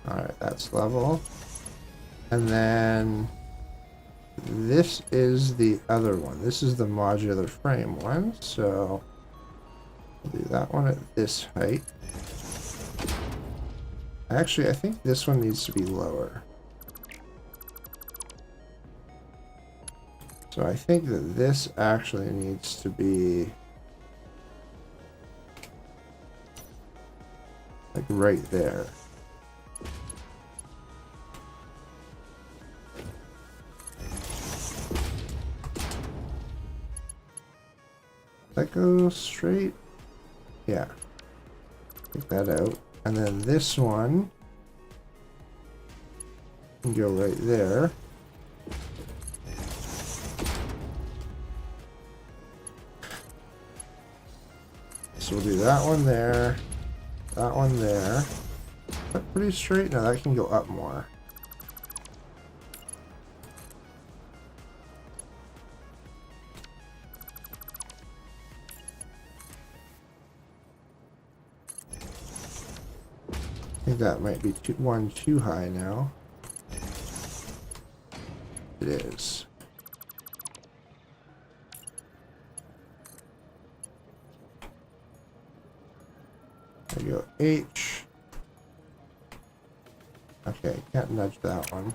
Alright, that's level. And then this is the other one. This is the modular frame one, so we'll do that one at this height. Actually, I think this one needs to be lower. So I think that this actually needs to be like right there. That goes straight? Yeah. Take that out. And then this one can go right there. So we'll do that one there, that one there. Is that pretty straight? No, that can go up more. I think that might be one too high now. It is. There you go, H. Okay, can't nudge that one.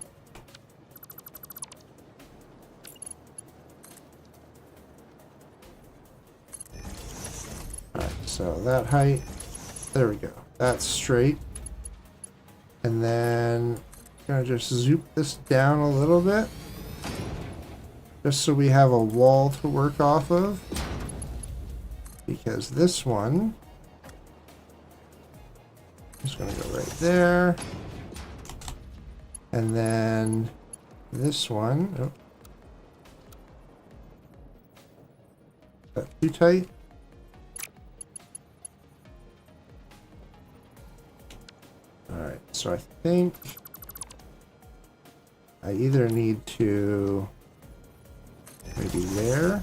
Alright, so that height, there we go. That's straight. And then gonna just zoom this down a little bit. Just so we have a wall to work off of. Because this one is gonna go right there. And then this one, oh, that too tight? Alright, so I think I either need to maybe there.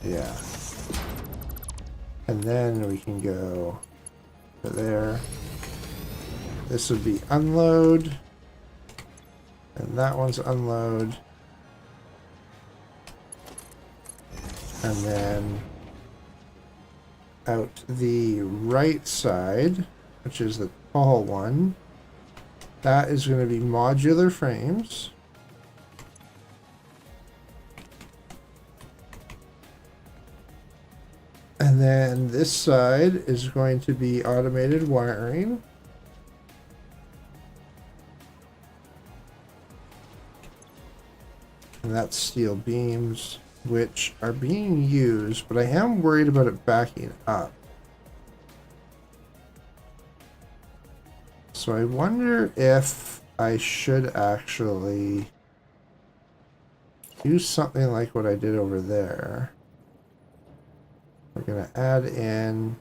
Yeah. And then we can go to there. This would be unload. And that one's unload. And then out the right side, which is the tall one, that is going to be modular frames. And then this side is going to be automated wiring. And that's steel beams, which are being used, but I am worried about it backing up. So I wonder if I should actually do something like what I did over there. We're going to add in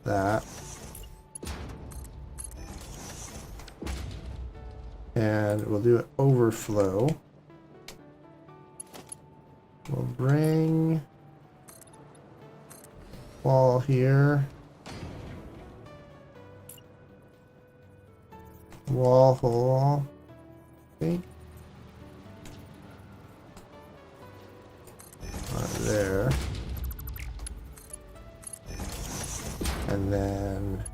that. And we'll do an overflow. We'll bring wall here. Wall hole. Okay. Right there. And then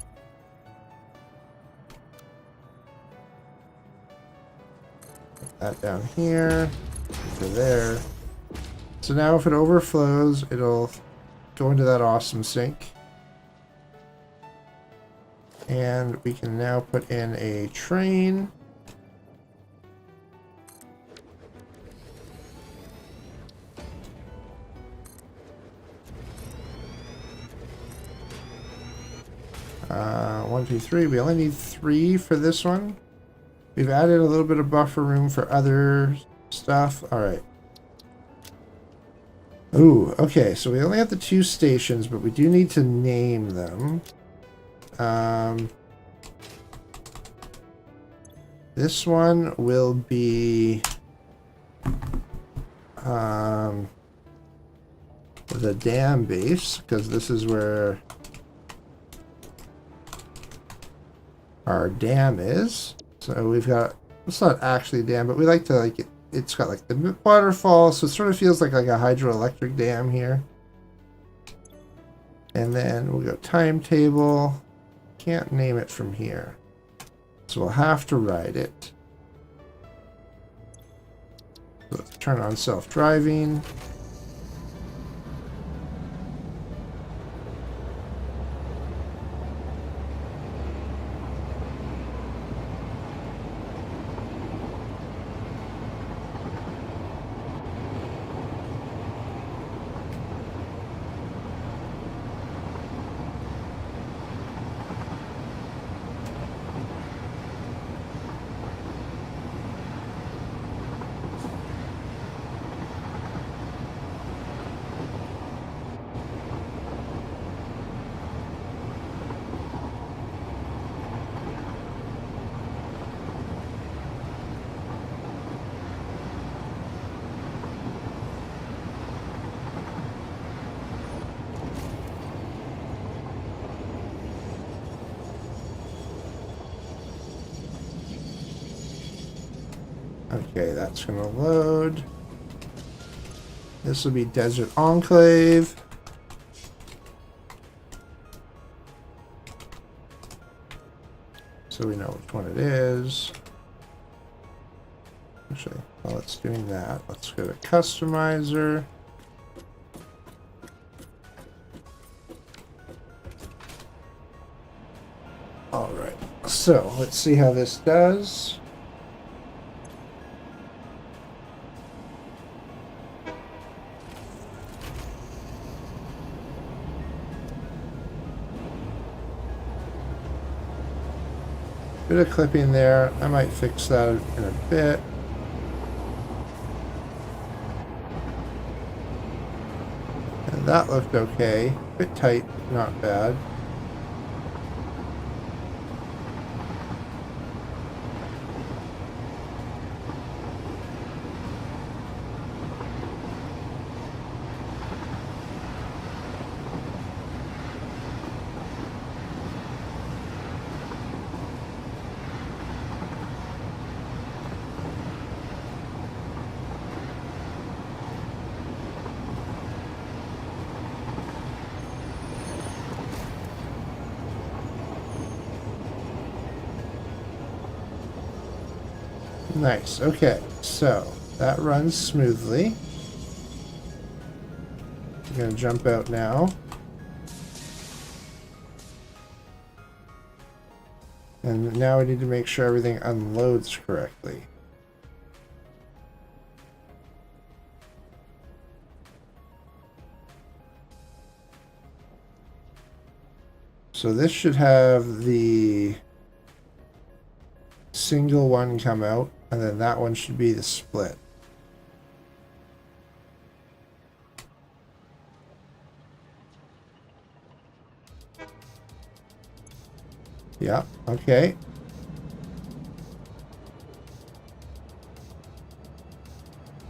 put that down here to there. So now if it overflows, it'll go into that awesome sink. And we can now put in a train. One, two, three. We only need 3 for this one. We've added a little bit of buffer room for other stuff. All right. Ooh, okay. So we only have the 2 stations, but we do need to name them. This one will be the dam base, because this is where our dam is. So we've got, it's not actually a dam, but we like to like it. It's got like the waterfall, so it sort of feels like a hydroelectric dam here. And then we'll go timetable. Can't name it from here, so we'll have to write it. So let's turn on self-driving. Okay, that's gonna load. This will be Desert Enclave. So we know which one it is. Actually, while it's doing that, let's go to Customizer. Alright, so let's see how this does. Bit of clipping there. I might fix that in a bit. And that looked okay. Bit tight, not bad. Nice. Okay, so that runs smoothly. I'm going to jump out now. And now we need to make sure everything unloads correctly. So this should have the single one come out, and then that one should be the split. Yeah, okay.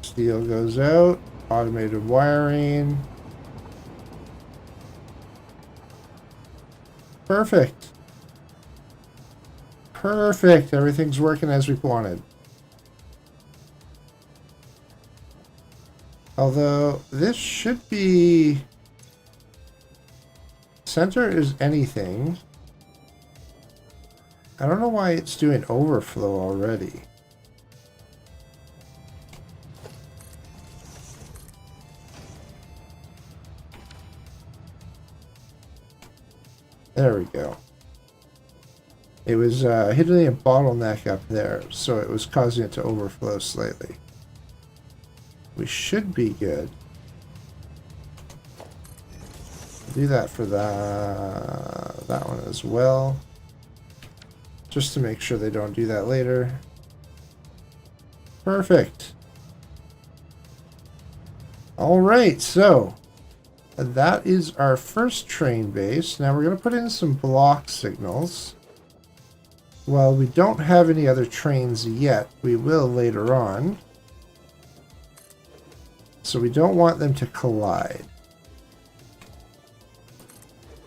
Steel goes out, automated wiring. Perfect. Perfect. Everything's working as we wanted. Although this should be center is anything. I don't know why it's doing overflow already. There we go. It was hitting a bottleneck up there, so it was causing it to overflow slightly. We should be good. Do that for that one as well. Just to make sure they don't do that later. Perfect. Alright, so that is our first train base. Now we're going to put in some block signals. Well, we don't have any other trains yet. We will later on. So we don't want them to collide.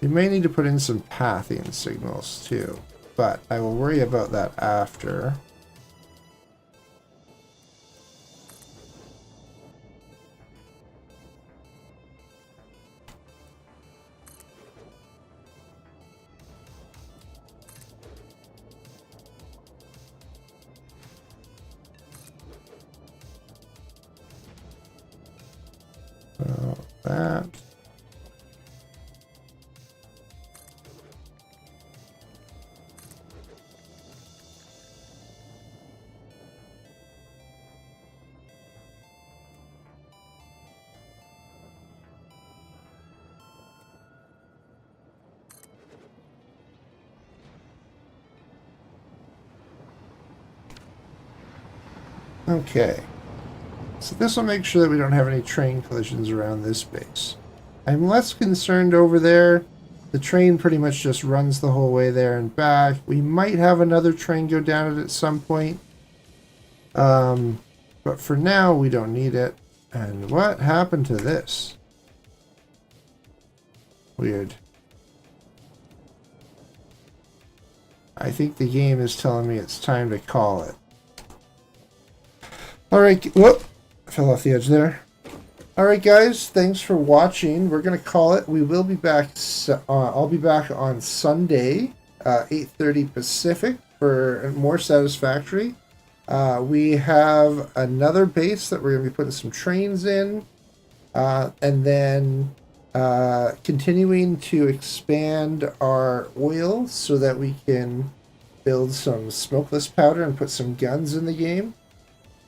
We may need to put in some pathing signals too. but I will worry about that after. So that. Okay. So this will make sure that we don't have any train collisions around this base. I'm less concerned over there. The train pretty much just runs the whole way there and back. We might have another train go down it at some point. But for now, we don't need it. And what happened to this? Weird. I think the game is telling me it's time to call it. Alright, whoop! I fell off the edge there. Alright guys, thanks for watching. We're going to call it. We will be back, I'll be back on Sunday, 8:30 Pacific for more Satisfactory. We have another base that we're going to be putting some trains in. And then continuing to expand our oil so that we can build some smokeless powder and put some guns in the game.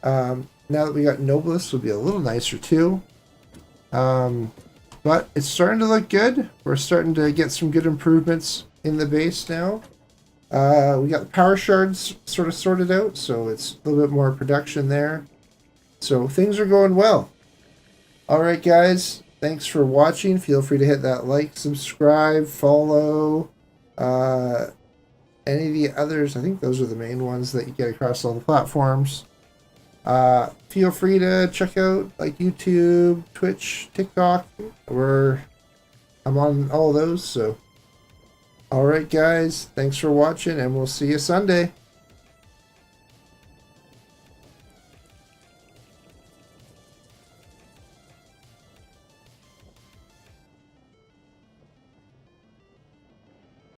Now that we got Noblest, will be a little nicer too. But it's starting to look good. We're starting to get some good improvements in the base now. We got the power shards sort of sorted out, so it's a little bit more production there. So things are going well. Alright guys, thanks for watching. Feel free to hit that like, subscribe, follow, any of the others. I think those are the main ones that you get across all the platforms. Feel free to check out like YouTube, Twitch, TikTok. I'm on all those, so. Alright guys, thanks for watching and we'll see you Sunday.